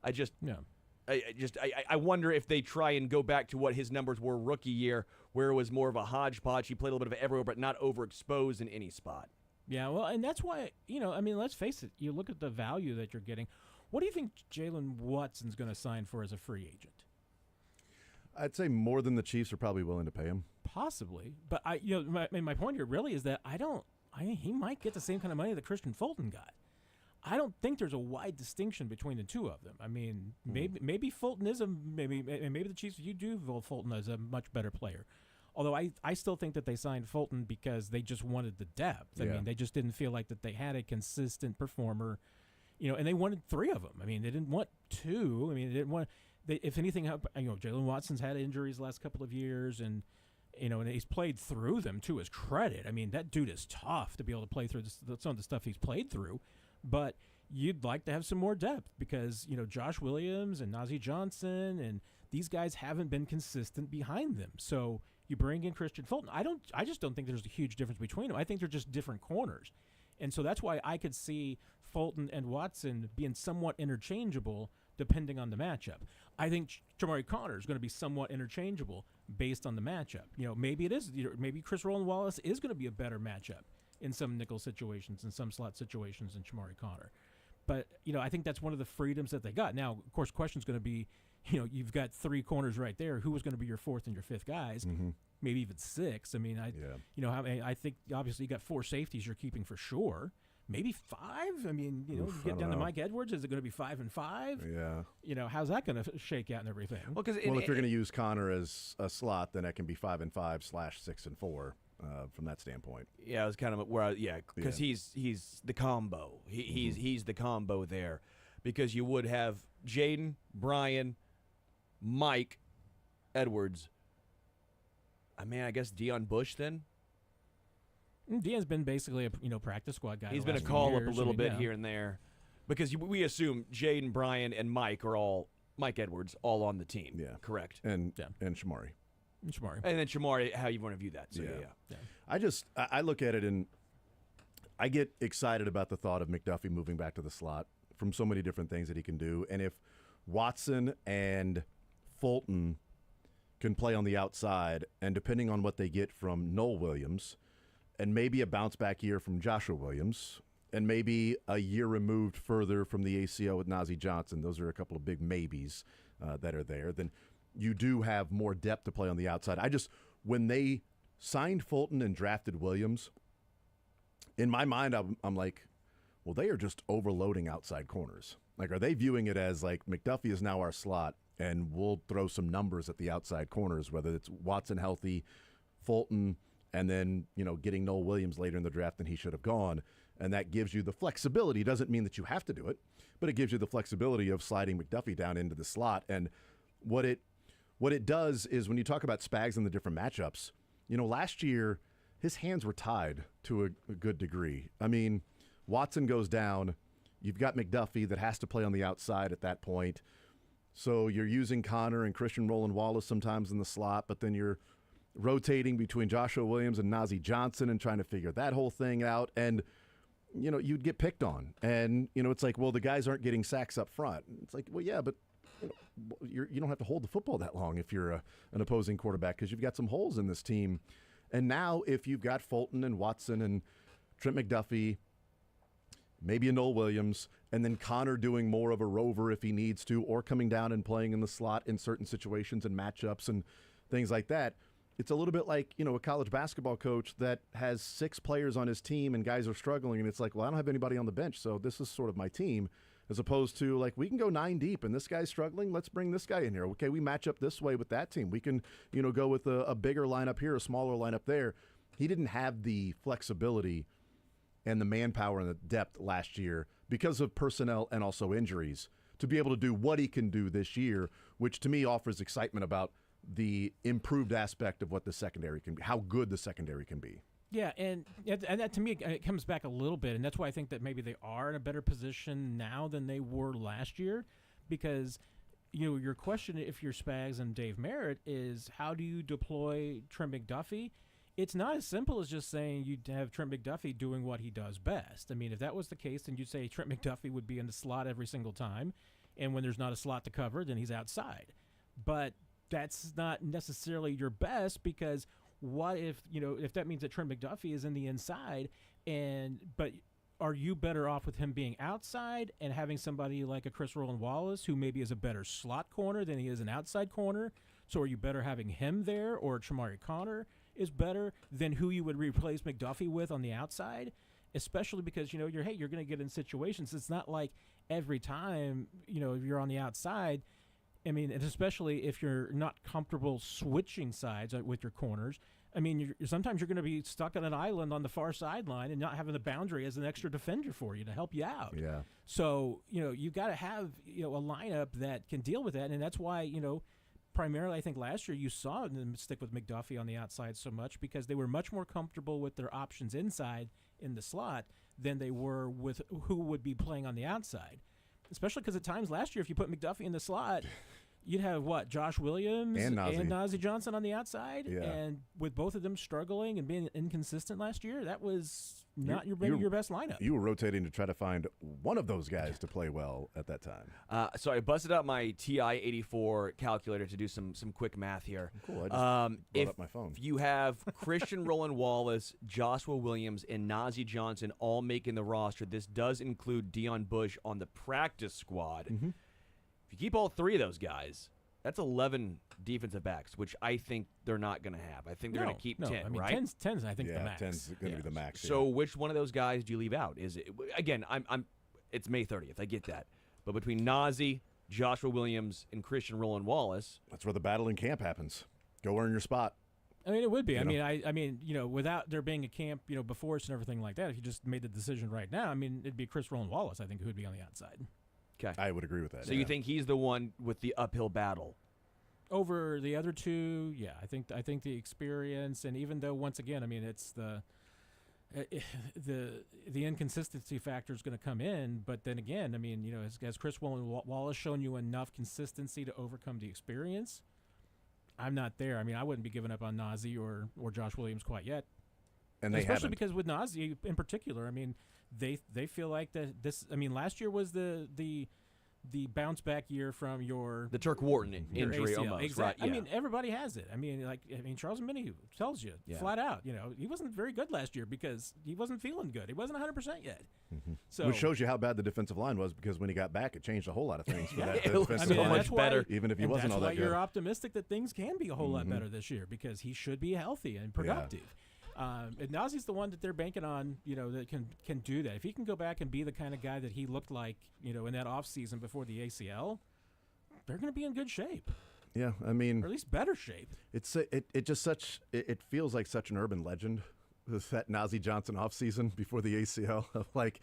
I wonder if they try and go back to what his numbers were rookie year, where it was more of a hodgepodge. He played a little bit of everywhere, but not overexposed in any spot. Yeah, well, and that's why, let's face it. You look at the value that you're getting. What do you think Jalen Watson's going to sign for as a free agent? I'd say more than the Chiefs are probably willing to pay him. Possibly, but my point here really is that he might get the same kind of money that Christian Fulton got. I don't think there's a wide distinction between the two of them. Maybe Fulton is maybe the Chiefs do Fulton as a much better player. Although I still think that they signed Fulton because they just wanted the depth. They just didn't feel like that they had a consistent performer, and they wanted 3 of them. They didn't want 2. They didn't want. If anything, Jalen Watson's had injuries the last couple of years, and he's played through them to his credit. That dude is tough to be able to play through some of the stuff he's played through. But you'd like to have some more depth because, Josh Williams and Najee Johnson and these guys haven't been consistent behind them. So you bring in Christian Fulton. I just don't think there's a huge difference between them. I think they're just different corners. And so that's why I could see Fulton and Watson being somewhat interchangeable depending on the matchup. I think Shamari Connor is going to be somewhat interchangeable based on the matchup. Maybe it is. Maybe Chris Roland Wallace is going to be a better matchup in some nickel situations, in some slot situations, than Shamari Connor. But I think that's one of the freedoms that they got. Now, of course, question's going to be, you've got 3 corners right there. Who was going to be your 4th and your 5th guys? Mm-hmm. Maybe even 6. I mean, I think obviously you got 4 safeties you're keeping for sure. Maybe 5. I mean, you get down to Mike Edwards. Is it going to be 5 and 5? Yeah. How's that going to shake out and everything? Well, if you're going to use Connor as a slot, then it can be 5 and 5 / 6 and 4. From that standpoint, it was kind of where because he's the combo. He's the combo there, because you would have Jaden, Brian, Mike, Edwards. I guess Deion Bush then. Deion's been basically a practice squad guy. He's been a call up a little bit here and there, because we assume Jaden, Brian, and Mike are all Mike Edwards all on the team. Yeah, correct. And Shamari. And then Shamari, how you want to view that. So, yeah. I look at it and I get excited about the thought of McDuffie moving back to the slot from so many different things that he can do. And if Watson and Fulton can play on the outside, and depending on what they get from Noel Williams, and maybe a bounce back year from Joshua Williams, and maybe a year removed further from the ACL with Najee Johnson, those are a couple of big maybes that are there, then you do have more depth to play on the outside. When they signed Fulton and drafted Williams, in my mind, I'm like, well, they are just overloading outside corners. Like, are they viewing it as like McDuffie is now our slot, and we'll throw some numbers at the outside corners, whether it's Watson healthy, Fulton, and then, getting Noel Williams later in the draft than he should have gone. And that gives you the flexibility. It doesn't mean that you have to do it, but it gives you the flexibility of sliding McDuffie down into the slot. And what it does is, when you talk about Spags and the different matchups, last year his hands were tied to a good degree. I mean, Watson goes down. You've got McDuffie that has to play on the outside at that point. So you're using Connor and Christian Roland Wallace sometimes in the slot, but then you're rotating between Joshua Williams and Najee Johnson and trying to figure that whole thing out. And, you'd get picked on. And, it's like, well, the guys aren't getting sacks up front. It's like, well, yeah, but you don't have to hold the football that long if you're an opposing quarterback, because you've got some holes in this team. And now if you've got Fulton and Watson and Trent McDuffie, maybe a Noel Williams, and then Connor doing more of a rover if he needs to, or coming down and playing in the slot in certain situations and matchups and things like that, it's a little bit like, a college basketball coach that has 6 players on his team and guys are struggling, and it's like, well, I don't have anybody on the bench, so this is sort of my team. As opposed to, like, we can go 9 deep and this guy's struggling, let's bring this guy in here. Okay, we match up this way with that team. We can, go with a bigger lineup here, a smaller lineup there. He didn't have the flexibility and the manpower and the depth last year because of personnel and also injuries to be able to do what he can do this year, which to me offers excitement about the improved aspect of what the secondary can be, how good the secondary can be. Yeah, and that to me, it comes back a little bit, and that's why I think that maybe they are in a better position now than they were last year, because your question, if you're Spags and Dave Merritt, is how do you deploy Trent McDuffie? It's not as simple as just saying you'd have Trent McDuffie doing what he does best. I mean, if that was the case, then you'd say Trent McDuffie would be in the slot every single time, and when there's not a slot to cover, then he's outside. But that's not necessarily your best, because what if that means that Trent McDuffie is in the inside, but are you better off with him being outside and having somebody like a Chris Roland Wallace, who maybe is a better slot corner than he is an outside corner? So are you better having him there, or Shamari Connor is better than who you would replace McDuffie with on the outside? Especially because you're going to get in situations. It's not like every time if you're on the outside. I mean, and especially if you're not comfortable switching sides with your corners. I mean, sometimes you're going to be stuck on an island on the far sideline and not having the boundary as an extra defender for you to help you out. Yeah. So, you've got to have, a lineup that can deal with that. And that's why, primarily I think last year you saw them stick with McDuffie on the outside so much, because they were much more comfortable with their options inside in the slot than they were with who would be playing on the outside. Especially because at times last year, if you put McDuffie in the slot, you'd have what, Josh Williams And Nazeeh Johnson on the outside, Yeah. and with both of them struggling and being inconsistent last year, that was not your best lineup. You were rotating to try to find one of those guys to play well at that time. So I busted out my TI-84 calculator to do some quick math here. Cool. I just brought if up my phone. you have Christian Roland Wallace, Joshua Williams, and Nazeeh Johnson all making the roster, this does include Deion Bush on the practice squad. Mm-hmm. If you keep all three of those guys, that's 11 defensive backs, which I think they're not going to have. I think they're going to keep 10, I mean, right? 10's I think the Yeah, max. 10's going to be the max. So which one of those guys do you leave out? Is it again? It's May 30th. I get that, but between Nazeeh, Joshua Williams, and Christian Roland Wallace, that's where the battle in camp happens. Go earn your spot. I mean, it would be. You I know? mean, I mean, without there being a camp, before us and everything like that, if you just made the decision right now, I mean, it'd be Chris Roland Wallace, I think, who would be on the outside. okay. I would agree with that. So you think he's the one with the uphill battle? Over the other two, yeah, I think the experience, and even though once again, I mean, it's the inconsistency factor is going to come in, but then again, I mean, has Chris Wallace shown you enough consistency to overcome the experience? I'm not there. I mean, I wouldn't be giving up on Nazeeh or Josh Williams quite yet. And they especially haven't. because with Nazeeh in particular, I mean, they feel like that this. I mean, last year was the bounce back year from The Turk Wharton your injury, ACL. almost. Exactly. Right, I mean, everybody has it. I mean, Charles Minnie tells you flat out. He wasn't very good last year because he wasn't feeling good. He wasn't 100% yet. Mm-hmm. So Which shows you how bad the defensive line was, because when he got back, it changed a whole lot of things for that it was defensive so line. much that's why- better. Even if he and wasn't that's all why that good. you're optimistic that things can be a whole lot better this year because he should be healthy and productive. And Nazeeh's the one that they're banking on, that can do that. If he can go back and be the kind of guy that he looked like, in that offseason before the ACL, they're going to be in good shape, Yeah, I mean, or at least better shape. it feels like such an urban legend, that Nazeeh Johnson offseason before the ACL. Of like,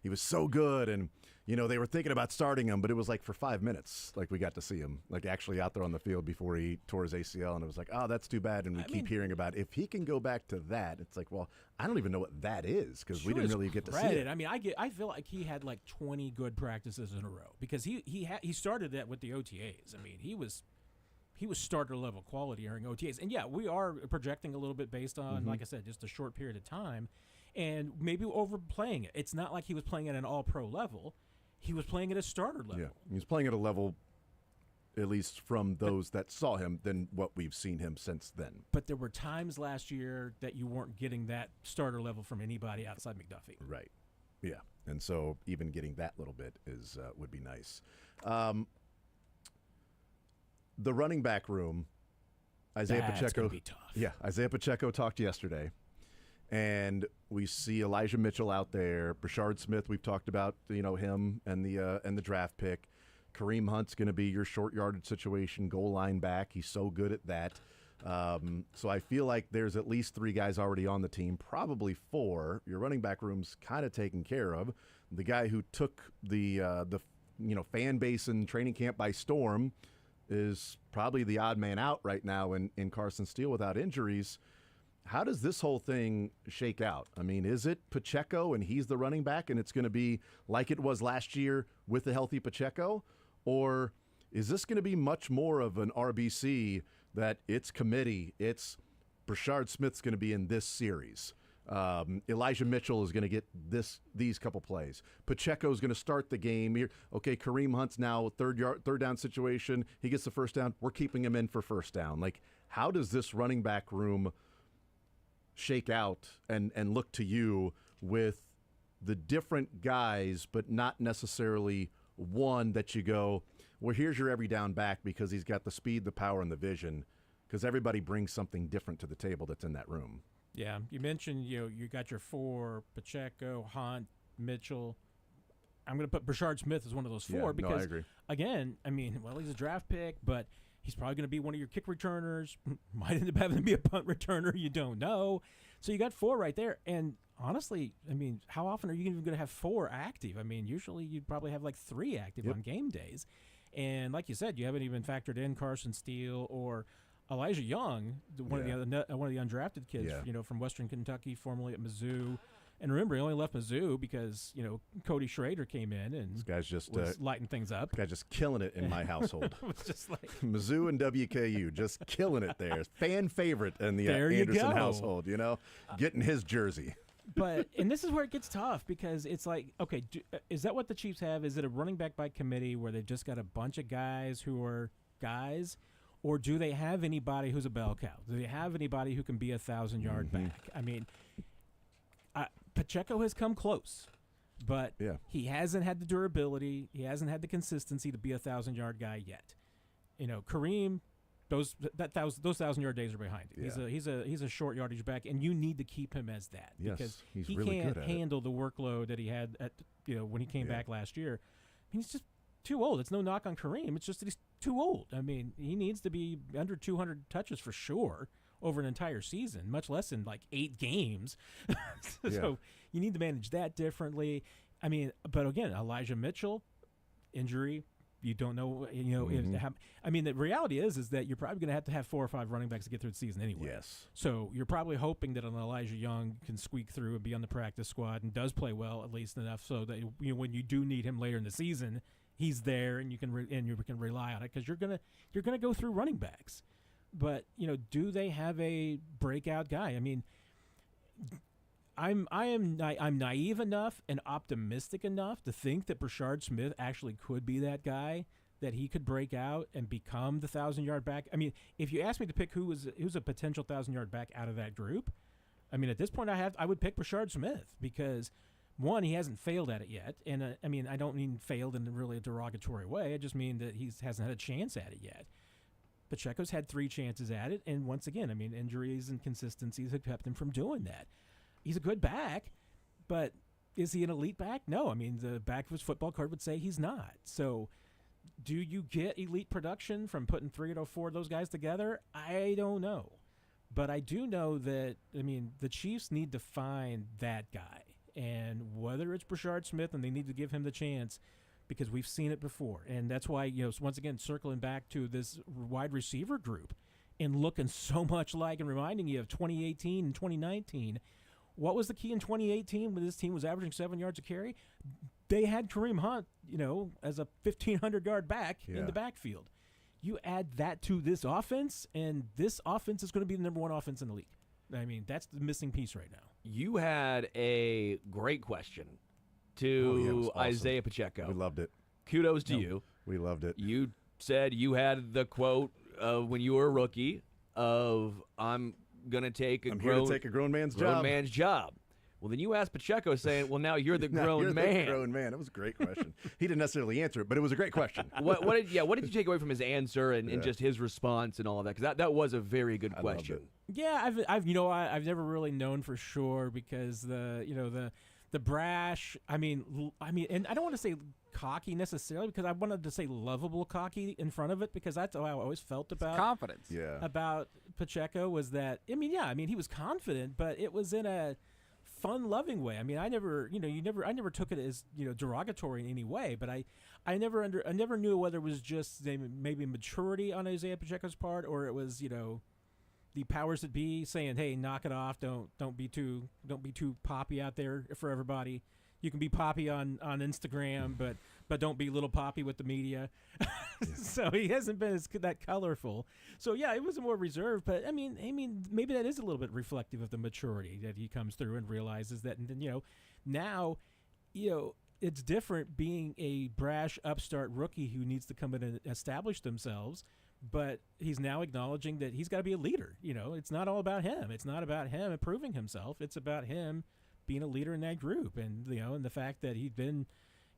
he was so good, and they were thinking about starting him, but it was like for 5 minutes, like we got to see him like actually out there on the field before he tore his ACL, and it was like, oh, that's too bad. And we keep hearing about if he can go back to that. It's like, well, I don't even know what that is because we didn't really get to see it. I mean, I feel like he had like 20 good practices in a row because he started that with the OTAs. I mean, he was starter level quality during OTAs, and yeah, we are projecting a little bit based on, like I said, just a short period of time, and maybe overplaying it. It's not like he was playing at an all-pro level. He was playing at a starter level. Yeah, he was playing at a level, at least from those that saw him, than what we've seen him since then. But there were times last year that you weren't getting that starter level from anybody outside McDuffie. Right. Yeah, and so even getting that little bit would be nice. The running back room, Isaiah That's Pacheco. gonna be tough. Yeah, Isaiah Pacheco talked yesterday, and we see Elijah Mitchell out there. Brashard Smith, we've talked about, him and the draft pick. Kareem Hunt's going to be your short yardage situation, goal line back. He's so good at that. So I feel like there's at least 3 guys already on the team, probably 4. Your running back room's kind of taken care of. The guy who took the fan base and training camp by storm is probably the odd man out right now in Carson Steele without injuries. How does this whole thing shake out? I mean, is it Pacheco and he's the running back and it's going to be like it was last year with the healthy Pacheco? Or is this going to be much more of an RBC that it's committee, it's Brashard Smith's going to be in this series? Elijah Mitchell is going to get these couple plays. Pacheco's going to start the game here. Okay, Kareem Hunt's now third down situation. He gets the first down. We're keeping him in for first down. Like, how does this running back room shake out and look to you with the different guys, but not necessarily one that you go, well, here's your every down back because he's got the speed, the power, and the vision, because everybody brings something different to the table that's in that room. Yeah, you mentioned you got your 4: Pacheco, Hunt, Mitchell. I'm going to put Brashard Smith as one of those 4 because, I agree. Again, I mean, well, he's a draft pick, but he's probably going to be one of your kick returners. Might end up having to be a punt returner. You don't know. So you got 4 right there. And honestly, I mean, how often are you even going to have 4 active? I mean, usually you'd probably have like 3 active on game days. And like you said, you haven't even factored in Carson Steele or Elijah Young, one of the undrafted kids, from Western Kentucky, formerly at Mizzou. And remember, he only left Mizzou because Cody Schrader came in and This guy's just was lighting things up. This guy's just killing it in my household. It was just like Mizzou and WKU just killing it there. Fan favorite in the There you Anderson go. household. Getting his jersey. and this is where it gets tough because it's like, okay, is that what the Chiefs have? Is it a running back by committee where they've just got a bunch of guys who are guys, or do they have anybody who's a bell cow? Do they have anybody who can be a 1,000-yard back? I mean, Pacheco has come close, but he hasn't had the durability. He hasn't had the consistency to be a 1,000-yard guy yet. Kareem. Those 1,000-yard days are behind him. Yeah. He's a short yardage back, and you need to keep him as that because he's he really can't good at handle the workload that he had at when he came back last year. I mean, he's just too old. It's no knock on Kareem. It's just that he's too old. I mean, he needs to be under 200 touches for sure over an entire season, much less in like 8 games. So you need to manage that differently. I mean, but again, Elijah Mitchell injury. You don't know, the reality is that you're probably going to have 4 or 5 running backs to get through the season anyway. Yes. So you're probably hoping that an Elijah Young can squeak through and be on the practice squad and does play well at least enough so that when you do need him later in the season, he's there and you can rely on it because you're gonna go through running backs. But do they have a breakout guy? I mean, I'm naive enough and optimistic enough to think that Brashard Smith actually could be that guy, that he could break out and become the 1,000-yard back. I mean, if you ask me to pick who's a potential 1,000-yard back out of that group, I mean, at this point I would pick Brashard Smith because one, he hasn't failed at it yet, and I mean, I don't mean failed in really a derogatory way. I just mean that he hasn't had a chance at it yet. Pacheco's had 3 chances at it, and once again, I mean, injuries and consistencies have kept him from doing that. He's a good back, but is he an elite back? No. I mean, the back of his football card would say he's not. So do you get elite production from putting 3 or 4 of those guys together? I don't know. But I do know that, I mean, the Chiefs need to find that guy. And whether it's Brashard Smith, and they need to give him the chance because we've seen it before. And that's why, once again, circling back to this wide receiver group and looking so much like and reminding you of 2018 and 2019. What was the key in 2018 when this team was averaging 7 yards a carry? They had Kareem Hunt, as a 1,500-yard back in the backfield. You add that to this offense, and this offense is going to be the number 1 offense in the league. I mean, that's the missing piece right now. You had a great question to awesome. Isaiah Pacheco. We loved it. Kudos to you. We loved it. You said you had the quote of when you were a rookie of I'm here to take a grown man's job. Well, then you asked Pacheco saying, well, now you're the grown man. The grown man. That was a great question. He didn't necessarily answer it, but it was a great question. What did you take away from his answer and just his response and all of that? Because that was a very good question. Yeah, I've never really known for sure because the brash. I mean, and I don't want to say cocky necessarily because I wanted to say lovable cocky in front of it because that's how I always felt about confidence. Yeah. About Pacheco was that he was confident, but it was in a fun, loving way. I mean, I never took it as derogatory in any way, but I never knew whether it was just maybe maturity on Isaiah Pacheco's part or it was the powers that be saying, "Hey, knock it off! Don't be too poppy out there for everybody. You can be poppy on Instagram, but don't be little poppy with the media." So he hasn't been that colorful. So yeah, it was more reserved. But I mean, maybe that is a little bit reflective of the maturity that he comes through and realizes that. And then now, it's different being a brash upstart rookie who needs to come in and establish themselves. But he's now acknowledging that he's got to be a leader. It's not all about him. It's not about him improving himself. It's about him being a leader in that group. And, and the fact that he'd been,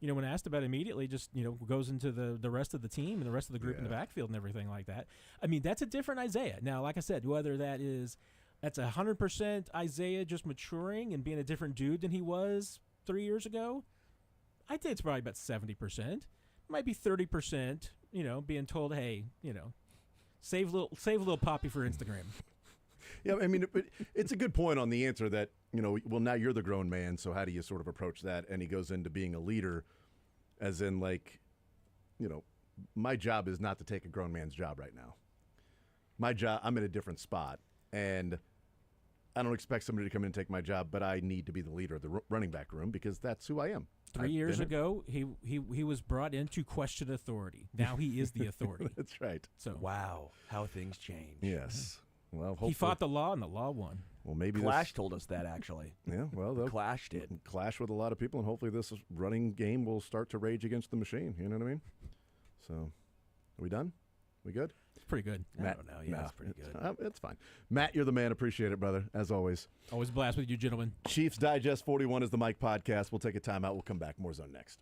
when asked about it immediately, just, goes into the rest of the team and the rest of the group in the backfield and everything like that. I mean, that's a different Isaiah. Now, like I said, whether that's 100% Isaiah just maturing and being a different dude than he was 3 years ago, I'd say it's probably about 70%. Might be 30%, being told, hey, save a little poppy for Instagram. Yeah, I mean, it's a good point on the answer that, well, now you're the grown man, so how do you sort of approach that? And he goes into being a leader as in, like, my job is not to take a grown man's job right now. My job, I'm in a different spot. And I don't expect somebody to come in and take my job, but I need to be the leader of the running back room because that's who I am. 3 years ago, he was brought in to question authority. Now he is the authority. That's right. So wow, how things change. Yes. Well, he fought the law, and the law won. Well, maybe Clash told us that actually. Yeah. Well, they'll Clash did. clash with a lot of people, and hopefully this running game will start to rage against the machine. You know what I mean? So, are we done? We good? It's pretty good. I don't know. Yeah, it's pretty good. It's fine. Matt, you're the man. Appreciate it, brother, as always. Always a blast with you, gentlemen. Chiefs Digest 41 is the Mike podcast. We'll take a timeout. We'll come back. More Zone next.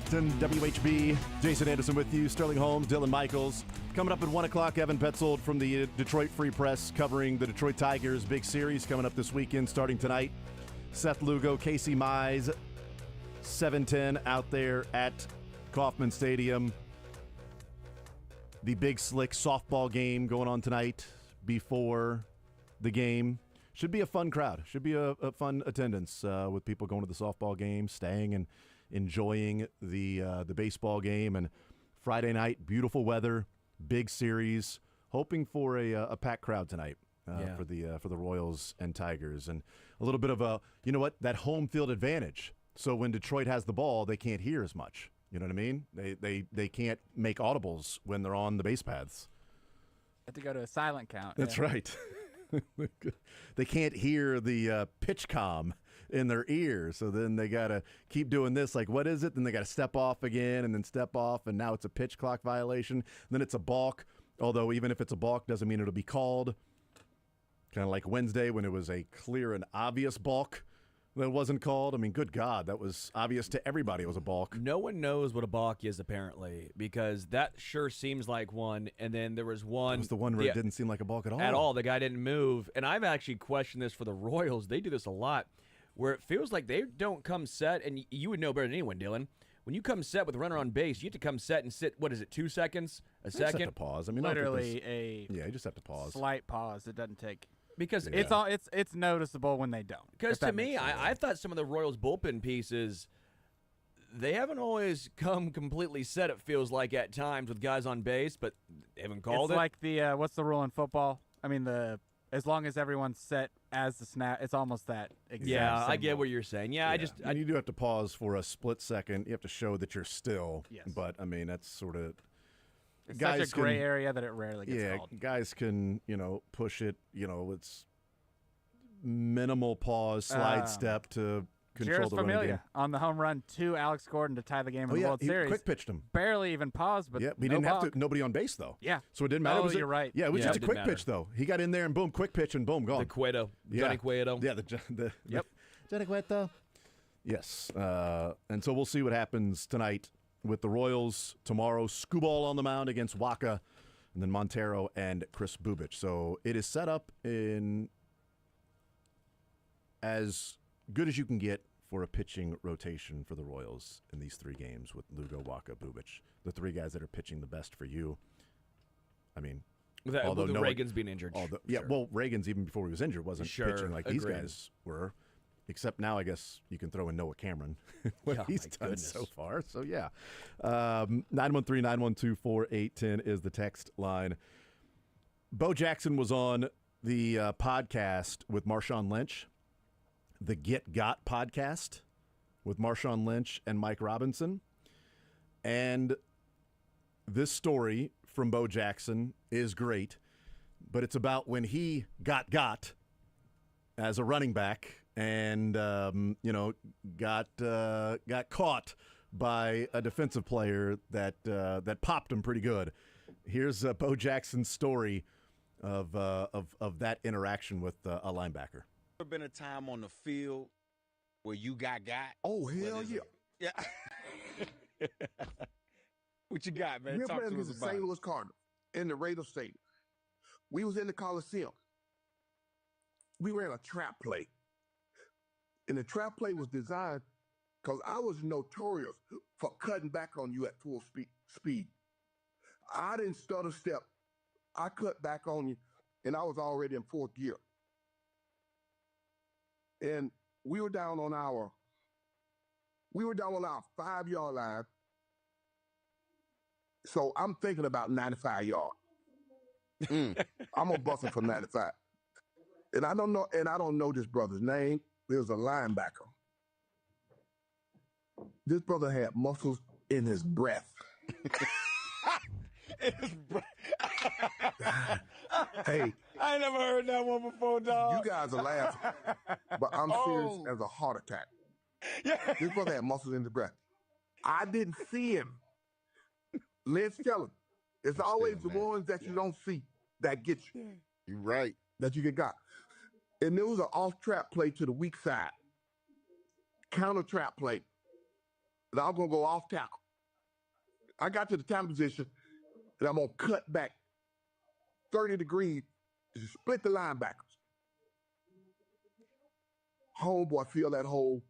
Stockton, WHB. Jason Anderson with you. Sterling Holmes, Dylan Michaels. Coming up at 1 o'clock, Evan Betzold from the Detroit Free Press covering the Detroit Tigers. Big series coming up this weekend starting tonight. Seth Lugo, Casey Mize, 7:10 out there at Kauffman Stadium. The Big Slick softball game going on tonight before the game. Should be a fun crowd. Should be a fun attendance with people going to the softball game, staying and enjoying the baseball game. And Friday night, beautiful weather, big series. Hoping for a packed crowd tonight for the Royals and Tigers, and a little bit of that home field advantage. So when Detroit has the ball, they can't hear as much. You know what I mean? They can't make audibles when they're on the base paths. Have to go to a silent count. That's right. They can't hear the pitch comm in their ear, so then they got to keep doing this. Like, what is it? Then they got to step off again and then step off, and now it's a pitch clock violation. Then it's a balk, although even if it's a balk doesn't mean it'll be called. Kind of like Wednesday when it was a clear and obvious balk that wasn't called. I mean, good God, that was obvious to everybody it was a balk. No one knows what a balk is, apparently, because that sure seems like one, and then there was one. It was the one where it didn't seem like a balk at all. At all. The guy didn't move. And I've actually questioned this for the Royals. They do this a lot, where it feels like they don't come set, and you would know better than anyone, Dylan. When you come set with a runner on base, you have to come set and sit, 2 seconds? A second? You just have to pause. I mean, literally you just have to pause. Slight pause. It doesn't take. Because it's noticeable when they don't. Because to me, I thought some of the Royals bullpen pieces, they haven't always come completely set, it feels like, at times with guys on base, but they haven't called it's like the what's the rule in football? I mean, as long as everyone's set as the snap, it's almost that exact I same get rule. what you're saying. Yeah, And you do have to pause for a split second. You have to show that you're still. Yes. But I mean, that's sort of. It's guys such a gray area that it rarely gets called. Guys can push it. It's minimal pause, slide step to control Jairus the running game. Familia on the home run to Alex Gordon to tie the game in the World Series. Quick pitched him. Barely even paused, but we didn't have to. Nobody on base though. Yeah, so it didn't matter. Oh, you're right. Yeah, it was just a it quick didn't pitch though. He got in there and boom, quick pitch and boom, gone. The Cueto, Johnny Cueto. Yeah, the Johnny Cueto. Yes, and so we'll see what happens tonight with the Royals tomorrow. Skubal on the mound against Waka, and then Montero and Chris Bubich. So it is set up in as good as you can get for a pitching rotation for the Royals in these 3 games with Lugo, Waka, Bubich, the 3 guys that are pitching the best for you. I mean, although Reagan's being injured. Well, Reagan's even before he was injured wasn't pitching like these agreed. guys were. Except now, I guess you can throw in Noah Cameron, what he's done so far. So, 913-912-4810 is the text line. Bo Jackson was on the podcast with Marshawn Lynch, the Get Got podcast with Marshawn Lynch and Mike Robinson. And this story from Bo Jackson is great, but it's about when he got as a running back and got caught by a defensive player that popped him pretty good. Here's Bo Jackson's story of that interaction with a linebacker. Ever been a time on the field where you got? Oh, hell yeah. Yeah. What you got, man? We're Talk playing to us against the about St. it. Louis Cardinals in the Raider Stadium. We was in the Coliseum. We ran a trap play. And the trap play was designed because I was notorious for cutting back on you at full speed. I didn't stutter step. I cut back on you, and I was already in 4th gear. And we were down on our 5-yard line. So I'm thinking about 95 yards. I'm gonna bust him for 95. And I don't know this brother's name. He was a linebacker. This brother had muscles in his breath. Hey, I ain't never heard that one before, dog. you guys are laughing, but I'm serious as a heart attack. Yeah. This brother had muscles in his breath. I didn't see him. Lynch tell him. It's always the ones that you don't see that get you. You're right. That you get got. And there was an off trap play to the weak side. Counter trap play. and I'm going to go off tackle. I got to the tackle position, and I'm going to cut back 30 degrees to split the linebackers. Homeboy feel that hole.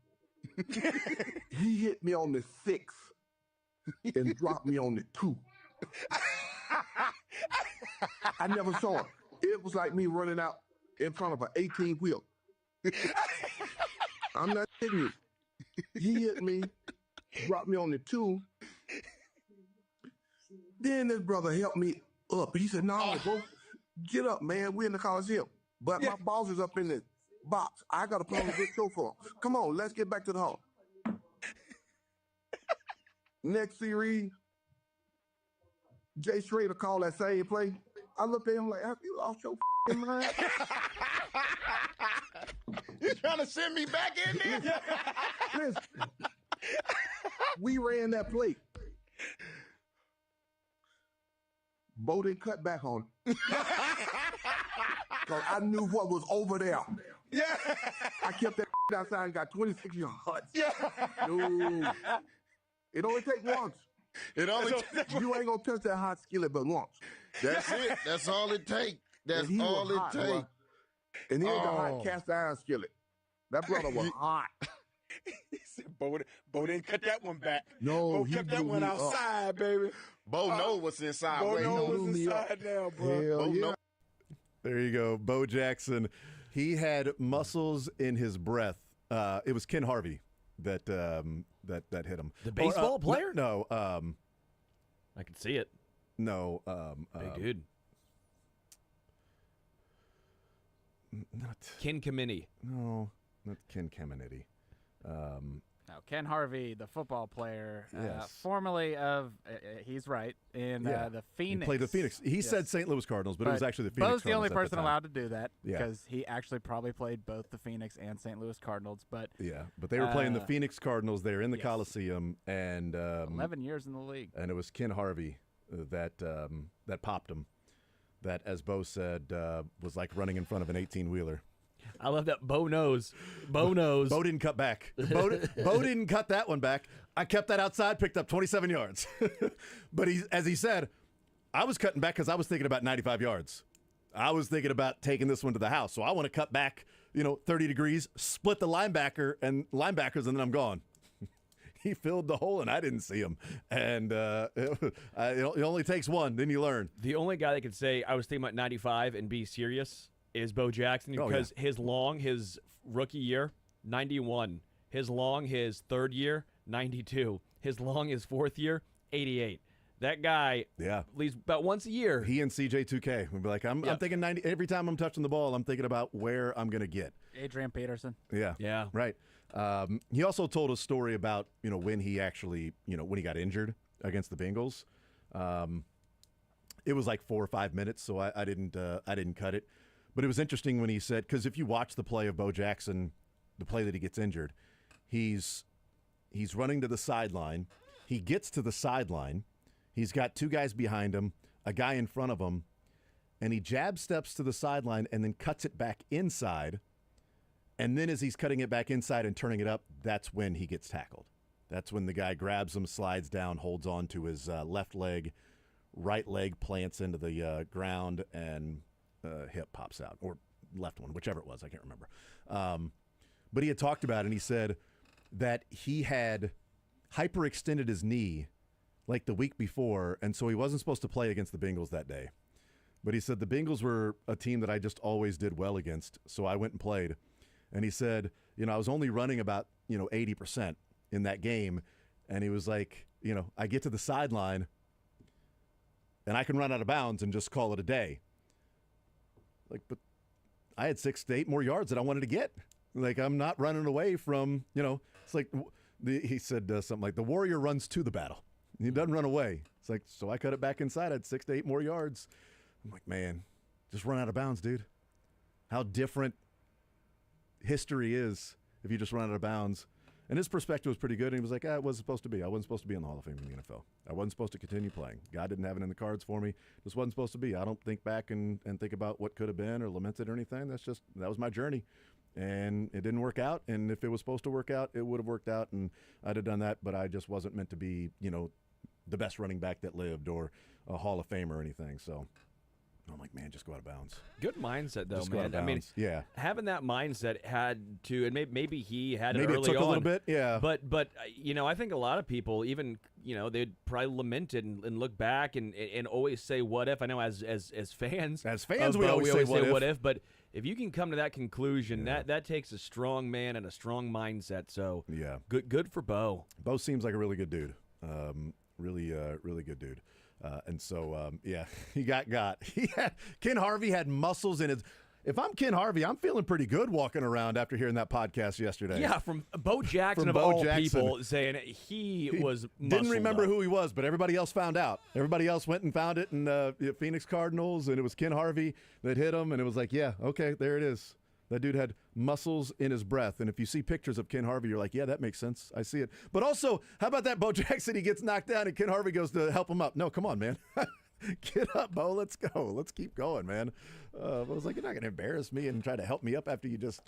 He hit me on the 6 and dropped me on the 2. I never saw it. It was like me running out in front of an 18-wheel. I'm not kidding you. He hit me, dropped me on the 2. Then this brother helped me up. He said, no, bro, get up, man. We're in the Coliseum. But my boss is up in the box. I got to put on a good show for him. Come on, let's get back to the hall. Next series, Jay Schrader called that same play. I looked at him like, have you lost your mind? You trying to send me back in there? Listen, we ran that play. Bo didn't cut back on it. Because I knew what was over there. Yeah. I kept that outside and got 26 yards. Yeah. No. It only takes once. It only You ain't going to touch that hot skillet but once. That's it. That's all it takes. That's all it takes. And he ain't got hot cast iron skillet. That brother was hot. He said, Bo didn't cut that one back. No, Bo he kept that blew one me outside, baby. Bo knows what's inside. Bo Wait, knows no. what's inside now, bro. Hell Bo yeah. know. There you go, Bo Jackson. He had muscles in his breath. It was Ken Harvey that that hit him. The baseball player? No, I can see it. no. Big dude. Not Ken Kamini. no, not Ken Caminiti. No, Ken Harvey, the football player, Yes. formerly of, he's right, in the Phoenix. He played the Phoenix. He said St. Louis Cardinals, but it was actually the Phoenix Bo's the only Cardinals at person the time. allowed to do that Yeah. because he actually probably played both the Phoenix and St. Louis Cardinals. But Yeah, but they were playing the Phoenix Cardinals there in the Coliseum, and 11 years in the league. and it was Ken Harvey that popped him. That, as Bo said, was like running in front of an 18-wheeler. I love that. Bo knows. Bo knows. Bo didn't cut back. Bo didn't cut that one back. I kept that outside, picked up 27 yards. But as he said, I was cutting back because I was thinking about 95 yards. I was thinking about taking this one to the house. So I want to cut back, 30 degrees, split the linebackers, and then I'm gone. He filled the hole, and I didn't see him. And it only takes one. Then you learn. The only guy that could say I was thinking about 95 and be serious is Bo Jackson because his rookie year, 91. His third year, 92. His fourth year, 88. That guy leaves about once a year. He and CJ2K would be like, I'm thinking 90. Every time I'm touching the ball, I'm thinking about where I'm going to get. Adrian Peterson. Yeah. Right. He also told a story about, when he actually, when he got injured against the Bengals. It was like 4 or 5 minutes, so I didn't cut it. But it was interesting when he said, because if you watch the play of Bo Jackson, the play that he gets injured, he's running to the sideline. He gets to the sideline. He's got 2 guys behind him, a guy in front of him, and he jab steps to the sideline and then cuts it back inside. And then as he's cutting it back inside and turning it up, that's when he gets tackled. That's when the guy grabs him, slides down, holds on to his left leg, right leg plants into the ground, and hip pops out, or left one, whichever it was. I can't remember. But he had talked about it, and he said that he had hyperextended his knee like the week before, and so he wasn't supposed to play against the Bengals that day. But he said the Bengals were a team that I just always did well against, so I went and played. And he said, I was only running about, 80% in that game. And he was like, I get to the sideline and I can run out of bounds and just call it a day. Like, but I had 6 to 8 more yards that I wanted to get. Like, I'm not running away from, it's like he said something like the warrior runs to the battle. He doesn't run away. It's like, so I cut it back inside. I had 6 to 8 more yards. I'm like, man, just run out of bounds, dude. How different history is if you just run out of bounds. And his perspective was pretty good. And he was like, it wasn't supposed to be. I wasn't supposed to be in the Hall of Fame in the NFL. I wasn't supposed to continue playing. God didn't have it in the cards for me. This wasn't supposed to be. I don't think back and think about what could have been or lament it or anything. That was my journey. and it didn't work out. And if it was supposed to work out, it would have worked out, and I'd have done that. But I just wasn't meant to be, the best running back that lived or a Hall of Fame or anything. So I'm like, man, just go out of bounds. Good mindset, though, Just go out man. of bounds. Yeah. Having that mindset had to, and maybe he had it Maybe early it took on, a little bit, yeah. But I think a lot of people, even they'd probably lament it and look back and always say what if. I know as fans, we always say what if. But if you can come to that conclusion, that takes a strong man and a strong mindset. So yeah, good for Bo. Bo seems like a really good dude. Really good dude. And so, he got. Ken Harvey had muscles in his. If I'm Ken Harvey, I'm feeling pretty good walking around after hearing that podcast yesterday. Yeah, from Bo Jackson From of Bo all Jackson. people saying he was didn't remember muscled up. who he was, but everybody else found out. Everybody else went and found it in Phoenix Cardinals, and it was Ken Harvey that hit him, and it was like, yeah, okay, there it is. That dude had muscles in his breath. And if you see pictures of Ken Harvey, you're like, yeah, that makes sense. I see it. But also, how about that Bo Jackson? He gets knocked down and Ken Harvey goes to help him up. No, come on, man. Get up, Bo. Let's go. Let's keep going, man. I was like, you're not going to embarrass me and try to help me up after you just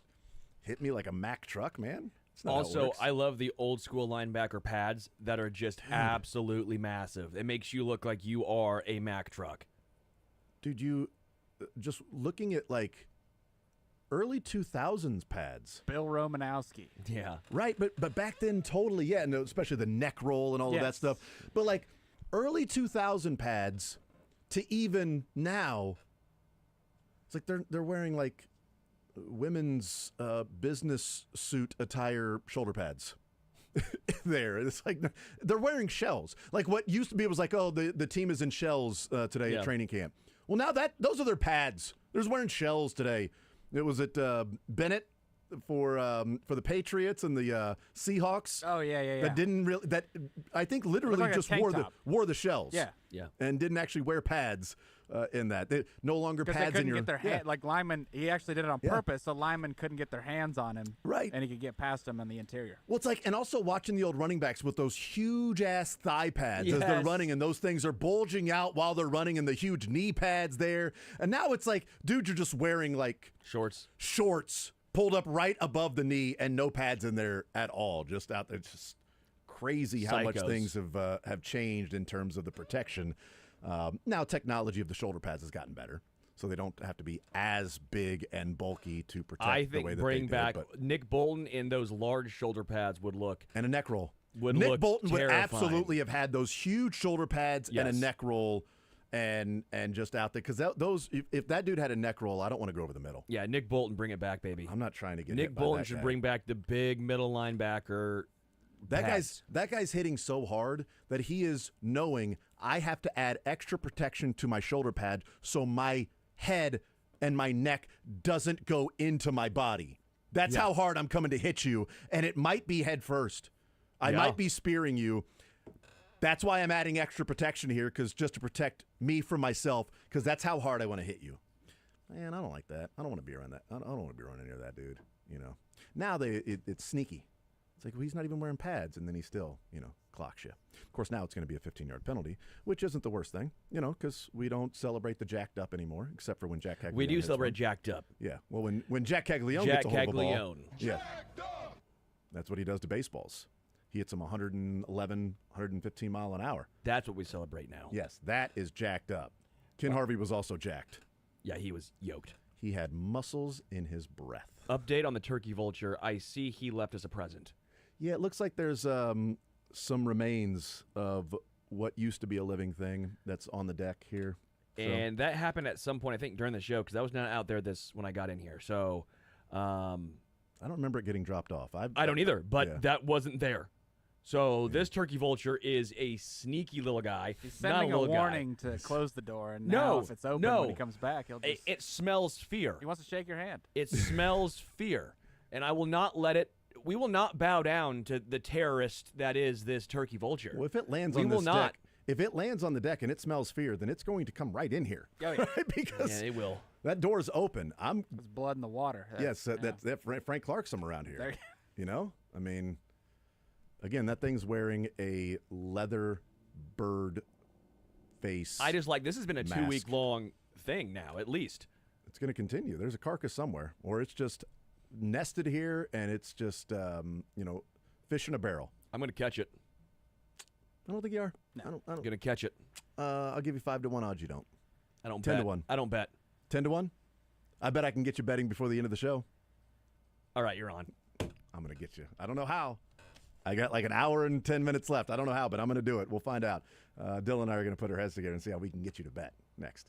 hit me like a Mack truck, man. It's not how it Also, works. I love the old school linebacker pads that are just absolutely massive. It makes you look like you are a Mack truck. Dude, you just looking at like early 2000s pads. Bill Romanowski. Yeah. Right, but back then, totally, yeah, and especially the neck roll and all of that stuff. But like early 2000 pads to even now, it's like they're wearing like women's business suit attire shoulder pads. There, it's like they're wearing shells. Like what used to be, it was like, oh, the team is in shells today at training camp. Well, now those are their pads. They're just wearing shells today. It was at Bennett for the Patriots and the Seahawks. Oh yeah. That didn't really. That I think literally like a just tank top. wore the shells. Yeah. And didn't actually wear pads in that. They no longer Because pads they in couldn't your get their hand. Like linemen, he actually did it on purpose, so linemen couldn't get their hands on him. Right. And he could get past him in the interior. Well, it's like, and also watching the old running backs with those huge ass thigh pads as they're running, and those things are bulging out while they're running, and the huge knee pads there. And now it's like, dude, you're just wearing like shorts pulled up right above the knee and no pads in there at all. Just out there. It's just crazy how much things have changed in terms of the protection. Now technology of the shoulder pads has gotten better, so they don't have to be as big and bulky to protect the way that they bring did, back but Nick Bolton in those large shoulder pads would look and a neck roll. Nick Bolton terrifying. would absolutely have had those huge shoulder pads and a neck roll, and just out there, because those if that dude had a neck roll, I don't want to go over the middle. Yeah, Nick Bolton, bring it back, baby. I'm not trying to get Nick hit by Bolton that should guy. bring back the big middle linebacker. That guy's hitting so hard that he is knowing I have to add extra protection to my shoulder pad so my head and my neck doesn't go into my body. That's how hard I'm coming to hit you, and it might be head first. I might be spearing you. That's why I'm adding extra protection here, because just to protect me from myself, because that's how hard I want to hit you. Man, I don't like that. I don't want to be around that. I don't want to be running near that dude. Now it's sneaky. It's like, well, he's not even wearing pads, and then he still, clocks you. Of course, now it's going to be a 15-yard penalty, which isn't the worst thing, because we don't celebrate the jacked up anymore, except for when Jack Caglione We do hits celebrate one. jacked up. Yeah. Well, when Jack Caglione gets a hold of the ball, that's what he does to baseballs. He hits them 111, 115 mile an hour. That's what we celebrate now. Yes, that is jacked up. Ken Harvey was also jacked. Yeah, he was yoked. He had muscles in his breath. Update on the turkey vulture. I see he left as a present. Yeah, it looks like there's some remains of what used to be a living thing that's on the deck here. And that happened at some point, I think, during the show, because that was not out there when I got in here. So I don't remember it getting dropped off. I don't either, but that wasn't there. So this turkey vulture is a sneaky little guy. He's sending a warning to close the door, and now if it's open when he comes back, he'll just... It smells fear. He wants to shake your hand. It smells fear, and I will not let it... We will not bow down to the terrorist that is this turkey vulture. Well, if it lands on this deck, if it lands on the deck and it smells fear, then it's going to come right in here. Oh, yeah. Right? Because it will. That door's open. There's blood in the water. Yes, that's Frank Clarkson around here. I mean, again, that thing's wearing a leather bird face. I just this has been a 2-week long thing now, at least. It's going to continue. There's a carcass somewhere, or it's just nested here, and it's just fish in a barrel. I'm going to catch it. I don't think you are. No. I don't. I'm going to catch it. I'll give you 5-1 odds. You don't. I don't 10 bet. to 1. I don't bet. 10-1. I bet I can get you betting before the end of the show. All right, you're on. I'm going to get you. I don't know how. I got like an hour and 10 minutes left. I don't know how, but I'm going to do it. We'll find out. Dylan and I are going to put our heads together and see how we can get you to bet next.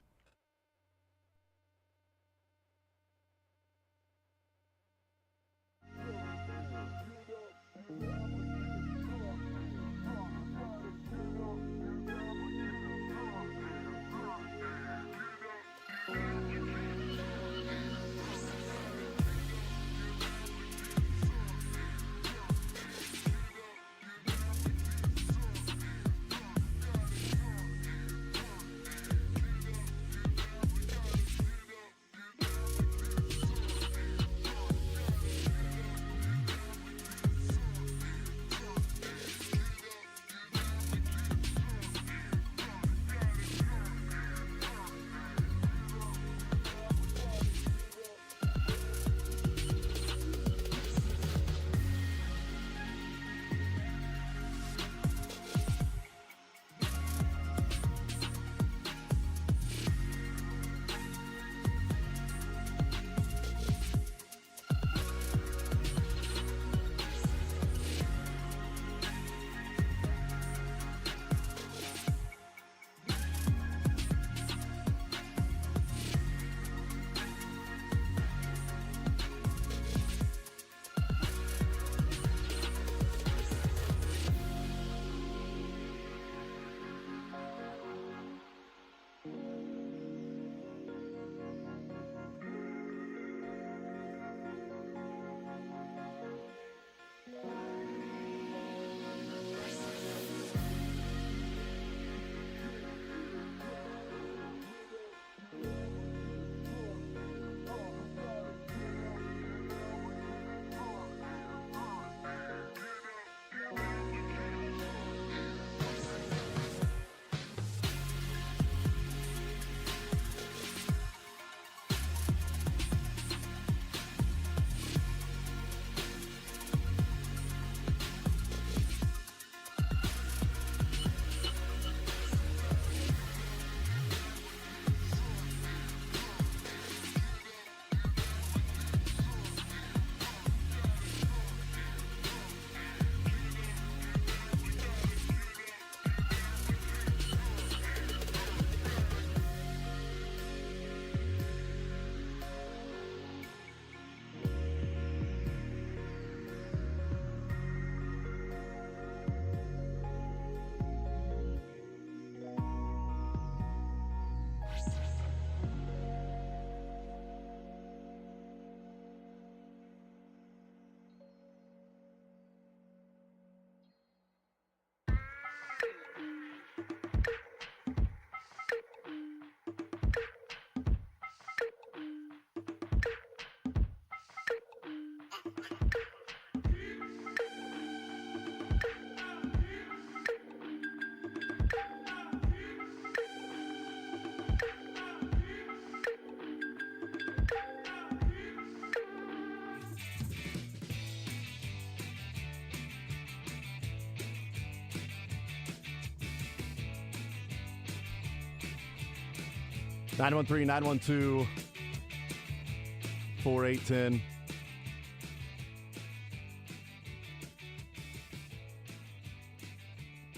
Nine 912-4810.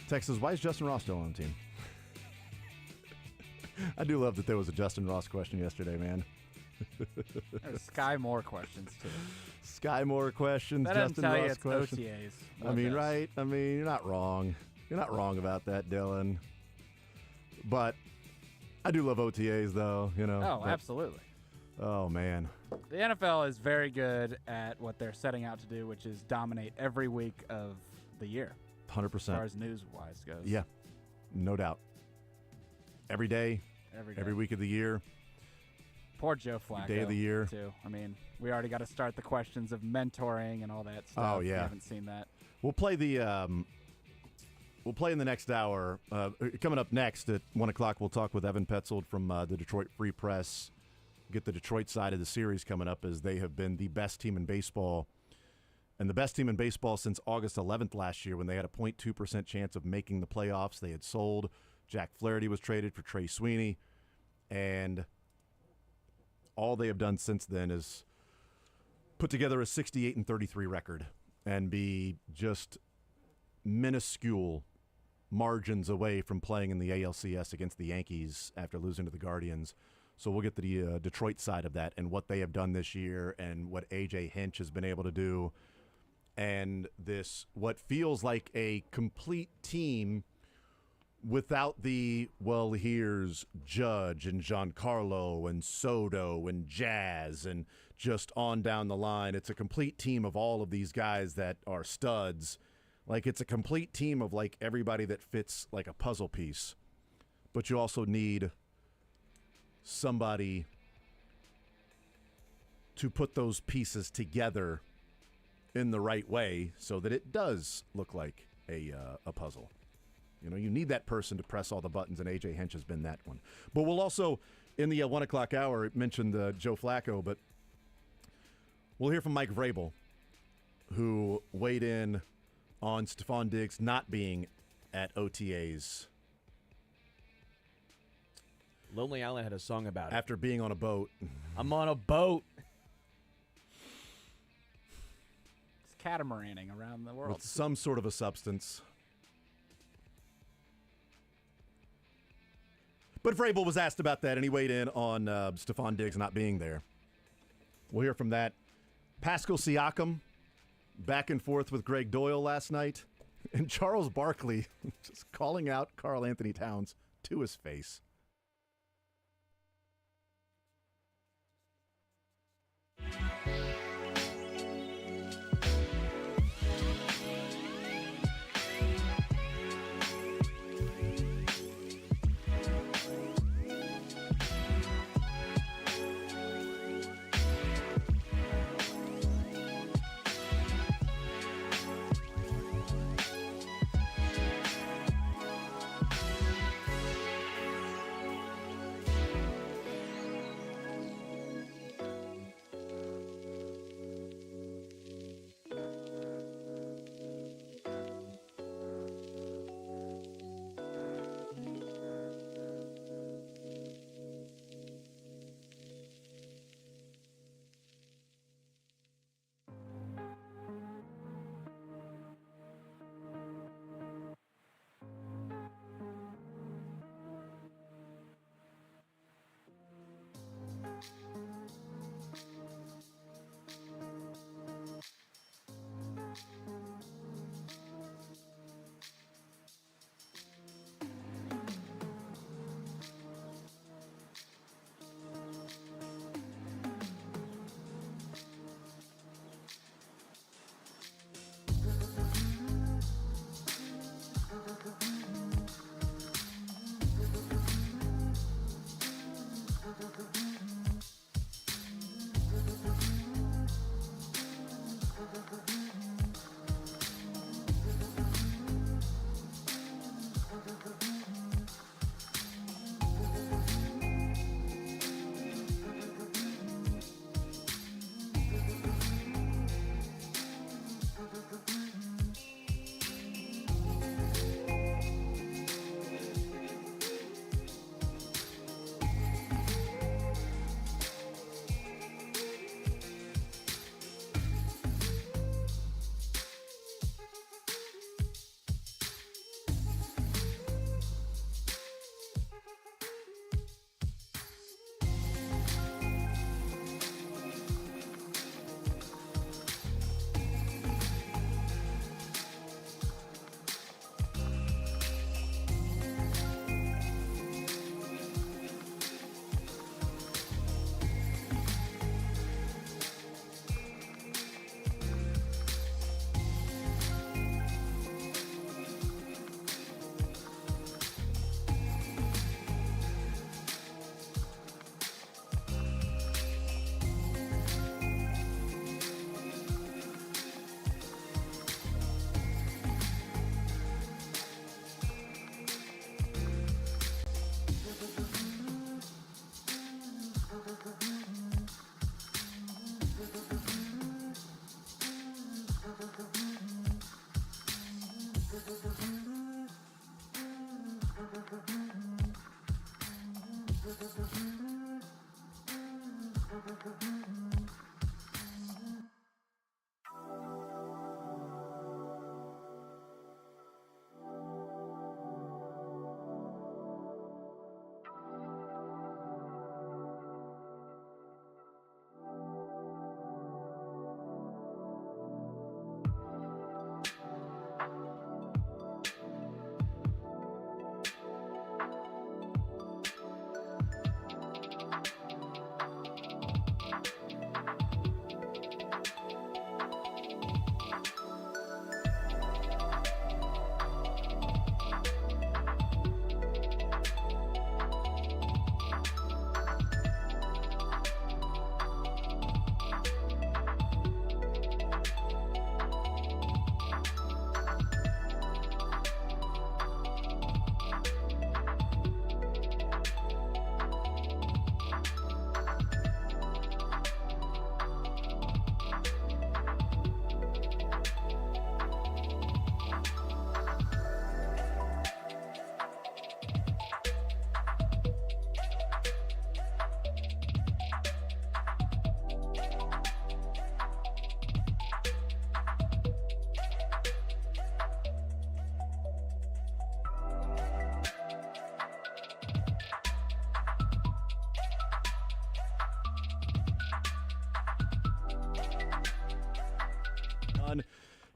Texas, why is Justin Ross still on the team? I do love that there was a Justin Ross question yesterday, man. There's Sky Moore questions, too. Sky Moore questions, That Justin doesn't tell you Ross it's questions. OTAs. I mean, right? I mean, you're not wrong. You're not wrong about that, Dylan. But I do love OTAs, though, you know. Oh, but, absolutely. oh, man. The NFL is very good at what they're setting out to do, which is dominate every week of the year. 100%. As far as news-wise goes. Yeah, no doubt. Every day, every week of the year. Poor Joe Flacco. Day of the year. Too. I mean, we already got to start the questions of mentoring and all that stuff. Oh, yeah. We haven't seen that. We'll play the. We'll play in the next hour. Coming up next at 1 o'clock, we'll talk with Evan Petzold from the Detroit Free Press get the Detroit side of the series coming up, as they have been the best team in baseball, and the best team in baseball since August 11th last year, when they had a 0.2% chance of making the playoffs. They had sold. Jack Flaherty was traded for Trey Sweeney, and all they have done since then is put together a 68-33 record and be just minuscule margins away from playing in the ALCS against the Yankees after losing to the Guardians. So we'll get to the Detroit side of that and what they have done this year and what A.J. Hinch has been able to do, and this what feels like a complete team without the, well, here's Judge and Giancarlo and Soto and Jazz and just on down the line. It's a complete team of all of these guys that are studs. Like, it's a complete team of, like, everybody that fits like a puzzle piece. But you also need somebody to put those pieces together in the right way so that it does look like a puzzle. You know, you need that person to press all the buttons, and A.J. Hinch has been that one. But we'll also, in the 1 o'clock hour, mention Joe Flacco, but we'll hear from Mike Vrabel, who weighed in on Stephon Diggs not being at OTAs. Lonely Island had a song about it. After being on a boat. I'm on a boat. It's catamaraning around the world. With some sort of a substance. But Vrabel was asked about that, and he weighed in on Stephon Diggs not being there. We'll hear from that. Pascal Siakam back and forth with Greg Doyle last night, and Charles Barkley just calling out Karl Anthony Towns to his face.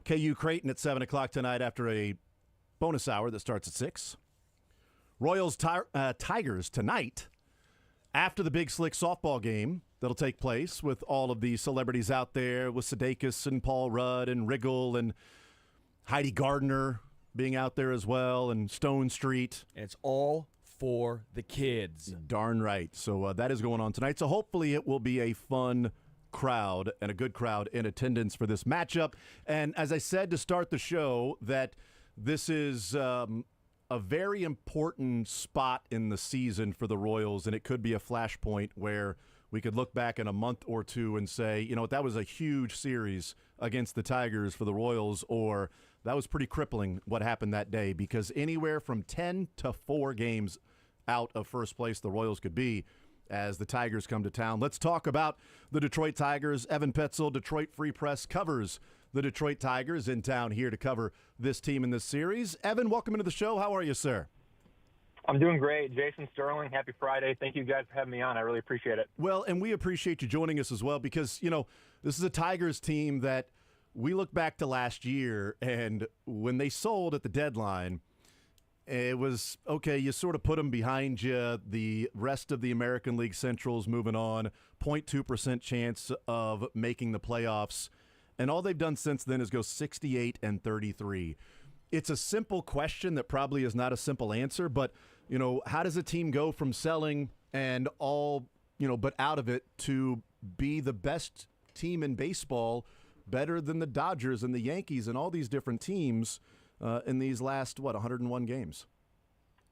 KU Creighton at 7 o'clock tonight after a bonus hour that starts at 6. Royals Tigers tonight after the Big Slick softball game that'll take place with all of the celebrities out there with Sudeikis and Paul Rudd and Riggle and Heidi Gardner being out there as well and Stone Street. It's all for the kids. Darn right. So that is going on tonight. So hopefully it will be a fun crowd and a good crowd in attendance for this matchup. And as I said to start the show, that this is a very important spot in the season for the Royals, and it could be a flashpoint where we could look back in a month or two and say, you know, that was a huge series against the Tigers for the Royals, or that was pretty crippling what happened that day, because anywhere from 10 to 4 games out of first place the Royals could be as the Tigers come to town. Let's talk about the Detroit Tigers. Evan Petzel, Detroit Free Press, covers the Detroit Tigers in town here to cover this team in this series. Evan, welcome into the show. How are you, sir? I'm doing great. Jason Sterling, happy Friday. Thank you guys for having me on. I really appreciate it. Well, and we appreciate you joining us as well because, you know, this is a Tigers team that we look back to last year, and when they sold at the deadline, it was, okay, you sort of put them behind you. The rest of the American League Central's moving on, 0.2% chance of making the playoffs. And all they've done since then is go 68-33. It's a simple question that probably is not a simple answer, but, you know, how does a team go from selling and all, you know, but out of it to be the best team in baseball, better than the Dodgers and the Yankees and all these different teams in these last, 101 games?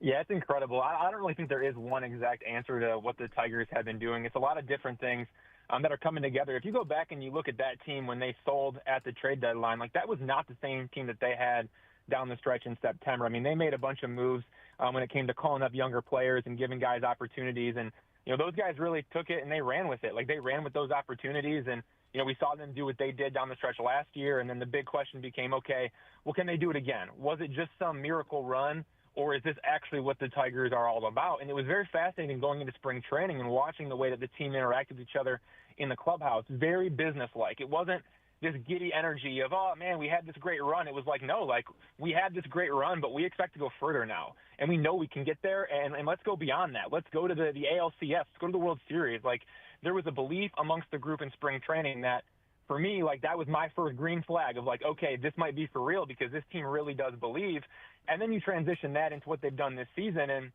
Yeah, it's incredible. I don't really think there is one exact answer to what the Tigers have been doing. It's a lot of different things that are coming together. If you go back and you look at that team when they sold at the trade deadline, like that was not the same team that they had down the stretch in September. I mean, they made a bunch of moves when it came to calling up younger players and giving guys opportunities. And, you know, those guys really took it and they ran with it. Like they ran with those opportunities. And, you know, we saw them do what they did down the stretch last year. And then the big question became, okay, well, can they do it again? Was it just some miracle run, or is this actually what the Tigers are all about? And it was very fascinating going into spring training and watching the way that the team interacted with each other in the clubhouse. Very businesslike. It wasn't this giddy energy of, oh, man, we had this great run. It was like, no, like we had this great run, but we expect to go further now. And we know we can get there, and let's go beyond that. Let's go to the ALCS. Let's go to the World Series. Like there was a belief amongst the group in spring training that, for me, like that was my first green flag of like, okay, this might be for real because this team really does believe. And then you transition that into what they've done this season, and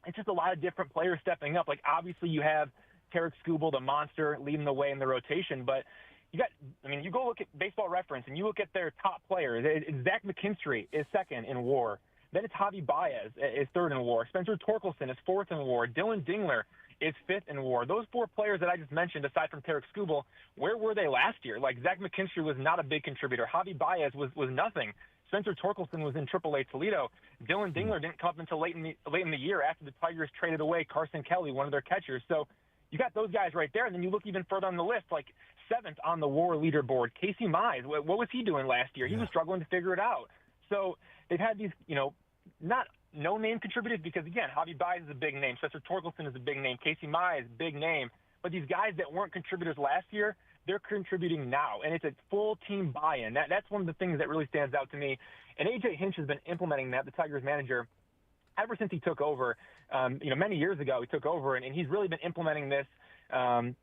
it's just a lot of different players stepping up. Like obviously you have Tarek Skubal, the monster, leading the way in the rotation, but you go look at Baseball Reference and you look at their top players. Zach McKinstry is second in WAR. Then it's Javi Baez is third in WAR. Spencer Torkelson is fourth in WAR. Dylan Dingler is fifth in WAR. Those 4 players that I just mentioned, aside from Tarek Skubal, where were they last year? Like Zach McKinstry was not a big contributor. Javi Baez was nothing. Spencer Torkelson was in AAA Toledo. Dylan Dingler didn't come up until late in the year after the Tigers traded away Carson Kelly, one of their catchers. So you got those guys right there, and then you look even further on the list, like 7th on the WAR leaderboard, Casey Mize. What was he doing last year? He was struggling to figure it out. So they've had these, you know, not no-name contributors because, again, Javi Baez is a big name. Spencer Torkelson is a big name. Casey Mize, big name. But these guys that weren't contributors last year, they're contributing now, and it's a full team buy-in. That's one of the things that really stands out to me. And A.J. Hinch has been implementing that, the Tigers manager, ever since he took over. Many years ago he took over, and he's really been implementing this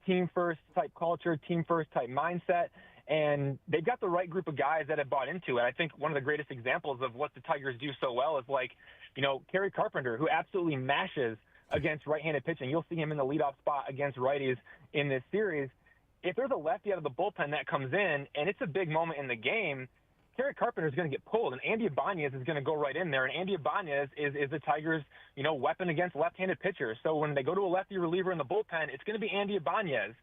team-first type culture, team-first type mindset. And they've got the right group of guys that have bought into it. I think one of the greatest examples of what the Tigers do so well is like, Kerry Carpenter, who absolutely mashes against right-handed pitching. You'll see him in the leadoff spot against righties in this series. If there's a lefty out of the bullpen that comes in and it's a big moment in the game, Kerry Carpenter is going to get pulled, and Andy Ibanez is going to go right in there. And Andy Ibanez is the Tigers' weapon against left-handed pitchers. So when they go to a lefty reliever in the bullpen, it's going to be Andy Ibanez.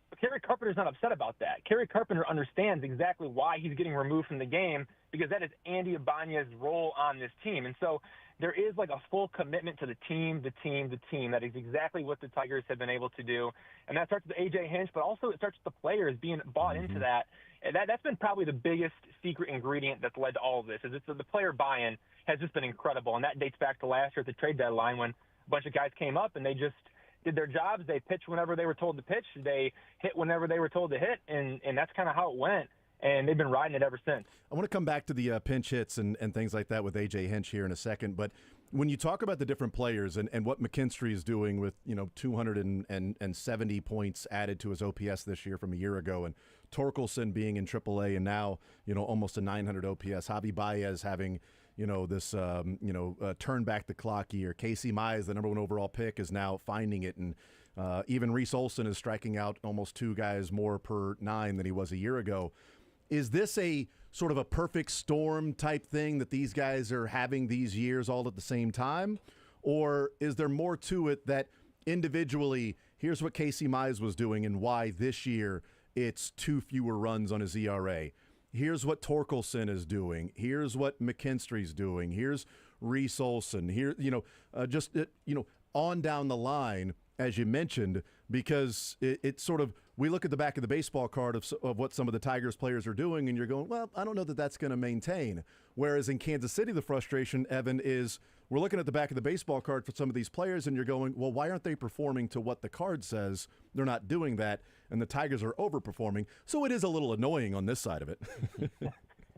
But Kerry Carpenter's not upset about that. Kerry Carpenter understands exactly why he's getting removed from the game, because that is Andy Ibanez's role on this team. And so there is like a full commitment to the team. That is exactly what the Tigers have been able to do. And that starts with A.J. Hinch, but also it starts with the players being bought into that. And that's been probably the biggest secret ingredient that's led to all of this. Is the player buy-in has just been incredible. And that dates back to last year at the trade deadline when a bunch of guys came up and they just did their jobs. They pitched whenever they were told to pitch. They hit whenever they were told to hit. And that's kind of how it went. and they've been riding it ever since. I want to come back to the pinch hits and things like that with A.J. Hinch here in a second, but when you talk about the different players and what McKinstry is doing with 270 points added to his OPS this year from a year ago, and Torkelson being in AAA and now almost a 900 OPS, Javi Baez having this turn back the clock year, Casey Mize, the number 1 overall pick, is now finding it, and even Reese Olson is striking out almost 2 guys more per 9 than he was a year ago. Is this a sort of a perfect storm type thing that these guys are having these years all at the same time? Or is there more to it that individually, here's what Casey Mize was doing and why this year it's 2 fewer runs on his ERA? Here's what Torkelson is doing. Here's what McKinstry's doing. Here's Reese Olson. Here, on down the line, as you mentioned, because it's sort of, we look at the back of the baseball card of what some of the Tigers players are doing, and you're going, well, I don't know that that's going to maintain. Whereas in Kansas City, the frustration, Evan, is we're looking at the back of the baseball card for some of these players, and you're going, well, why aren't they performing to what the card says? They're not doing that, and the Tigers are overperforming. So it is a little annoying on this side of it.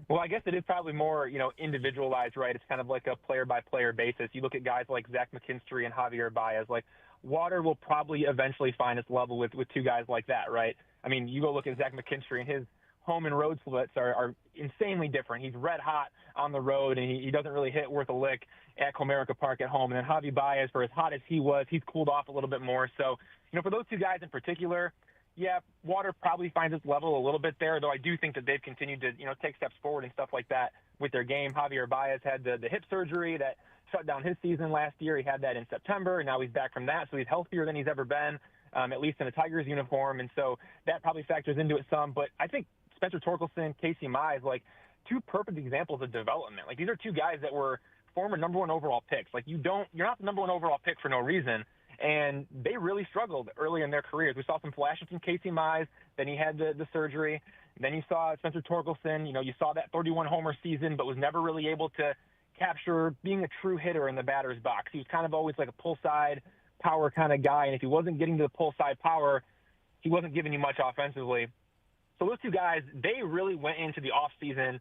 Well, I guess it is probably more, individualized, right? It's kind of like a player-by-player basis. You look at guys like Zach McKinstry and Javier Baez, like Water will probably eventually find its level with 2 guys like that, right? I mean, you go look at Zach McKinstry, and his home and road splits are insanely different. He's red hot on the road, and he doesn't really hit worth a lick at Comerica Park at home. And then Javi Baez, for as hot as he was, he's cooled off a little bit more. So, for those 2 guys in particular, yeah, Water probably finds its level a little bit there, though I do think that they've continued to, take steps forward and stuff like that with their game. Javier Baez had the hip surgery that shut down his season last year. He had that in September, and now he's back from that, so he's healthier than he's ever been, at least in a Tigers uniform, and so that probably factors into it some. But I think Spencer Torkelson, Casey Mize, 2 perfect examples of development. These are 2 guys that were former number 1 overall picks. You're not the number 1 overall pick for no reason. And they really struggled early in their careers. We saw some flashes from Casey Mize. Then he had the surgery. Then you saw Spencer Torkelson. You saw that 31-homer season, but was never really able to capture being a true hitter in the batter's box. He was kind of always like a pull-side power kind of guy. And if he wasn't getting to the pull-side power, he wasn't giving you much offensively. So those 2 guys, they really went into the offseason,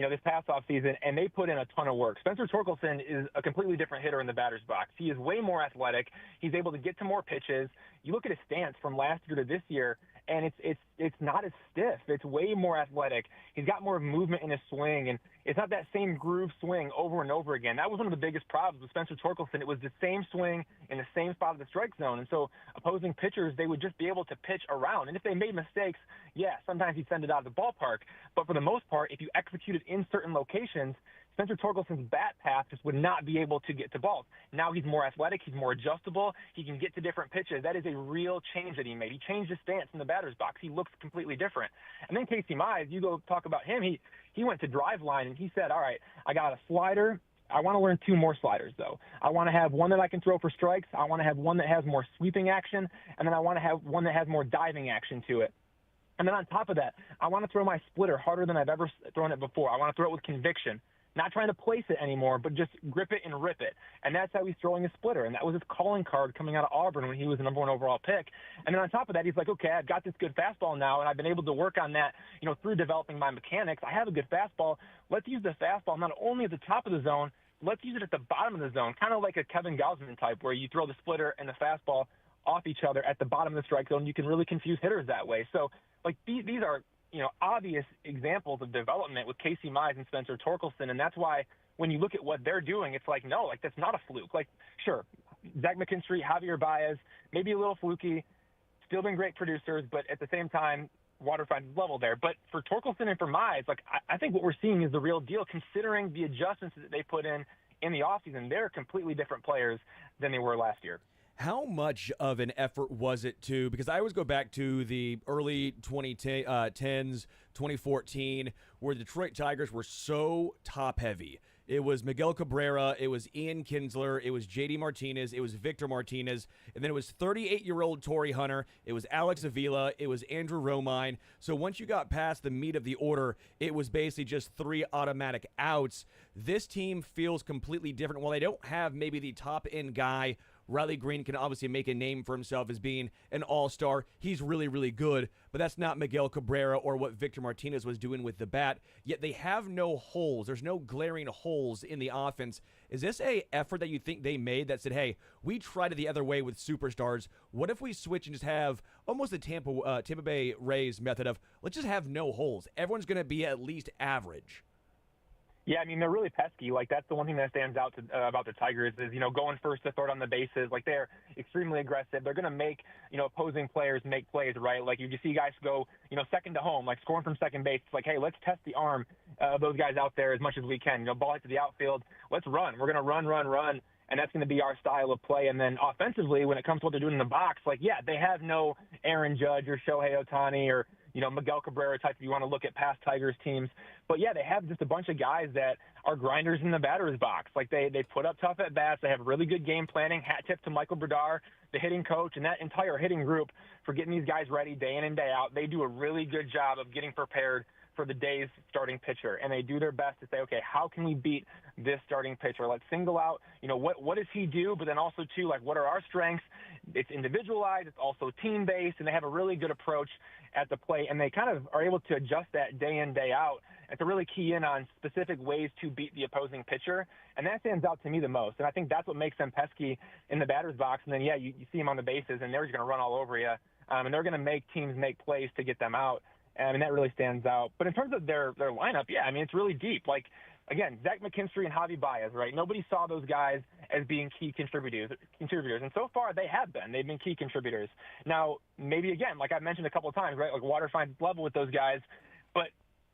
this past offseason, and they put in a ton of work. Spencer Torkelson is a completely different hitter in the batter's box. He is way more athletic. He's able to get to more pitches. You look at his stance from last year to this year, and it's not as stiff. It's way more athletic. He's got more movement in his swing, and it's not that same groove swing over and over again. That was one of the biggest problems with Spencer Torkelson. It was the same swing in the same spot of the strike zone, and so opposing pitchers, they would just be able to pitch around. And if they made mistakes, yeah, sometimes he'd send it out of the ballpark. But for the most part, if you executed in certain locations, Spencer Torkelson's bat path just would not be able to get to balls. Now he's more athletic. He's more adjustable. He can get to different pitches. That is a real change that he made. He changed his stance in the batter's box. He looks completely different. And then Casey Mize, you go talk about him. He went to drive line, and he said, all right, I got a slider. I want to learn 2 more sliders, though. I want to have one that I can throw for strikes. I want to have one that has more sweeping action, and then I want to have one that has more diving action to it. And then on top of that, I want to throw my splitter harder than I've ever thrown it before. I want to throw it with conviction. Not trying to place it anymore, but just grip it and rip it. And that's how he's throwing his splitter. And that was his calling card coming out of Auburn when he was the number 1 overall pick. And then on top of that, he's like, okay, I've got this good fastball now, and I've been able to work on that, through developing my mechanics. I have a good fastball. Let's use the fastball not only at the top of the zone, let's use it at the bottom of the zone, kind of like a Kevin Gausman type where you throw the splitter and the fastball off each other at the bottom of the strike zone. You can really confuse hitters that way. So, these are, obvious examples of development with Casey Mize and Spencer Torkelson, and that's why when you look at what they're doing, it's that's not a fluke. Sure, Zach McKinstry, Javier Baez, maybe a little fluky, still been great producers, but at the same time, Water finds his level there. But for Torkelson and for Mize, I think what we're seeing is the real deal, considering the adjustments that they put in the offseason. They're completely different players than they were last year. How much of an effort was it to, because I always go back to the early 2010s, 2014, where the Detroit Tigers were so top-heavy. It was Miguel Cabrera, it was Ian Kinsler, it was J.D. Martinez, it was Victor Martinez, and then it was 38-year-old Torrey Hunter, it was Alex Avila, it was Andrew Romine. So once you got past the meat of the order, it was basically just 3 automatic outs. This team feels completely different. While they don't have maybe the top-end guy Riley Green can obviously make a name for himself as being an all-star. He's really, really good, but that's not Miguel Cabrera or what Victor Martinez was doing with the bat. Yet they have no holes. There's no glaring holes in the offense. Is this a effort that you think they made that said, hey, we tried it the other way with superstars. What if we switch and just have almost the Tampa Bay Rays method of let's just have no holes. Everyone's going to be at least average. Yeah, I mean, they're really pesky. Like, that's the one thing that stands out about the Tigers is, going first to third on the bases. Like, they're extremely aggressive. They're going to make, opposing players make plays, right? Like, you see guys go, second to home, like scoring from second base. It's like, hey, let's test the arm of those guys out there as much as we can. Ball hit to the outfield. Let's run. We're going to run. And that's going to be our style of play. And then offensively, when it comes to what they're doing in the box, like, yeah, they have no Aaron Judge or Shohei Ohtani or, Miguel Cabrera type if you want to look at past Tigers teams. But, yeah, they have just a bunch of guys that are grinders in the batter's box. Like, they put up tough at-bats. They have really good game planning. Hat tip to Michael Bradar, the hitting coach, and that entire hitting group for getting these guys ready day in and day out. They do a really good job of getting prepared for the day's starting pitcher, and they do their best to say, okay, how can we beat this starting pitcher? Let's single out, what does he do, but then also, too, like, what are our strengths? It's individualized. It's also team-based, and they have a really good approach at the plate, and they kind of are able to adjust that day in, day out, and to really key in on specific ways to beat the opposing pitcher, and that stands out to me the most, and I think that's what makes them pesky in the batter's box, and then, yeah, you see them on the bases, and they're just going to run all over you, and they're going to make teams make plays to get them out. I mean, that really stands out. But in terms of their lineup, yeah, I mean, it's really deep. Like, again, Zach McKinstry and Javi Baez, right? Nobody saw those guys as being key contributors. And so far, they have been. They've been key contributors. Now, maybe, again, like I mentioned a couple of times, right? Like, water finds its level with those guys. But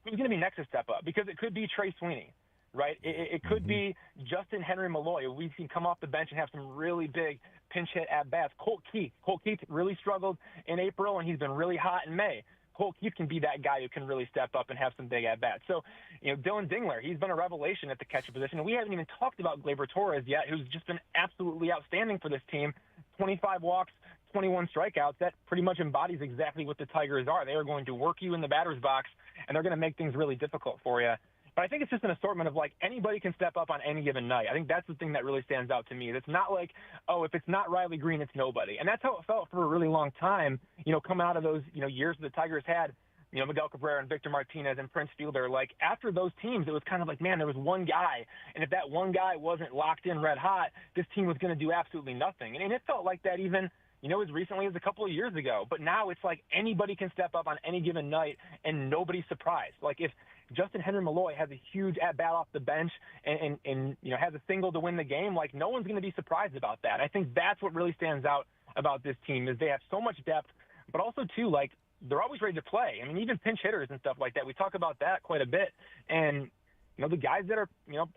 who's going to be next to step up? Because it could be Trey Sweeney, right? It could be Justin Henry Malloy. We've seen come off the bench and have some really big pinch hit at-bats. Colt Keith really struggled in April, and he's been really hot in May. Colt Keith can be that guy who can really step up and have some big at-bats. So, Dylan Dingler, he's been a revelation at the catcher position. And we haven't even talked about Gleyber Torres yet, who's just been absolutely outstanding for this team. 25 walks, 21 strikeouts. That pretty much embodies exactly what the Tigers are. They are going to work you in the batter's box, and they're going to make things really difficult for you. But I think it's just an assortment of, like, anybody can step up on any given night. I think that's the thing that really stands out to me. It's not like, oh, if it's not Riley Green, it's nobody. And that's how it felt for a really long time, coming out of those, years the Tigers had, Miguel Cabrera and Victor Martinez and Prince Fielder. Like, after those teams, it was kind of like, man, there was one guy. And if that one guy wasn't locked in red hot, this team was going to do absolutely nothing. And it felt like that even as recently as a couple of years ago. But now it's like anybody can step up on any given night and nobody's surprised. Like, if Justin Henry Malloy has a huge at-bat off the bench and has a single to win the game, like, no one's going to be surprised about that. I think that's what really stands out about this team is they have so much depth, but also, too, like, they're always ready to play. I mean, even pinch hitters and stuff like that. We talk about that quite a bit. And, the guys that are,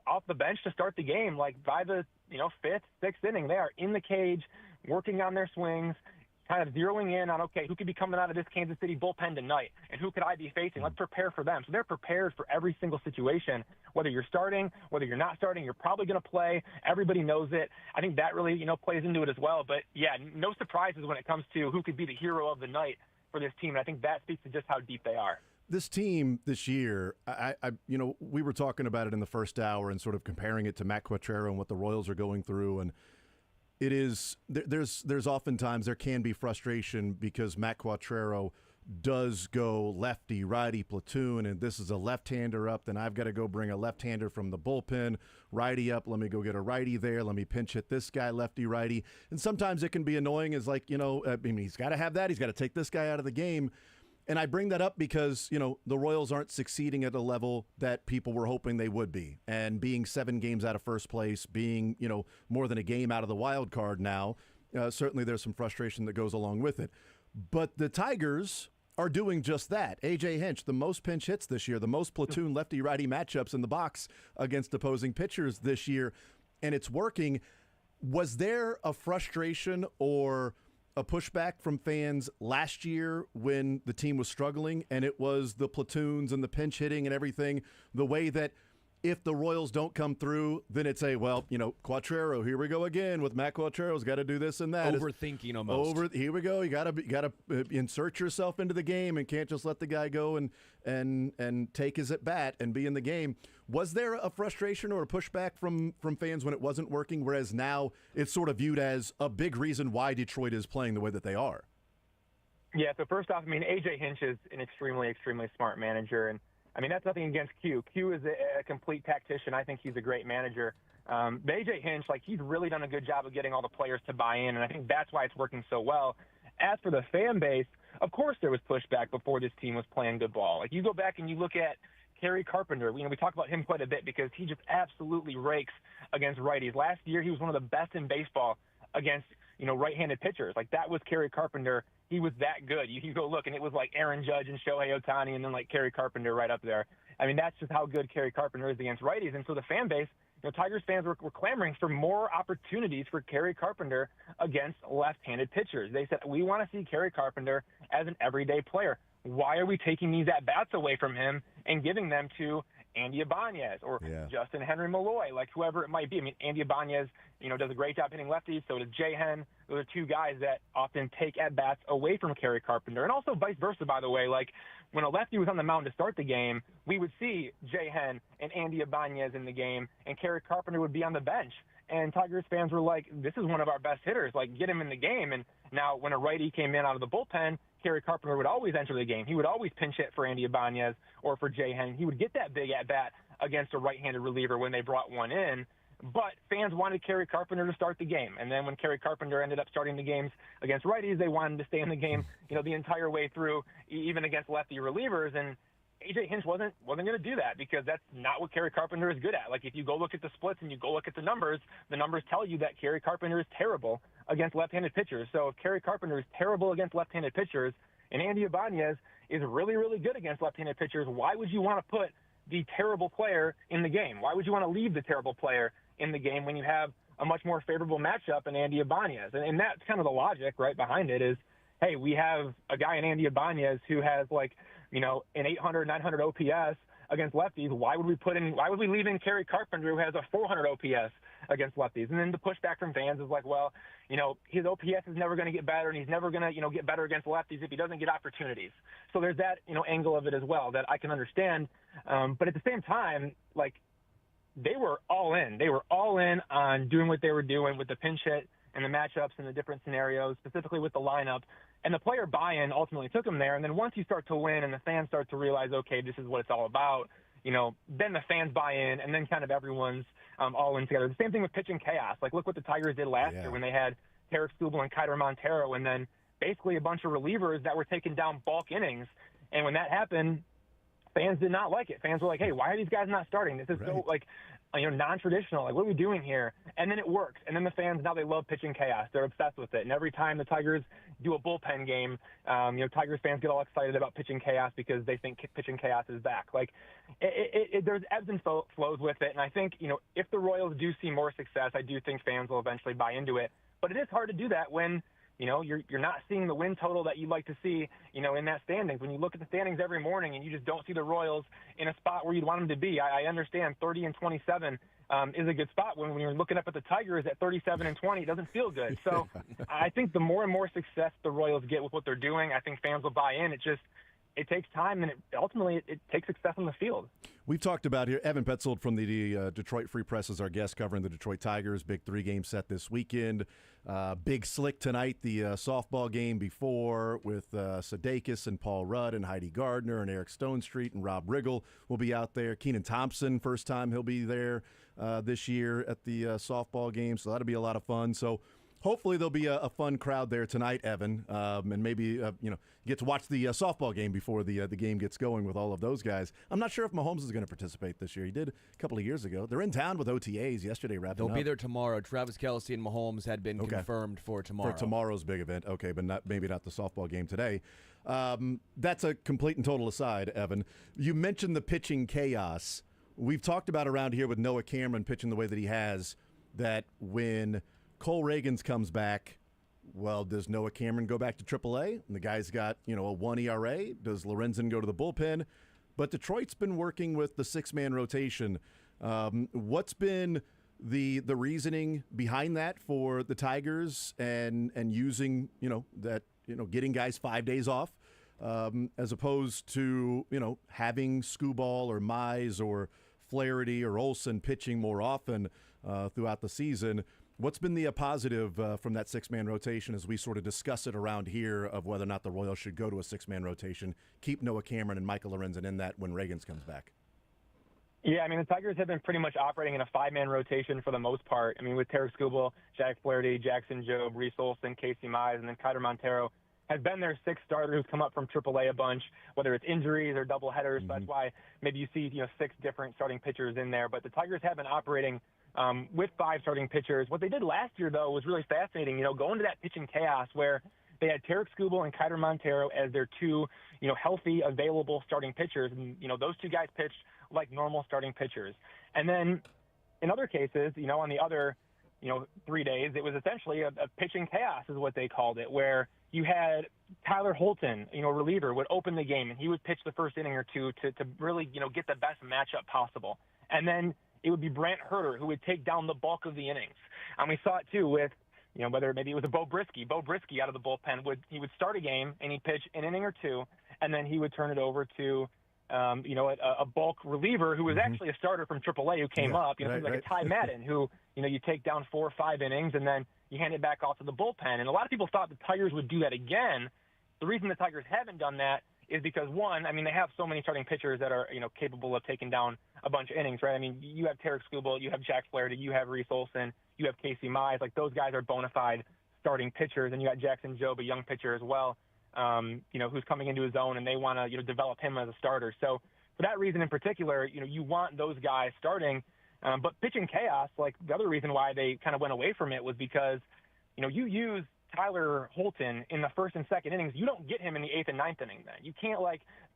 off the bench to start the game, like, by the, fifth, sixth inning, they are in the cage, working on their swings, kind of zeroing in on, okay, who could be coming out of this Kansas City bullpen tonight, and who could I be facing? Let's prepare for them. So they're prepared for every single situation. Whether you're starting, whether you're not starting, you're probably going to play. Everybody knows it. I think that really, plays into it as well. But, yeah, no surprises when it comes to who could be the hero of the night for this team. And I think that speaks to just how deep they are. This team this year, we were talking about it in the first hour and sort of comparing it to Matt Quatrero and what the Royals are going through, and it is there's oftentimes there can be frustration because Matt Quatrero does go lefty, righty platoon, and this is a left-hander up, then I've got to go bring a left-hander from the bullpen, righty up, let me go get a righty there, let me pinch hit this guy, lefty, righty. And sometimes it can be annoying as like, he's got to have that, he's got to take this guy out of the game. And I bring that up because, the Royals aren't succeeding at a level that people were hoping they would be. And being 7 games out of first place, being, more than a game out of the wild card now, certainly there's some frustration that goes along with it. But the Tigers are doing just that. A.J. Hinch, the most pinch hits this year, the most platoon lefty-righty matchups in the box against opposing pitchers this year, and it's working. Was there a frustration or a pushback from fans last year when the team was struggling and it was the platoons and the pinch hitting and everything, the way that if the Royals don't come through, then it's Quattrero, here we go again with Matt Quattrero's got to do this and that. Overthinking almost. Here we go. You got to insert yourself into the game and can't just let the guy go and take his at bat and be in the game. Was there a frustration or a pushback from fans when it wasn't working, whereas now it's sort of viewed as a big reason why Detroit is playing the way that they are? Yeah, so first off, A.J. Hinch is an extremely, extremely smart manager, and that's nothing against Q. Q is a complete tactician. I think he's a great manager. But A.J. Hinch, he's really done a good job of getting all the players to buy in, and I think that's why it's working so well. As for the fan base, of course there was pushback before this team was playing good ball. You go back and you look at Kerry Carpenter. We talk about him quite a bit because he just absolutely rakes against righties. Last year, he was one of the best in baseball against right-handed pitchers. That was Kerry Carpenter. He was that good. You can go look, and it was like Aaron Judge and Shohei Ohtani and then Kerry Carpenter right up there. That's just how good Kerry Carpenter is against righties. And so the fan base, Tigers fans were clamoring for more opportunities for Kerry Carpenter against left-handed pitchers. They said, we want to see Kerry Carpenter as an everyday player. Why are we taking these at-bats away from him and giving them to Andy Ibanez or Justin Henry Malloy, whoever it might be? Andy Ibanez, does a great job hitting lefties. So does Jay Hen. Those are two guys that often take at-bats away from Kerry Carpenter. And also vice versa, by the way. When a lefty was on the mound to start the game, we would see Jay Hen and Andy Ibanez in the game, and Kerry Carpenter would be on the bench. And Tigers fans were like, this is one of our best hitters. Get him in the game. And now when a righty came in out of the bullpen, Kerry Carpenter would always enter the game. He would always pinch hit for Andy Ibanez or for Jay Hen. He would get that big at-bat against a right-handed reliever when they brought one in. But fans wanted Kerry Carpenter to start the game. And then when Kerry Carpenter ended up starting the games against righties, they wanted him to stay in the game, the entire way through, even against lefty relievers. And A.J. Hinch wasn't going to do that because that's not what Kerry Carpenter is good at. If you go look at the splits and you go look at the numbers tell you that Kerry Carpenter is terrible against left-handed pitchers. So if Kerry Carpenter is terrible against left-handed pitchers and Andy Ibanez is really, really good against left-handed pitchers, why would you want to put the terrible player in the game? Why would you want to leave the terrible player in the game when you have a much more favorable matchup in Andy Ibanez? And that's kind of the logic right behind it is, hey, we have a guy in Andy Ibanez who has an 800, 900 OPS against lefties. Why would we leave in Kerry Carpenter who has a 400 OPS against lefties? And then the pushback from fans is his OPS is never going to get better, and he's never going to, get better against lefties if he doesn't get opportunities. So there's that, angle of it as well that I can understand. But at the same time, they were all in. They were all in on doing what they were doing with the pinch hit and the matchups and the different scenarios, specifically with the lineup. And the player buy-in ultimately took them there. And then once you start to win and the fans start to realize, okay, this is what it's all about, then the fans buy in, and then kind of everyone's all in together. The same thing with pitching chaos. Look what the Tigers did last year when they had Tarek Stubel and Kiter Montero, and then basically a bunch of relievers that were taking down bulk innings. And when that happened, fans did not like it. Fans were like, hey, why are these guys not starting? This is so, non-traditional. What are we doing here? And then it works. And then the fans, now they love pitching chaos. They're obsessed with it. And every time the Tigers do a bullpen game, Tigers fans get all excited about pitching chaos because they think pitching chaos is back. There's ebbs and flows with it. And I think, if the Royals do see more success, I do think fans will eventually buy into it. But it is hard to do that when you're not seeing the win total that you'd like to see, in that standings. When you look at the standings every morning and you just don't see the Royals in a spot where you'd want them to be, I understand 30-27 is a good spot. When you're looking up at the Tigers at 37-20, it doesn't feel good. So I think the more and more success the Royals get with what they're doing, I think fans will buy in. It takes time, and ultimately it takes success on the field. We've talked about here, Evan Petzold from the Detroit Free Press is our guest covering the Detroit Tigers. Big 3-game set this weekend. Big Slick tonight, the softball game before with Sudeikis and Paul Rudd and Heidi Gardner and Eric Stonestreet and Rob Riggle will be out there. Keenan Thompson, first time he'll be there this year at the softball game, so that'll be a lot of fun. So hopefully there'll be a fun crowd there tonight, Evan, and maybe get to watch the softball game before the game gets going with all of those guys. I'm not sure if Mahomes is going to participate this year. He did a couple of years ago. They're in town with OTAs yesterday wrapping up. They'll be there tomorrow. Travis Kelce and Mahomes had been confirmed for tomorrow. For tomorrow's big event, okay, but maybe not the softball game today. That's a complete and total aside, Evan. You mentioned the pitching chaos. We've talked about around here with Noah Cameron pitching the way that he has, that when Cole Reagans comes back, well, does Noah Cameron go back to AAA? And the guy's got, a 1 ERA. Does Lorenzen go to the bullpen? But Detroit's been working with the 6-man rotation What's been the reasoning behind that for the Tigers and using getting guys 5 days off as opposed to having Skubal or Mize or Flaherty or Olsen pitching more often throughout the season? What's been the positive from that six-man rotation as we sort of discuss it around here of whether or not the Royals should go to a six-man rotation, keep Noah Cameron and Michael Lorenzen in that when Reagans comes back? Yeah, I mean, the Tigers have been pretty much operating in a five-man rotation for the most part. I mean, with Tarek Skubal, Jack Flaherty, Jackson Jobe, Reese Olson, Casey Mize, and then Kiter Montero has been their sixth starter who's come up from AAA a bunch, whether it's injuries or doubleheaders. So that's why maybe you see six different starting pitchers in there. But the Tigers have been operating with five starting pitchers. What they did last year, though, was really fascinating. Going to that pitching chaos where they had Tarek Skubal and Kiter Montero as their two, healthy, available starting pitchers. And, those two guys pitched like normal starting pitchers. And then in other cases, on the other, 3 days, it was essentially a pitching chaos is what they called it, where you had Tyler Holton, reliever, would open the game, and he would pitch the first inning or two to really, get the best matchup possible. And then it would be Brant Herter who would take down the bulk of the innings. And we saw it, too, with, whether maybe it was a Bo Brisky. Bo Brisky out of the bullpen, he would start a game, and he'd pitch an inning or two, and then he would turn it over to a bulk reliever who was actually a starter from AAA who came up, like a Ty Madden who, you take down 4 or 5 innings and then you hand it back off to the bullpen. And a lot of people thought the Tigers would do that again. The reason the Tigers haven't done that is because, one, I mean, they have so many starting pitchers that are, capable of taking down a bunch of innings, right? I mean, you have Tarek Skubal, you have Jack Flaherty, you have Reese Olson, you have Casey Mize. Like, those guys are bona fide starting pitchers. And you got Jackson Jobe, a young pitcher as well, who's coming into his own, and they want to, develop him as a starter. So for that reason in particular, you want those guys starting. But pitching chaos, like the other reason why they kind of went away from it was because, you use Tyler Holton in the first and second innings. You don't get him in the eighth and ninth inning then. You can't,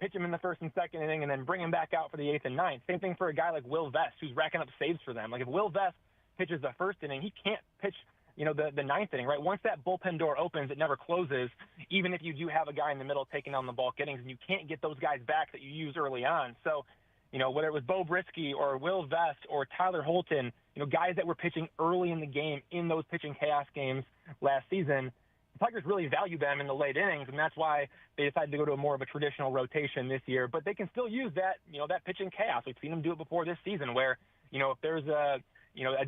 pitch him in the first and second inning and then bring him back out for the eighth and ninth. Same thing for a guy like Will Vest, who's racking up saves for them. Like, if Will Vest pitches the first inning, he can't pitch the ninth inning, right? Once that bullpen door opens, it never closes, even if you do have a guy in the middle taking on the bulk innings, and you can't get those guys back that you use early on. So, whether it was Bo Brisky or Will Vest or Tyler Holton, guys that were pitching early in the game in those pitching chaos games last season, the Tigers really value them in the late innings, and that's why they decided to go to a more of a traditional rotation this year. But they can still use that, that pitching chaos. We've seen them do it before this season where, if there's a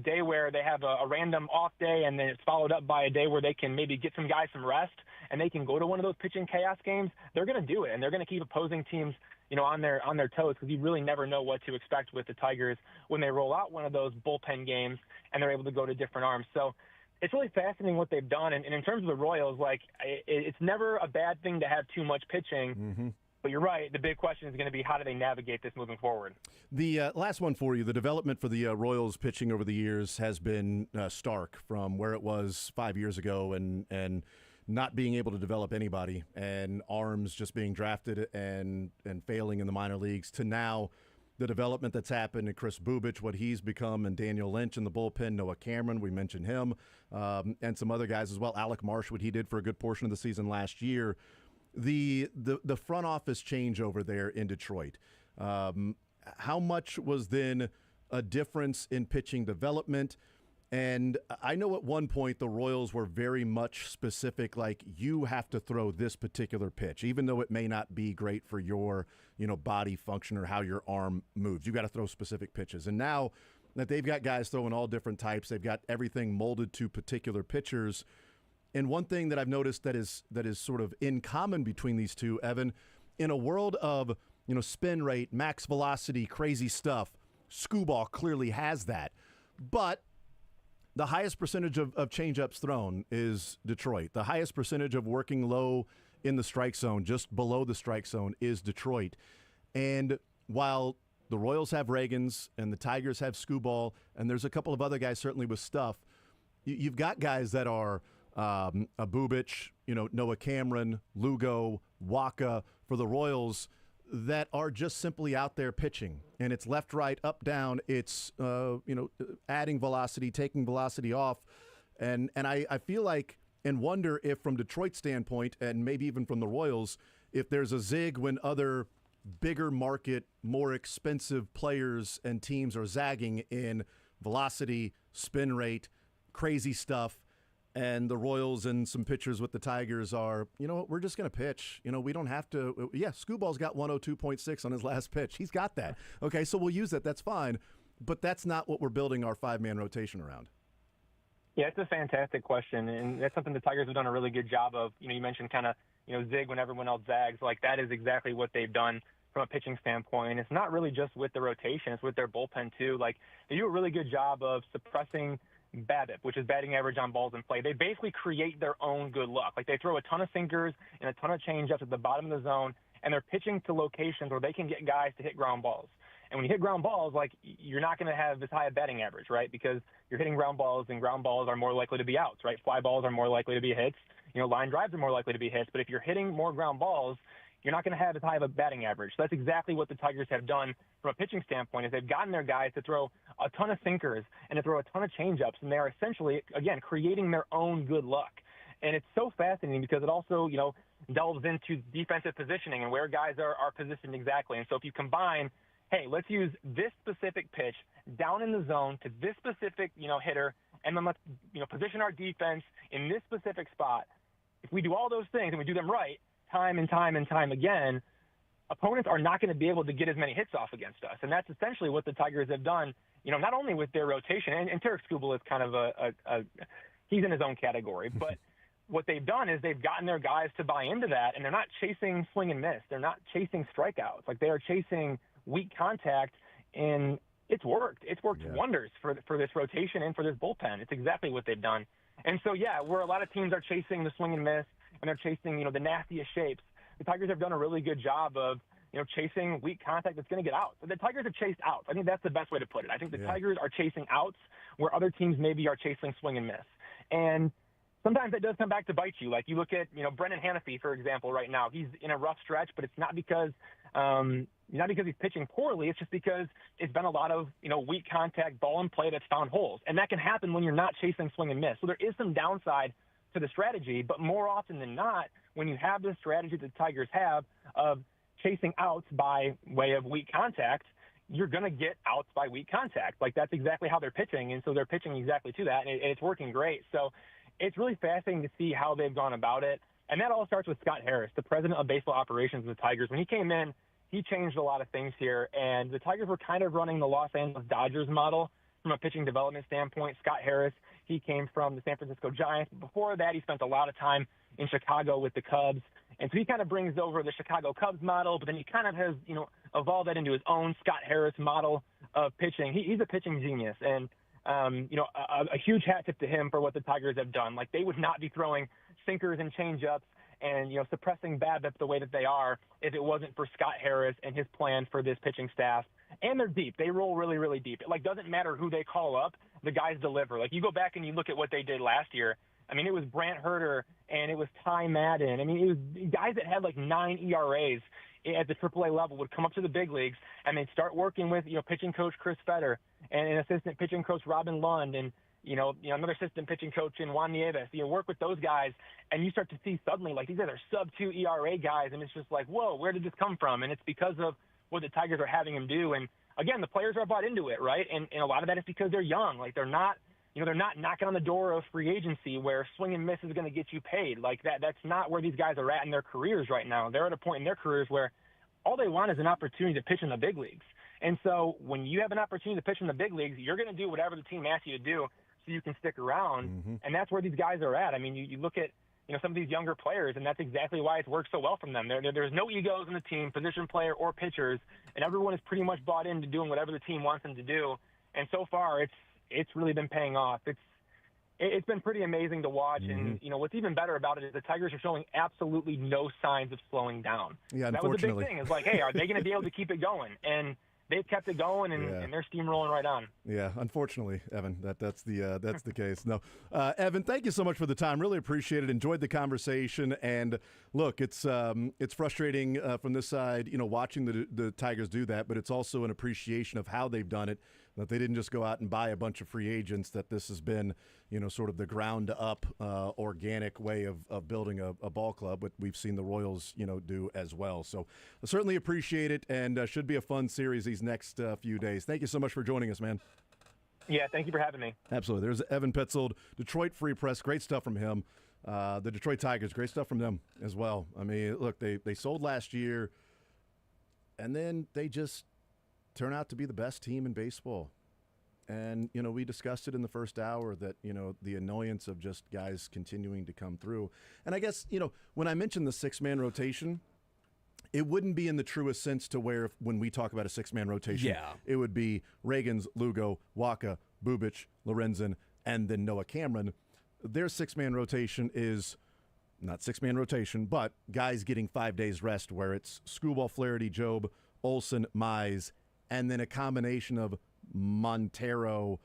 day where they have a random off day and then it's followed up by a day where they can maybe get some guys some rest and they can go to one of those pitching chaos games, they're going to do it. And they're going to keep opposing teams, on their toes, because you really never know what to expect with the Tigers when they roll out one of those bullpen games and they're able to go to different arms. So it's really fascinating what they've done. And in terms of the Royals, it's never a bad thing to have too much pitching. But you're right. The big question is going to be how do they navigate this moving forward? The last one for you, the development for the Royals pitching over the years has been stark from where it was 5 years ago and not being able to develop anybody and arms just being drafted and failing in the minor leagues to now the development that's happened in Chris Bubich, what he's become, and Daniel Lynch in the bullpen, Noah Cameron, we mentioned him, and some other guys as well. Alec Marsh, what he did for a good portion of the season last year. The front office change over there in Detroit, how much was then a difference in pitching development? And I know at one point the Royals were very much specific, like you have to throw this particular pitch, even though it may not be great for your body function or how your arm moves. You got to throw specific pitches. And now that they've got guys throwing all different types, they've got everything molded to particular pitchers. And one thing that I've noticed that is sort of in common between these two, Evan, in a world of spin rate, max velocity, crazy stuff, Skubal clearly has that. But the highest percentage of changeups thrown is Detroit. The highest percentage of working low in the strike zone, just below the strike zone, is Detroit. And while the Royals have Reagans and the Tigers have Skubal, and there's a couple of other guys certainly with stuff, you've got guys that are a Bubich, Noah Cameron, Lugo, Waka for the Royals that are just simply out there pitching. And it's left, right, up, down. It's, adding velocity, taking velocity off. And I feel like and wonder if from Detroit's standpoint and maybe even from the Royals, if there's a zig when other bigger market, more expensive players and teams are zagging in velocity, spin rate, crazy stuff. And the Royals and some pitchers with the Tigers are, you know what, we're just going to pitch. You know, we don't have to. Yeah, Scooball's got 102.6 on his last pitch. He's got that. Okay, so we'll use that. That's fine. But that's not what we're building our 5-man rotation around. Yeah, it's a fantastic question, and that's something the Tigers have done a really good job of. You know, you mentioned kind of, zig when everyone else zags. Like, that is exactly what they've done from a pitching standpoint. It's not really just with the rotation. It's with their bullpen, too. Like, they do a really good job of suppressing BABIP, which is batting average on balls in play. They basically create their own good luck. Like, they throw a ton of sinkers and a ton of changeups at the bottom of the zone, and they're pitching to locations where they can get guys to hit ground balls. And when you hit ground balls, like, you're not going to have as high a batting average, right? Because you're hitting ground balls, and ground balls are more likely to be outs, right? Fly balls are more likely to be hits. Line drives are more likely to be hits. But if you're hitting more ground balls, you're not going to have as high of a batting average. So that's exactly what the Tigers have done from a pitching standpoint, is they've gotten their guys to throw a ton of sinkers and to throw a ton of changeups, and they are essentially, again, creating their own good luck. And it's so fascinating because it also, delves into defensive positioning and where guys are positioned exactly. And so if you combine, hey, let's use this specific pitch down in the zone to this specific, hitter, and then let's, position our defense in this specific spot. If we do all those things and we do them right, time and time and time again, opponents are not going to be able to get as many hits off against us. And that's essentially what the Tigers have done, not only with their rotation, and Tarek Skubal is kind of he's in his own category, but what they've done is they've gotten their guys to buy into that, and they're not chasing swing and miss. They're not chasing strikeouts. Like, they are chasing weak contact, and it's worked. It's worked wonders for this rotation and for this bullpen. It's exactly what they've done. And so, where a lot of teams are chasing the swing and miss, and they're chasing, the nastiest shapes, the Tigers have done a really good job of, chasing weak contact that's going to get out. So the Tigers have chased outs. I think that's the best way to put it. I think the Tigers are chasing outs where other teams maybe are chasing swing and miss. And sometimes that does come back to bite you. Like, you look at, Brendan Hanafy, for example, right now. He's in a rough stretch, but it's not because he's pitching poorly. It's just because it's been a lot of, weak contact ball and play that's found holes. And that can happen when you're not chasing swing and miss. So there is some downside to the strategy, but more often than not, when you have the strategy that the Tigers have of chasing outs by way of weak contact, you're going to get outs by weak contact. Like, that's exactly how they're pitching, and so they're pitching exactly to that, and it's working great. So it's really fascinating to see how they've gone about it, and that all starts with Scott Harris, the president of baseball operations of the Tigers. When he came in, he changed a lot of things here, and the Tigers were kind of running the Los Angeles Dodgers model from a pitching development standpoint. Scott Harris, he came from the San Francisco Giants. Before that, he spent a lot of time in Chicago with the Cubs. And so he kind of brings over the Chicago Cubs model, but then he kind of has, evolved that into his own Scott Harris model of pitching. He's a pitching genius. And, a huge hat tip to him for what the Tigers have done. Like, they would not be throwing sinkers and changeups and, suppressing BABIP the way that they are if it wasn't for Scott Harris and his plan for this pitching staff. And they're deep. They roll really, really deep. It, doesn't matter who they call up, the guys deliver. Like, you go back and you look at what they did last year. I mean, it was Brant Herter and it was Ty Madden. I mean, it was guys that had 9 ERAs at the AAA level would come up to the big leagues, and they'd start working with, pitching coach Chris Fetter and an assistant pitching coach Robin Lund and, another assistant pitching coach in Juan Nieves. Work with those guys, and you start to see suddenly, these guys are sub-2 ERA guys, and it's just like, whoa, where did this come from? And it's because of what the Tigers are having him do. And, again, the players are bought into it, right? And a lot of that is because they're young. They're not knocking on the door of free agency where swing and miss is going to get you paid. That's not where these guys are at in their careers right now. They're at a point in their careers where all they want is an opportunity to pitch in the big leagues. And so when you have an opportunity to pitch in the big leagues, you're going to do whatever the team asks you to do so you can stick around. Mm-hmm. And that's where these guys are at. I mean, you look at, some of these younger players, and that's exactly why it's worked so well from them. There's no egos in the team, position player or pitchers, and everyone is pretty much bought into doing whatever the team wants them to do. And so far, it's really been paying off. It's been pretty amazing to watch, and what's even better about it is the Tigers are showing absolutely no signs of slowing down. Yeah, that was the big thing. It's like, hey, are they going to be able to keep it going? And they've kept it going, and they're steamrolling right on. Yeah, unfortunately, Evan, that's the case. No, Evan, thank you so much for the time. Really appreciate it. Enjoyed the conversation. And look, it's frustrating from this side, watching the Tigers do that, but it's also an appreciation of how they've done it. that they didn't just go out and buy a bunch of free agents, that this has been, sort of the ground-up, organic way of building a ball club, what we've seen the Royals, do as well. So I certainly appreciate it, and should be a fun series these next few days. Thank you so much for joining us, man. Yeah, thank you for having me. Absolutely. There's Evan Petzold, Detroit Free Press. Great stuff from him. The Detroit Tigers, great stuff from them as well. I mean, look, they sold last year, and then they just turn out to be the best team in baseball. And, we discussed it in the first hour that, the annoyance of just guys continuing to come through. And I guess, when I mentioned the six-man rotation, it wouldn't be in the truest sense to where when we talk about a six-man rotation, it would be Reagans, Lugo, Waka, Bubic, Lorenzen, and then Noah Cameron. Their six-man rotation is not six-man rotation, but guys getting 5 days rest, where it's Skubal, Flaherty, Job, Olsen, Mize, and then a combination of Montero,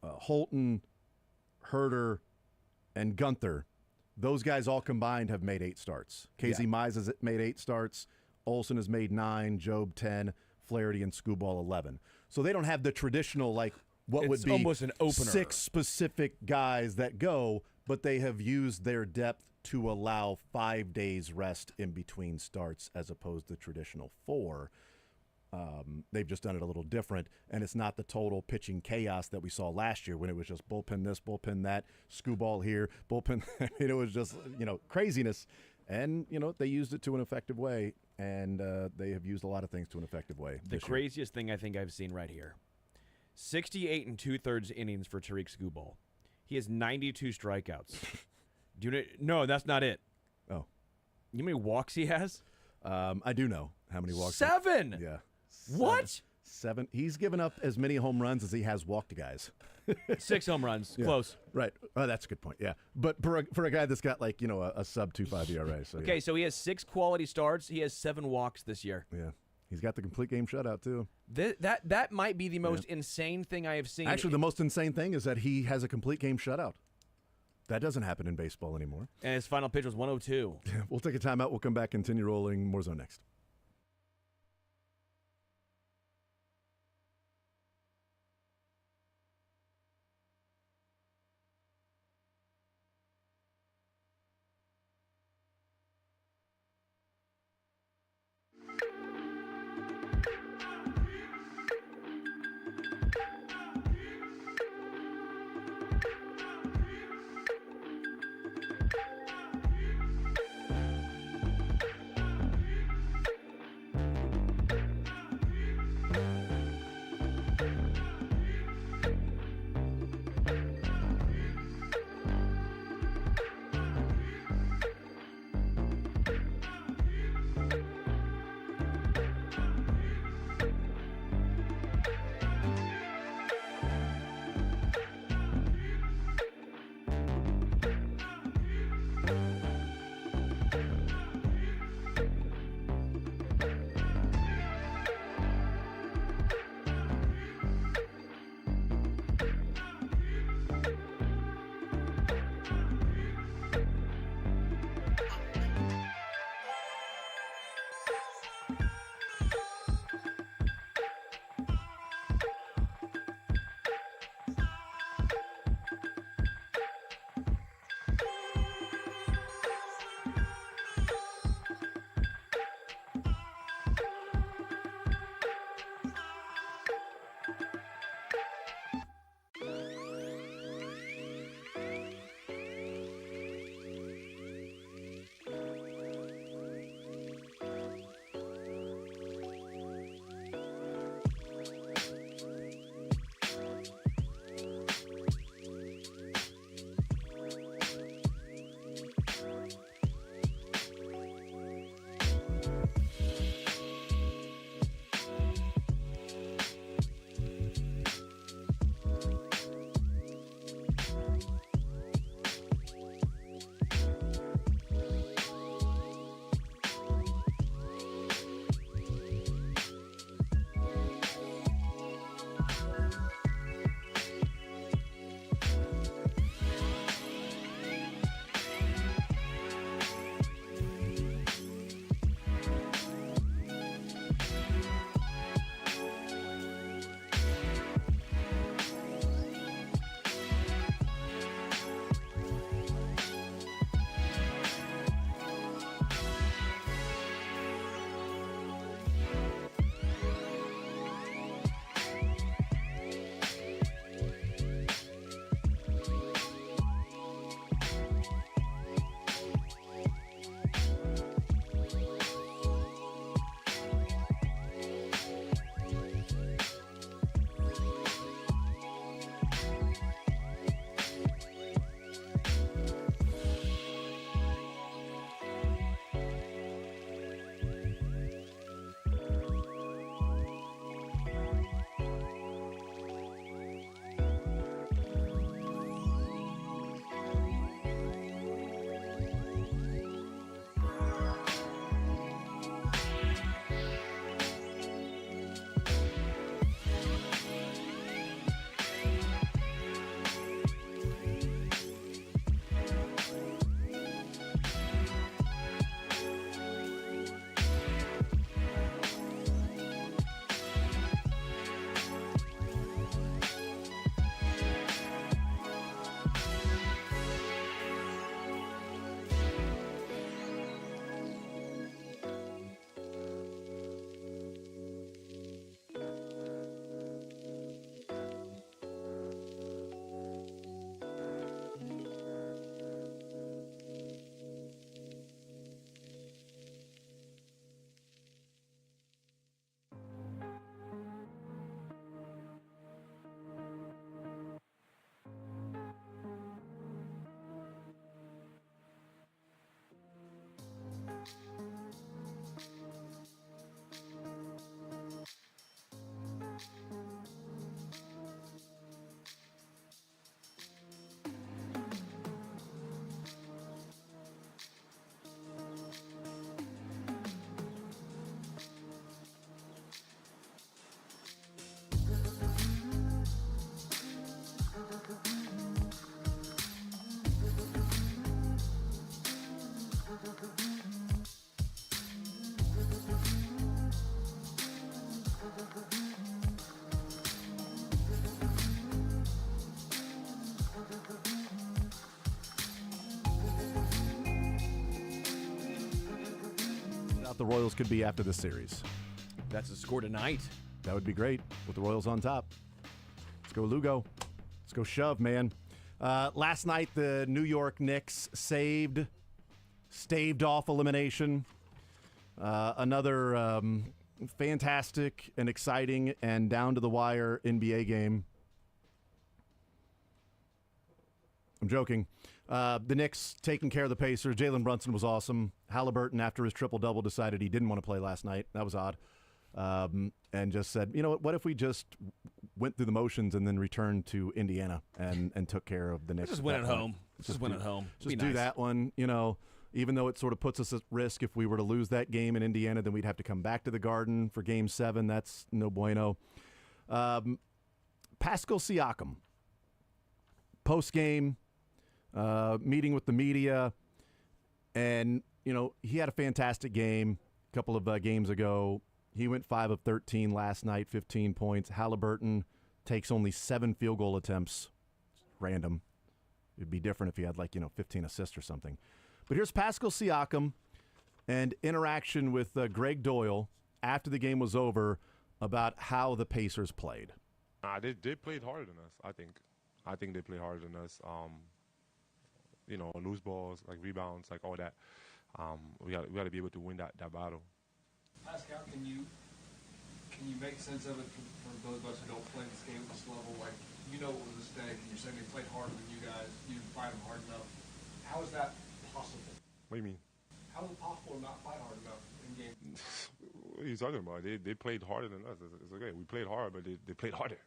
Holton, Herter, and Gunther. Those guys all combined have made 8 starts. KZ Mize has made 8 starts. Olsen has made 9, Job 10, Flaherty and Skubal 11. So they don't have the traditional, what would be almost an opener. 6 specific guys that go, but they have used their depth to allow 5 days rest in between starts as opposed to traditional 4. They've just done it a little different, and it's not the total pitching chaos that we saw last year when it was just bullpen this, bullpen that, Skubal here, bullpen. It was just, craziness. And, they used it to an effective way, and they have used a lot of things to an effective way. The craziest thing I think I've seen right here, 68 2/3 innings for Tariq Skubal. He has 92 strikeouts. No, that's not it. Oh. You know how many walks he has? I do know how many walks. 7! Yeah. What? 7. He's given up as many home runs as he has walked guys. 6 home runs. Yeah. Close. Right. Oh, that's a good point. Yeah. But for a guy that's got a sub 2.5 ERA. So okay, so he has 6 quality starts. He has 7 walks this year. Yeah. He's got the complete game shutout too. That might be the most insane thing I have seen. Actually, the most insane thing is that he has a complete game shutout. That doesn't happen in baseball anymore. And his final pitch was 102. We'll take a timeout. We'll come back, continue rolling. More Zone next. thought the Royals could be after this series. That's the score tonight. That would be great with the Royals on top. Let's go, Lugo. Let's go shove, man. Last night, the New York Knicks staved off elimination. Another fantastic and exciting and down-to-the-wire NBA game. I'm joking. The Knicks taking care of the Pacers. Jalen Brunson was awesome. Halliburton, after his triple-double, decided he didn't want to play last night. That was odd. And just said, you know what if we just went through the motions and then returned to Indiana and took care of the Knicks? Just win at home. Just win at home. Just do that one, even though it sort of puts us at risk. If we were to lose that game in Indiana, then we'd have to come back to the Garden for Game 7. That's no bueno. Pascal Siakam, post-game, meeting with the media, and, he had a fantastic game a couple of games ago. He went 5 of 13 last night, 15 points. Halliburton takes only 7 field goal attempts. Random. It'd be different if he had 15 assists or something. But here's Pascal Siakam and interaction with Greg Doyle after the game was over about how the Pacers played. They played harder than us, I think. I think they played harder than us. Loose balls, rebounds, all that. We got to be able to win that battle. Pascal, can you make sense of it for those of us who don't play this game at this level? What was a mistake, and you're saying they played harder than you guys. You didn't fight them hard enough. How is that possible? What do you mean? How is it possible to not fight hard enough in game? What are you talking about? They played harder than us. It's okay. We played hard, but they played harder.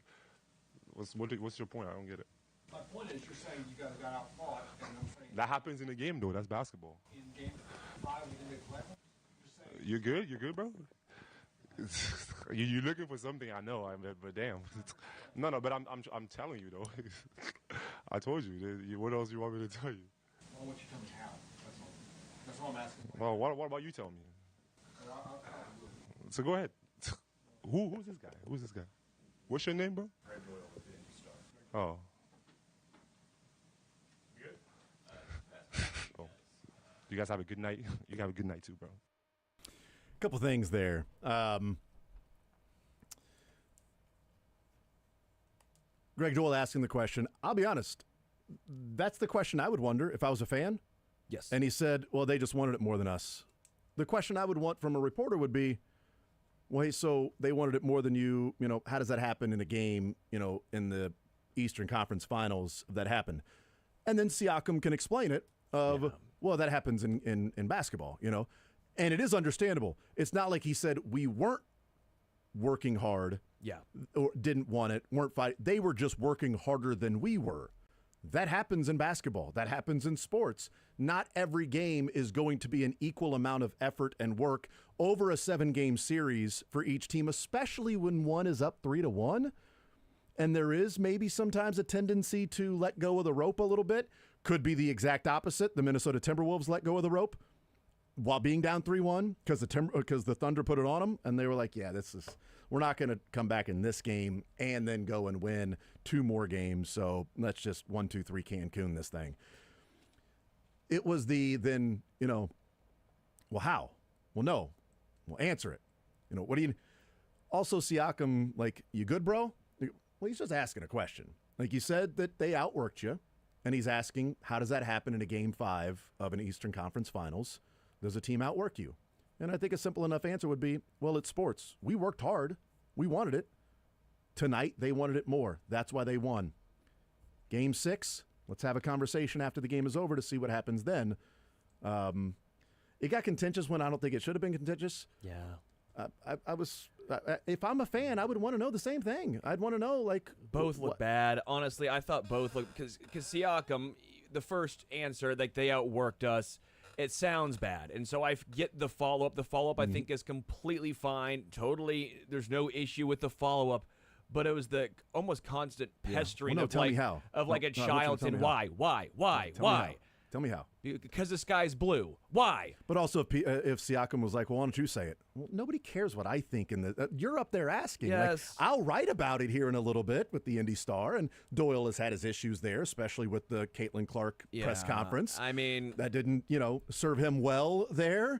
What's your point? I don't get it. My point is, you're saying you guys got outfought, and I'm saying that happens in a game, though. That's basketball. In game 5, we didn't play. You're good? You're good, bro? You're looking for something, I know, but damn. No, but I'm telling you, though. I told you. What else you want me to tell you? I want you to tell me how. That's all I'm asking. Well, what about you telling me? So go ahead. Who's this guy? Who's this guy? What's your name, bro? Greg Doyle with the Indy Star. Oh. Good? Oh. You guys have a good night? You have a good night, too, bro. Couple things there. Greg Joel asking the question. I'll be honest. That's the question I would wonder if I was a fan. Yes. And he said, well, they just wanted it more than us. The question I would want from a reporter would be, well, hey, so they wanted it more than you. How does that happen in a game, in the Eastern Conference Finals that happened? And then Siakam can explain it well, that happens in basketball, And it is understandable. It's not like he said we weren't working hard, or didn't want it, weren't fighting. They were just working harder than we were. That happens in basketball. That happens in sports. Not every game is going to be an equal amount of effort and work over a 7-game series for each team, especially when one is up 3-1. And there is maybe sometimes a tendency to let go of the rope a little bit. Could be the exact opposite. The Minnesota Timberwolves let go of the rope while being down 3-1 because the Thunder put it on them, and they were like, yeah, we're not going to come back in this game and then go and win 2 more games, so let's just 1, 2, 3 Cancun this thing. It was well, how? Well, no. Well, answer it. What do you – also, Siakam, you good, bro? Well, he's just asking a question. You said that they outworked you, and he's asking, how does that happen in a Game 5 of an Eastern Conference Finals? Does a team outwork you? And I think a simple enough answer would be, well, it's sports. We worked hard. We wanted it. Tonight, they wanted it more. That's why they won. Game 6, let's have a conversation after the game is over to see what happens then. It got contentious when I don't think it should have been contentious. Yeah. I was if I'm a fan, I would want to know the same thing. I'd want to know, both look bad. Honestly, I thought both looked, because Siakam, the first answer, they outworked us. It sounds bad. And so I get the follow-up. The follow-up, I think, is completely fine. Totally, there's no issue with the follow-up. But it was the almost constant pestering Well, no, of tell me how. a child saying, why? Tell me how. Because the sky's blue. Why? But also, if Siakam was like, well, why don't you say it? Well, nobody cares what I think. You're up there asking. Yes. Like, I'll write about it here in a little bit with the Indy Star, and Doyle has had his issues there, especially with the Caitlin Clark press conference. I mean, that didn't, serve him well there.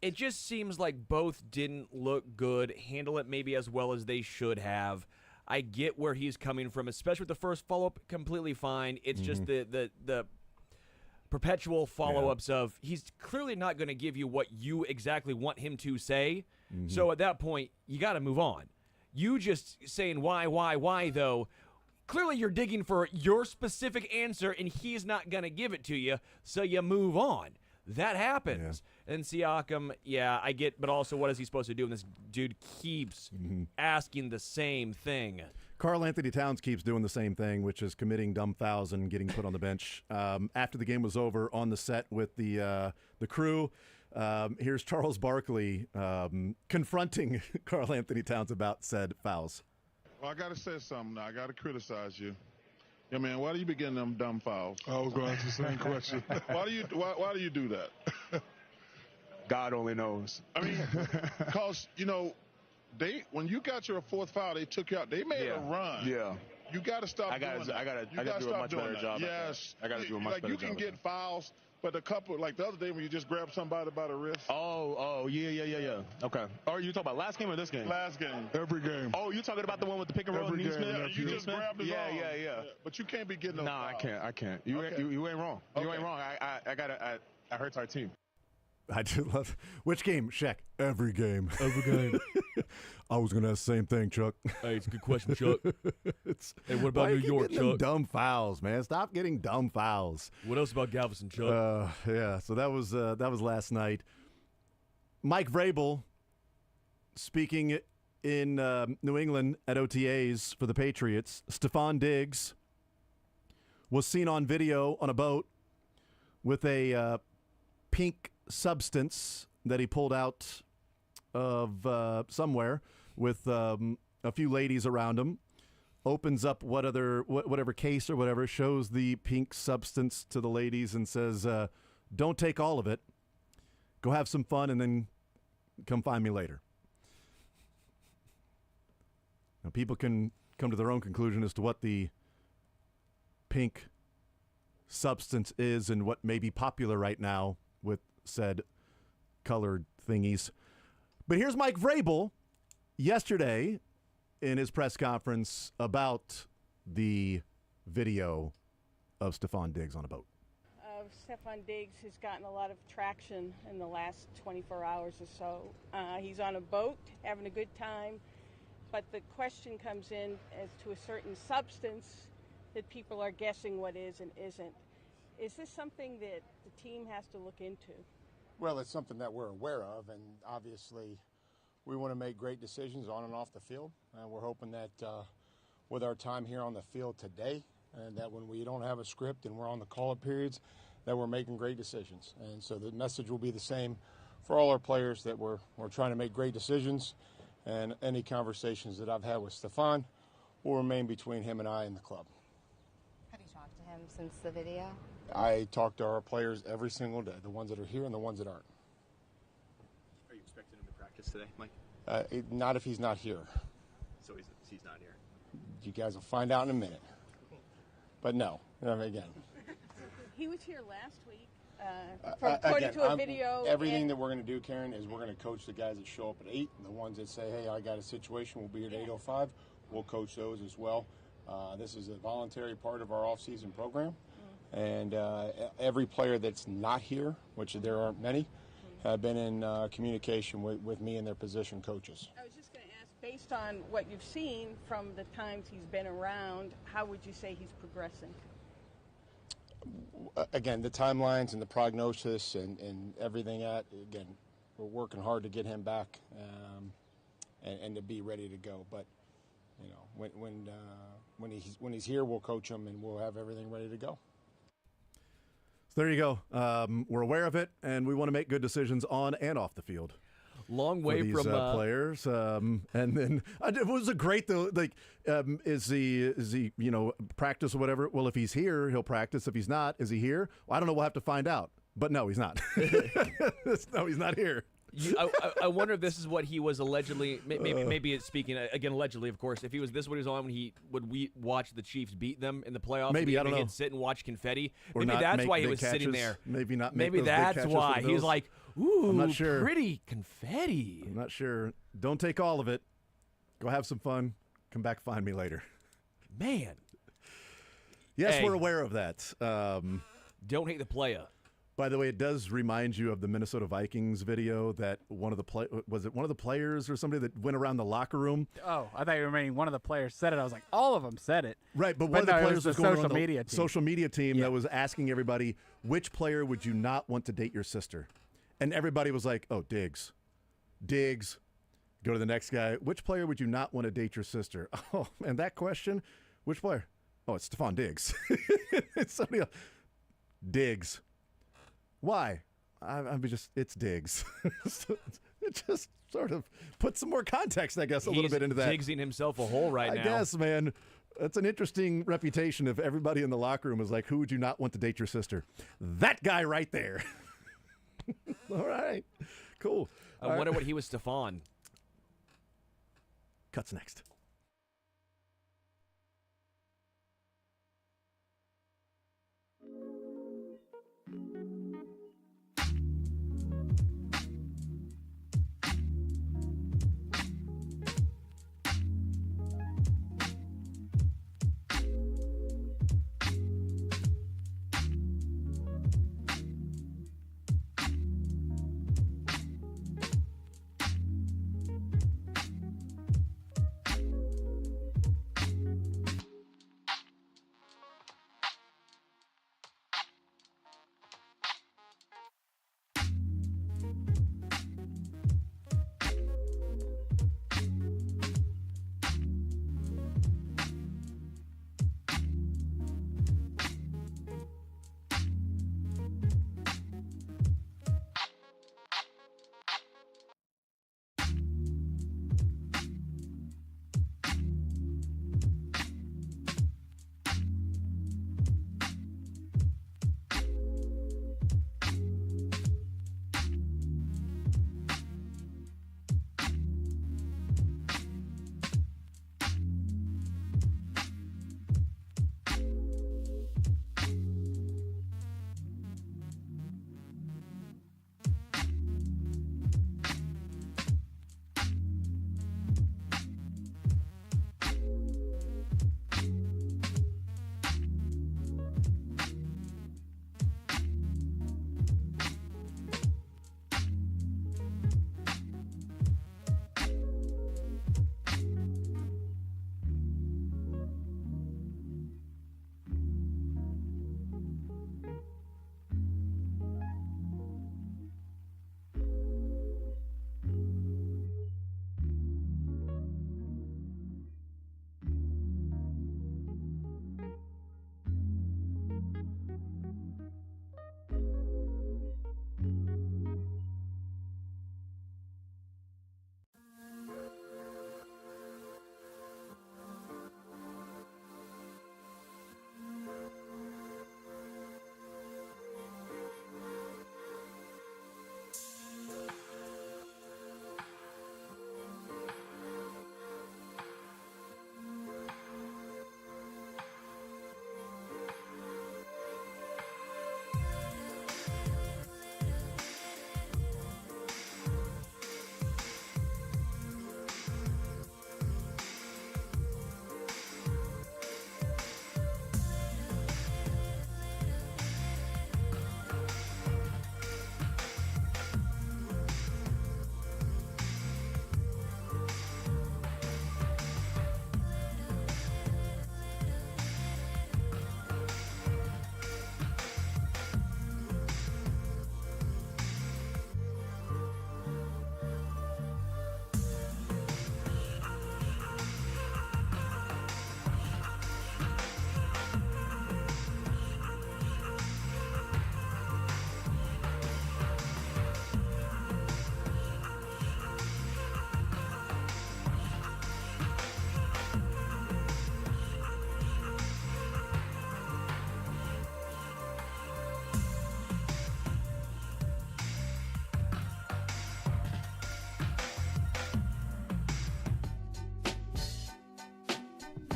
It just seems like both didn't look good, handle it maybe as well as they should have. I get where he's coming from, especially with the first follow-up, completely fine. It's just the perpetual follow-ups of he's clearly not going to give you what you exactly want him to say. So at that point, you got to move on. You just saying why, though, clearly you're digging for your specific answer, and he's not going to give it to you, so you move on. That happens. And Siakam, I get, but also what is he supposed to do when this dude keeps asking the same thing? Karl Anthony Towns keeps doing the same thing, which is committing dumb fouls and getting put on the bench. After the game was over, on the set with the crew, here's Charles Barkley confronting Karl Anthony Towns about said fouls. Well, I got to say something now. I got to criticize you. Yeah, man, why do you be getting them dumb fouls? I was going to ask the same question. Why do you do that? God only knows. I mean, because, when you got your fourth foul, they took you out. They made a run. Yeah. You got to stop doing that. I got to do a much better job. Yes. I got to do a much better job. You can get fouls, but a couple, like the other day when you just grabbed somebody by the wrist. Oh, yeah. Okay. Or you talking about last game or this game? Last game. Every game. Oh, you talking about the one with the pick and roll and Smith? Yeah, you just grabbed his arm. Yeah. But you can't be getting those fouls. I can't. You ain't wrong. You ain't wrong. I hurts our team. I do love which game, Shaq? Every game. I was gonna ask the same thing, Chuck. Hey, it's a good question, Chuck. Hey, what about New York, Chuck? Dumb fouls, man. Stop getting dumb fouls. What else about Galveston, Chuck? So that was last night. Mike Vrabel speaking in New England at OTAs for the Patriots. Stephon Diggs was seen on video on a boat with a pink substance that he pulled out of somewhere with a few ladies around him, opens up whatever case or whatever, shows the pink substance to the ladies and says, don't take all of it. Go have some fun and then come find me later. Now, people can come to their own conclusion as to what the pink substance is and what may be popular right now with said colored thingies. But here's Mike Vrabel yesterday in his press conference about the video of Stephon Diggs on a boat. Stephon Diggs has gotten a lot of traction in the last 24 hours or so. He's on a boat having a good time, but the question comes in as to a certain substance that people are guessing what is and isn't. Is this something that the team has to look into? Well, it's something that we're aware of, and obviously we want to make great decisions on and off the field. And we're hoping that with our time here on the field today, and that when we don't have a script and we're on the call-up periods, that we're making great decisions. And so the message will be the same for all our players, that we're trying to make great decisions, and any conversations that I've had with Stephon will remain between him and I and the club. Have you talked to him since the video? I talk to our players every single day, the ones that are here and the ones that aren't. Are you expecting him to practice today, Mike? Not if he's not here. So he's not here. You guys will find out in a minute. But no, again. He was here last week, according to a video. Everything that we're going to do, Karen, is we're going to coach the guys that show up at 8. The ones that say, hey, I got a situation, we'll be here at 8:05. We'll coach those as well. This is a voluntary part of our off-season program. And every player that's not here, which there aren't many, have been in communication with me and their position coaches. I was just going to ask, based on what you've seen from the times he's been around, how would you say he's progressing? Again, the timelines and the prognosis and everything again, we're working hard to get him back and to be ready to go. But, when he's here, we'll coach him and we'll have everything ready to go. So there you go. We're aware of it, and we want to make good decisions on and off the field. Long for way these from players. And then it was a great though. Like, is he practice or whatever? Well, if he's here, he'll practice. If he's not, is he here? Well, I don't know. We'll have to find out. But no, he's not. No, he's not here. I wonder if this is what he was allegedly. Maybe it's speaking again allegedly, of course. If he was this what he was on when he would watch the Chiefs beat them in the playoffs. Maybe I don't know. He'd sit and watch confetti. Or maybe that's why he was catches. sitting there. Maybe not. Maybe that's why he was like, "Ooh, I'm not sure. Pretty confetti." I'm not sure. Don't take all of it. Go have some fun. Come back, find me later. Man. Yes, Hey. we're aware of that. Don't hate the playa. By the way, it does remind you of the Minnesota Vikings video that one of the players or somebody that went around the locker room. Oh, I thought you were meaning one of the players said it. I was like, all of them said it. Right, but one of no, the it players was was the going social around media the team. social media team that was asking everybody, which player would you not want to date your sister? And everybody was like, oh, Diggs. Diggs. Go to the next guy. Which player would you not want to date your sister? Oh, and that question, which player? Oh, it's Stephon Diggs. It's somebody else. Diggs. Why? It's Diggs. It just sort of puts some more context, I guess, a little bit into that. He's Diggsing himself a hole right now. I guess, man. That's an interesting reputation if everybody in the locker room is like, who would you not want to date your sister? That guy right there. All right. Cool. I wonder what he was Stephon. Cuts next.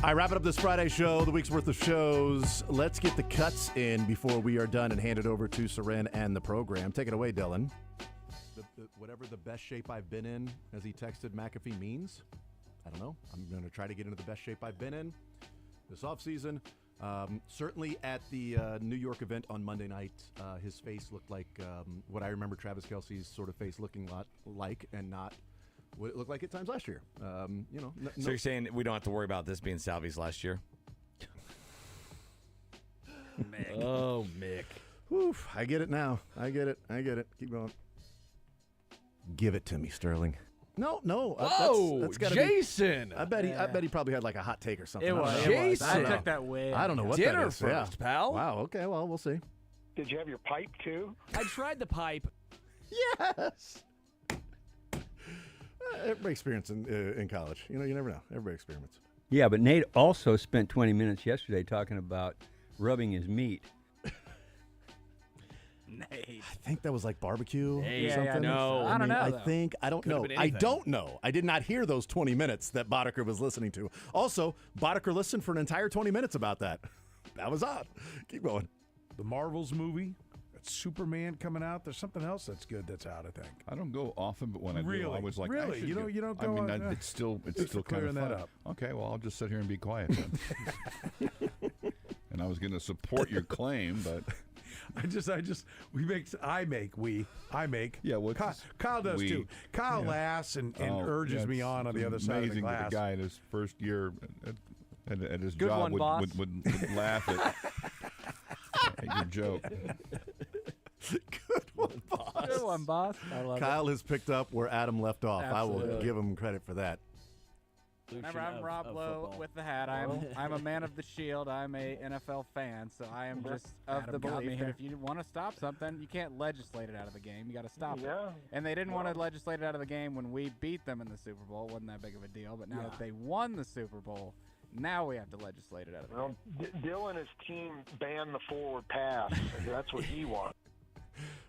right, wrapping up this Friday show, the week's worth of shows. Let's get the cuts in before we are done and hand it over to Seren and the program. Take it away, Dylan. Whatever the best shape I've been in, as he texted McAfee, means, I don't know. I'm going to try to get into the best shape I've been in this offseason. Certainly at the New York event on Monday night, his face looked like what I remember Travis Kelce's sort of face looking like, and not what it looked like at times last year. So you're saying we don't have to worry about this being Salvi's last year? Mick. Oh, Mick. Oof, I get it now. I get it. Keep going. Give it to me, Sterling. No. Whoa, that's gotta Jason. Be, I bet he probably had like a hot take or something. It was. Jason. I took that way. I don't know what Dinner that is. first, pal. Wow. Okay. Well, we'll see. Did you have your pipe too? I tried the pipe. Yes. Everybody experienced in college. You never know. Everybody experiments. Yeah, but Nate also spent 20 minutes yesterday talking about rubbing his meat. Nate. I think that was like barbecue or Yeah, something. no. I don't know, I though. think I don't Could've know. been I anything. don't know. I did not hear those 20 minutes that Boddicker was listening to. Also, Boddicker listened for an entire 20 minutes about that. That was odd. Keep going. The Marvels movie, that's Superman coming out. There's something else that's good that's out, I think. I don't go often, but when I do, Really? I was like, Really? I should You don't- go. you don't I go mean, on, it's still thanks for kind of clearing fun. that up. Okay, well, I'll just sit here and be quiet then. And I was going to support your claim, but I make. Yeah, well, Kyle does we- too. Kyle yeah. laughs and Oh, urges yeah, me it's on the other side of the amazing that glass. the guy in his first year at his Good job one, boss. would laugh at your joke. Good one, boss. Good one, boss. I love Kyle has picked up where Adam left off. I will Absolutely. give him credit for that. Remember, I'm Rob Lowe with the hat. I'm a man of the shield. I'm a NFL fan, so I am just of Adam the got me belief that here. if you want to stop something, you can't legislate it out of the game. You got to stop Yeah. it. And they didn't want to legislate it out of the game when we beat them in the Super Bowl. It wasn't that big of a deal. But now that they won the Super Bowl, now we have to legislate it out of the Well, Dylan and his team banned the forward pass. That's what he wants.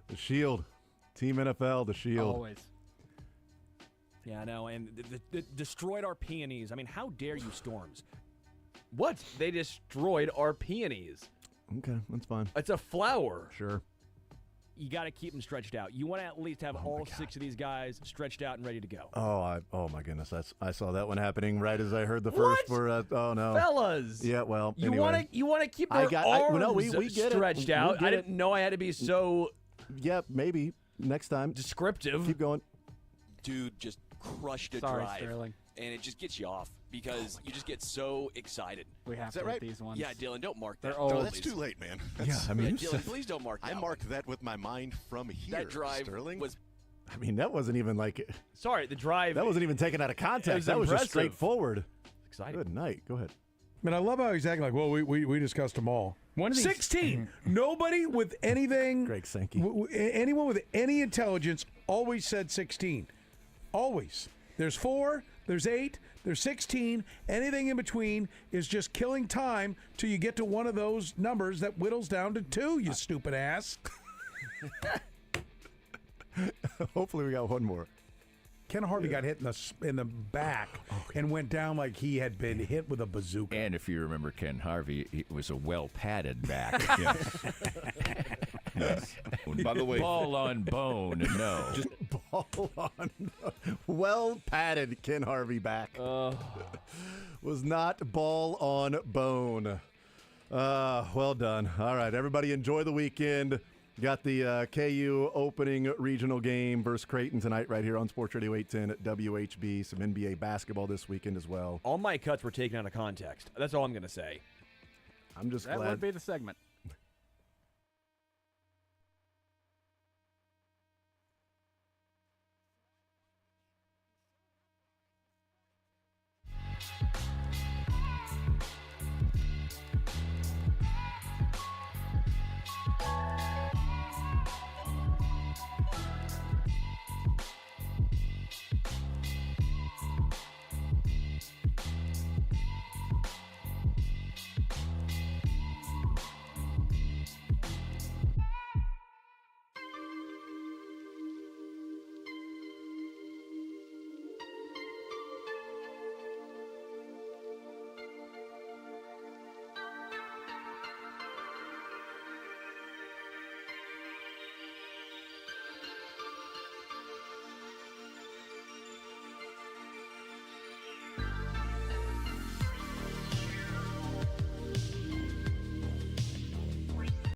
The Shield. Team NFL, the game. Shield. Always. Yeah, I know. And the destroyed our peonies. I mean, how dare you, Storms? What? They destroyed our peonies. Okay, that's fine. It's a flower. Sure. You got to keep them stretched out. You want to at least have all 6 of these guys stretched out and ready to go. Oh my goodness! I saw that one happening right as I heard the first. Oh no, Fellas. Yeah, well, You anyway. want to keep their arms we get stretched it. out. We get I didn't know I had to be so Yeah, maybe next time. descriptive. Keep going. Dude just crushed a Sorry, drive, Sterling. and it just gets you off because you just get so excited. We have Is to that with right? these ones. Yeah, Dylan, don't mark They're that. old. No, That's please. Too late, man. Yeah, I mean, Yeah, Dylan, please don't mark that. I one. marked that with my mind from here. That drive Sterling. was I mean, that wasn't even like Sorry, the drive. that wasn't even taken out of It context. was That was just impressive. straightforward. exciting. Good night. Go ahead. I mean, I love how he's acting like, well, we discussed them all. One of these- 16. Nobody with anything, Greg Sankey. anyone with any intelligence always said 16. Always. There's 4, there's 8, there's 16. Anything in between is just killing time till you get to one of those numbers that whittles down to 2, you stupid ass. Hopefully we got one more. Ken Harvey got hit in the back and went down like he had been hit with a bazooka. And if you remember Ken Harvey, it was a well-padded back. Yes. By the way, ball on bone, no. Just ball on. Well padded Ken Harvey back. Was not ball on bone. Well done. All right, everybody enjoy the weekend. Got the KU opening regional game versus Creighton tonight right here on Sports Radio 810 at WHB. Some NBA basketball this weekend as well. All my cuts were taken out of context. That's all I'm going to say. I'm just That glad. would be the segment.